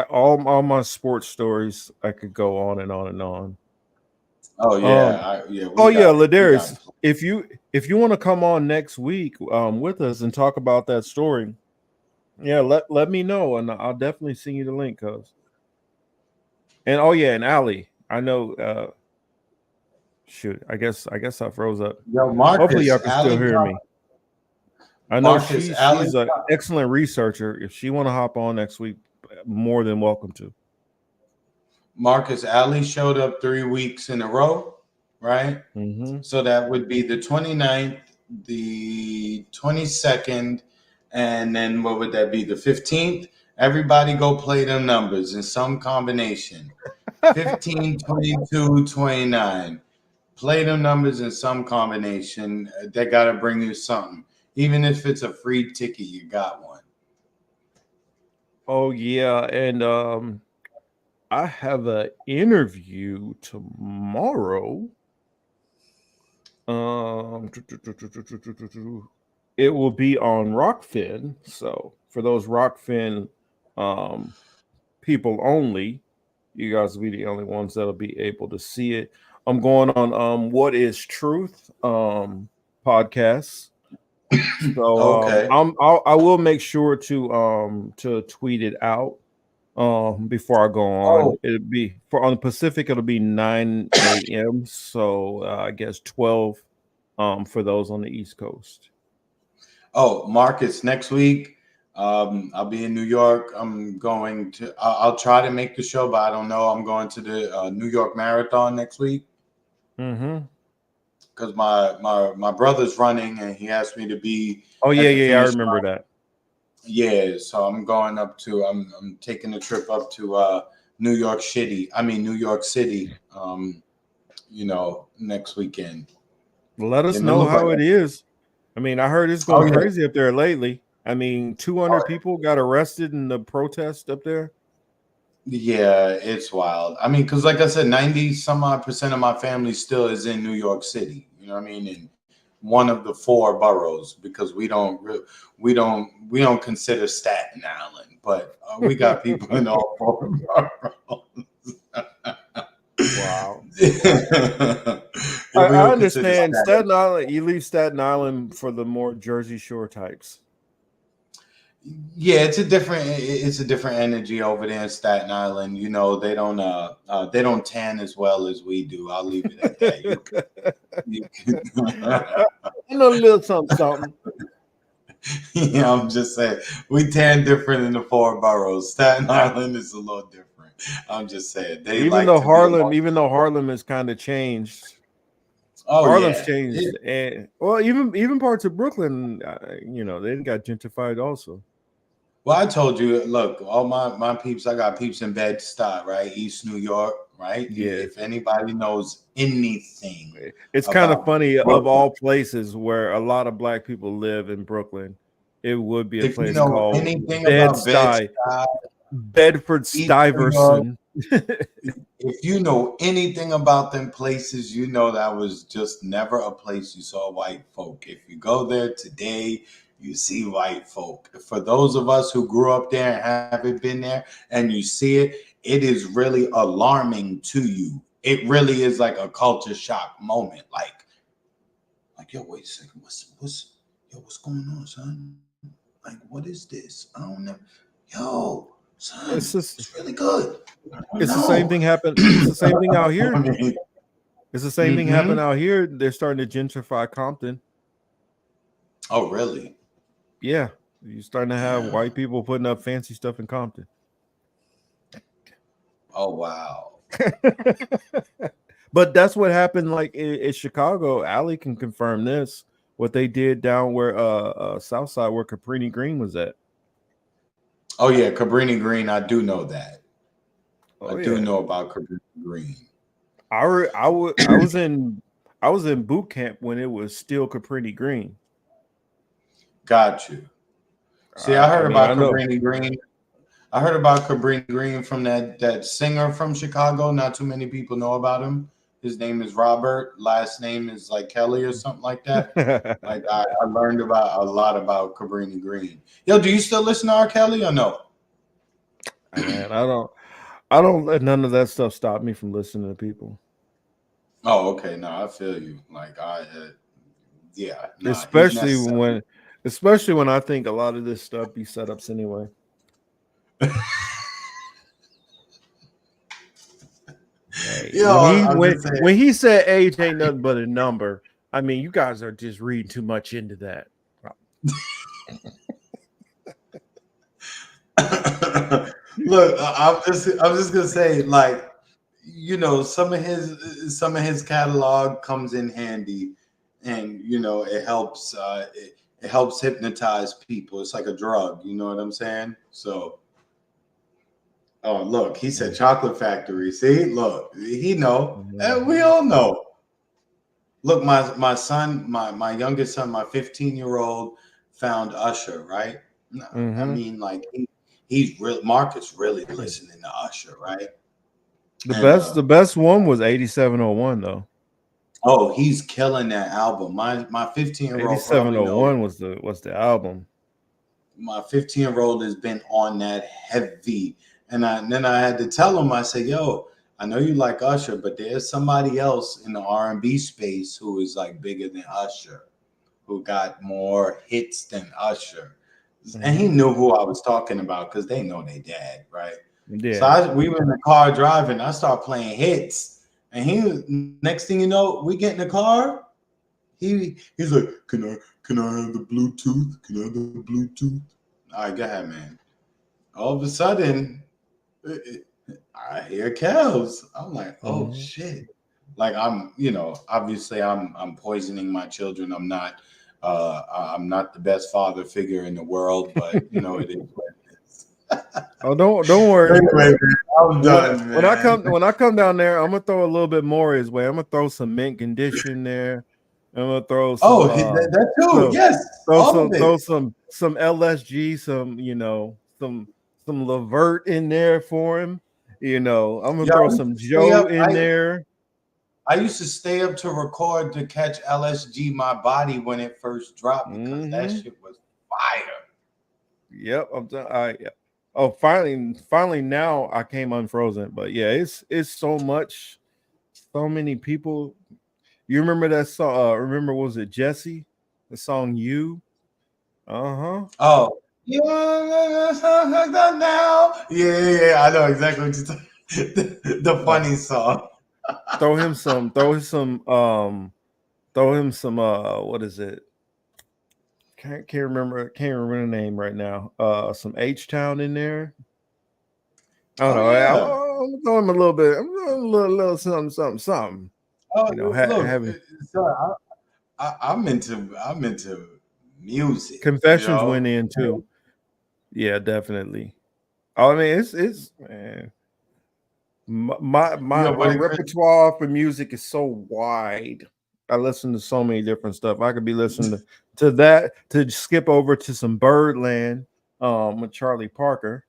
all my sports stories, I could go on and on and on. Oh yeah, we Ladarius, got if you want to come on next week with us and talk about that story, yeah, let me know and I'll definitely send you the link, cuz. And and Ali, I know shoot, I guess I froze up. Yo, Hopefully Marcus, y'all can still hear me. I know Marcus, she's an excellent researcher. If she want to hop on next week, more than welcome to. Marcus Alley showed up 3 weeks in a row, right? Mm-hmm. So that would be the 29th, the 22nd, and then what would that be? The 15th. Everybody go play them numbers in some combination. 15, 22, 29. Play them numbers in some combination. They got to bring you something. Even if it's a free ticket, you got one. Oh yeah, and I have an interview tomorrow. It will be on Rockfin. So for those Rockfin people only, you guys will be the only ones that'll be able to see it. I'm going on What Is Truth podcast. So Okay. I will make sure to tweet it out before I go on. Oh. It'll be on the Pacific, it'll be 9 a.m. So I guess 12 for those on the East Coast. Oh, Marcus, next week, I'll be in New York. I'll try to make the show, but I don't know. I'm going to the New York Marathon next week. Mm-hmm. Because my brother's running and he asked me to be. Oh at yeah, the yeah, I finish remember line. that. Yeah, so I'm going up to. I'm taking a trip up to New York City. Next weekend. Let us And it know look how like it is. I mean, I heard it's Oh, going yeah. crazy up there lately. I mean, 200 people got arrested in the protest up there. Yeah, it's wild. I mean, because like I said, 90 some odd % of my family still is in New York City. You know what I mean? In one of the 4 boroughs, because we don't consider Staten Island, but we got people in all 4 boroughs. Wow. If we I don't consider understand Staten Island. You leave Staten Island for the more Jersey Shore types. Yeah, it's a different energy over there in Staten Island. You know, they don't tan as well as we do. I'll leave it at that. I know a little something. Yeah, I'm just saying we 10 different in the 4 boroughs. Staten Island is a little different. I'm just saying they Even like though to be among. Harlem has kind of changed. Oh Harlem's yeah. changed, and well, even parts of Brooklyn, they got gentrified also. Well, I told you, look, all my peeps, I got peeps in Bed-Stuy, right? East New York, right? Yeah. If anybody knows anything, It's kind of about funny. Of Brooklyn, all places where a lot of black people live in Brooklyn, it would be a if you place know called anything about Bed-Stuy, Bedford East New York, Stuyvesant. if you know anything about them places, you know that was just never a place you saw white folk. If you go there today, you see white folk. For those of us who grew up there and haven't been there and you see it, it is really alarming to you. It really is like a culture shock moment. Like, yo, wait a second, what's going on, son? Like, what is this? I don't know. Yo, son, it's really good. It's the same thing happen. It's the same thing out here. It's the same thing happen out here. They're starting to gentrify Compton. Oh, really? Yeah, you're starting to have white people putting up fancy stuff in Compton. Oh, wow. But that's what happened like in Chicago. Allie can confirm this. What they did down where South Side where Cabrini Green was at. Oh yeah, Cabrini Green. I do know that. Oh, I do yeah. know about Cabrini Green. I was in boot camp when it was still Cabrini Green. Got you. See, I heard about I know. Cabrini Green. I heard about Cabrini Green from that singer from Chicago. Not too many people know about him. His name is Robert. Last name is like Kelly or something like that. Like I learned about a lot about Cabrini Green. Yo, do you still listen to R. Kelly or no? Man, I don't let none of that stuff stop me from listening to people. Oh, okay. No, I feel you. Like yeah. Nah, especially when I think a lot of this stuff be setups anyway. When he said age ain't nothing but a number, I mean, you guys are just reading too much into that. Look, I'm just gonna say, like, some of his catalog comes in handy, and it helps it helps hypnotize people. It's like a drug, you know what I'm saying? So, oh look, he said Chocolate Factory. See, look, he know, and we all know. Look, my son, my youngest son, my 15-year-old found Usher, right? I mean, like he's real. Marcus really listening to Usher, right? The best one was 8701 though. Oh, he's killing that album. My 15-year-old 8701 was the album. My 15-year-old has been on that heavy, and then I had to tell him. I said, "Yo, I know you like Usher, but there's somebody else in the R&B space who is like bigger than Usher, who got more hits than Usher." And he knew who I was talking about because they know they dad, right? Yeah. So we were in the car driving. I started playing hits, and next thing you know, we get in the car. He's like, "Can I have the Bluetooth? Can I have the Bluetooth?" All right, go ahead, man. All of a sudden, I hear Kels. I'm like, oh shit! Like obviously I'm poisoning my children. I'm not the best father figure in the world, but it is what it is. Oh, don't worry. Anyway, man, I'm done, man. When I come down there, I'm gonna throw a little bit more his way. I'm gonna throw some mint condition there. I'm gonna throw some. That too. Yes. Throw some LSG, some Levert in there for him. I'm gonna throw some Joe in there. I used to stay up to record to catch LSG My Body when it first dropped because that shit was fire. Yep, I'm done. Oh, finally now I came unfrozen. But yeah, it's so many people. You remember that song? Was it Jesse? The song "You"? Oh, now. Yeah. I know exactly what you're talking. The funny song. Throw him some. What is it? can't remember the name right now. Some H Town in there. I don't know. I'm throwing him a little bit. I'm throwing a little something. Oh, You know, look, having so I'm into music. Confessions You went know? in too. Yeah, definitely. Oh, I mean, it's man. My But repertoire for music is so wide. I listen to so many different stuff. I could be listening to that to skip over to some Birdland with Charlie Parker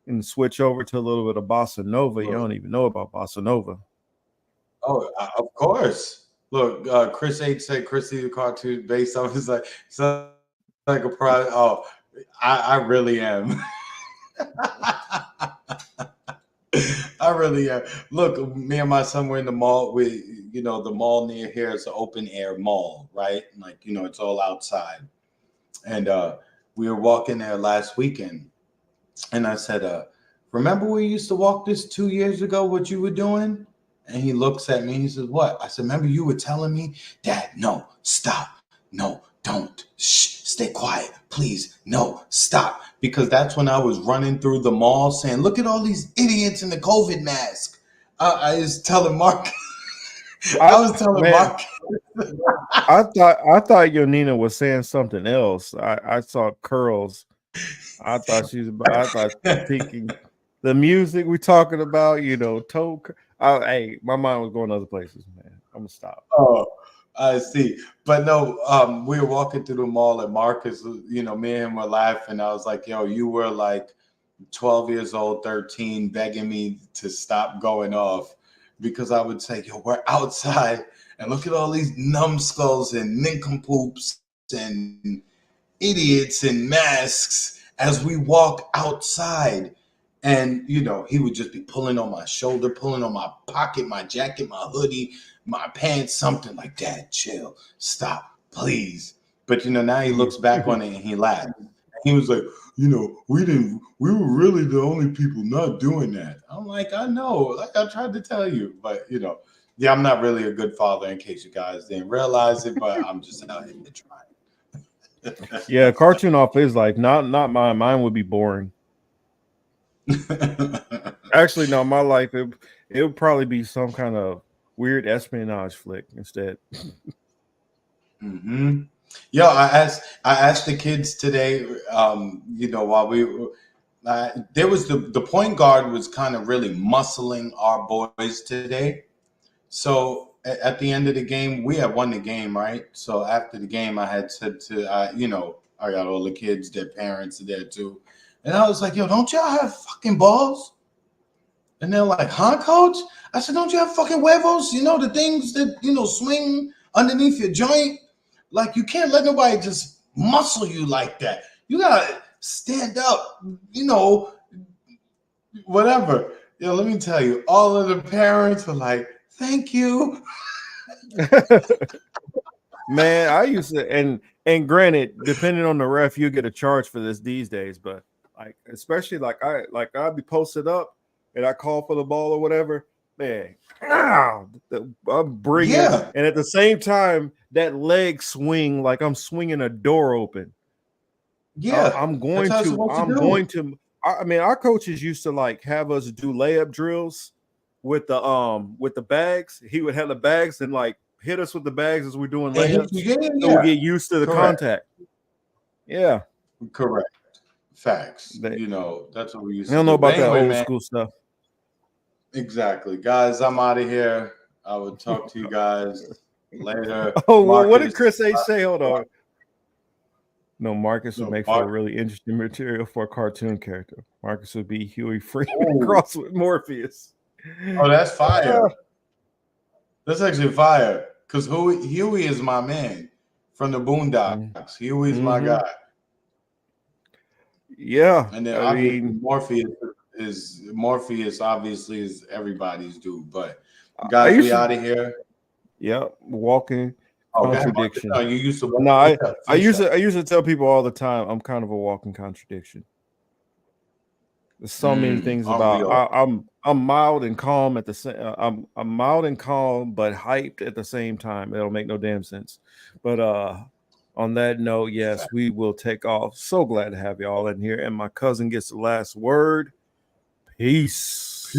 and switch over to a little bit of bossa nova. You don't even know about bossa nova. of course. Look, Chris H said Chrissy the cartoon based off his like a product. Oh, I really am. I really am. Look, me and my son were in the mall. The mall near here is an open air mall, right? Like, it's all outside. And we were walking there last weekend. And I said, remember we used to walk this 2 years ago, what you were doing? And he looks at me and he says, what? I said, remember you were telling me, Dad, no, stop. No, don't. Shh, stay quiet. Please, no, stop. Because that's when I was running through the mall saying, look at all these idiots in the COVID mask. I was telling Mark. I was telling Mark. I thought Yonina was saying something else. I saw curls. I thought thinking the music we talking about, hey, my mind was going other places, man. I'm gonna stop. Oh, I see. But no, we were walking through the mall and Marcus, me and him were laughing. I was like, yo, you were like 12 years old, 13, begging me to stop going off because I would say, yo, we're outside and look at all these numbskulls and nincompoops and idiots in masks as we walk outside. And, he would just be pulling on my shoulder, pulling on my pocket, my jacket, my hoodie, my pants, something like that. Chill, stop, please. But, now he looks back on it and he laughs. He was like, we were really the only people not doing that. I'm like, I know, like I tried to tell you, but, yeah, I'm not really a good father in case you guys didn't realize it, but I'm just out here trying. Yeah, cartoon off his life. Not mine. Mine would be boring. Actually, no, my life it would probably be some kind of weird espionage flick instead. Mm-hmm. Yo, I asked the kids today. While we were, there was the point guard was kind of really muscling our boys today. So at the end of the game, we had won the game, right? So after the game, I had said I got all the kids, their parents are there too. And I was like, yo, don't y'all have fucking balls? And they're like, huh, coach? I said, don't you have fucking huevos? The things that, swing underneath your joint? Like, you can't let nobody just muscle you like that. You gotta stand up, whatever. Let me tell you, all of the parents are like, thank you. Man, I used to, and granted, depending on the ref, you get a charge for this these days. But like, especially I'd be posted up and I call for the ball or whatever. Man, I'm bringing, and at the same time, that leg swing like I'm swinging a door open. Yeah, I'm going to. I mean, our coaches used to like have us do layup drills with the bags. He would have the bags and like hit us with the bags as we're doing layups, so we get used to the contact. Yeah, correct. Facts. That's what we used to do. I don't know about that old school stuff. Exactly, guys. I'm out of here. I will talk to you guys later. Oh, well, what did Chris H say? Hold on. No, Marcus would make for a really interesting material for a cartoon character. Marcus would be Huey Freeman crossed with Morpheus. Oh, that's fire. That's actually fire. Because Huey is my man from the Boondocks. Huey's my guy. Yeah. And then obviously Morpheus obviously is everybody's dude. But guys, we out of here. Yeah, walking contradiction. No, you used to. No, I used to tell people all the time I'm kind of a walking contradiction. There's so many things about I'm mild and calm at the same. I'm mild and calm, but hyped at the same time. It'll make no damn sense. But On that note, yes, we will take off. So glad to have y'all in here. And my cousin gets the last word. Peace.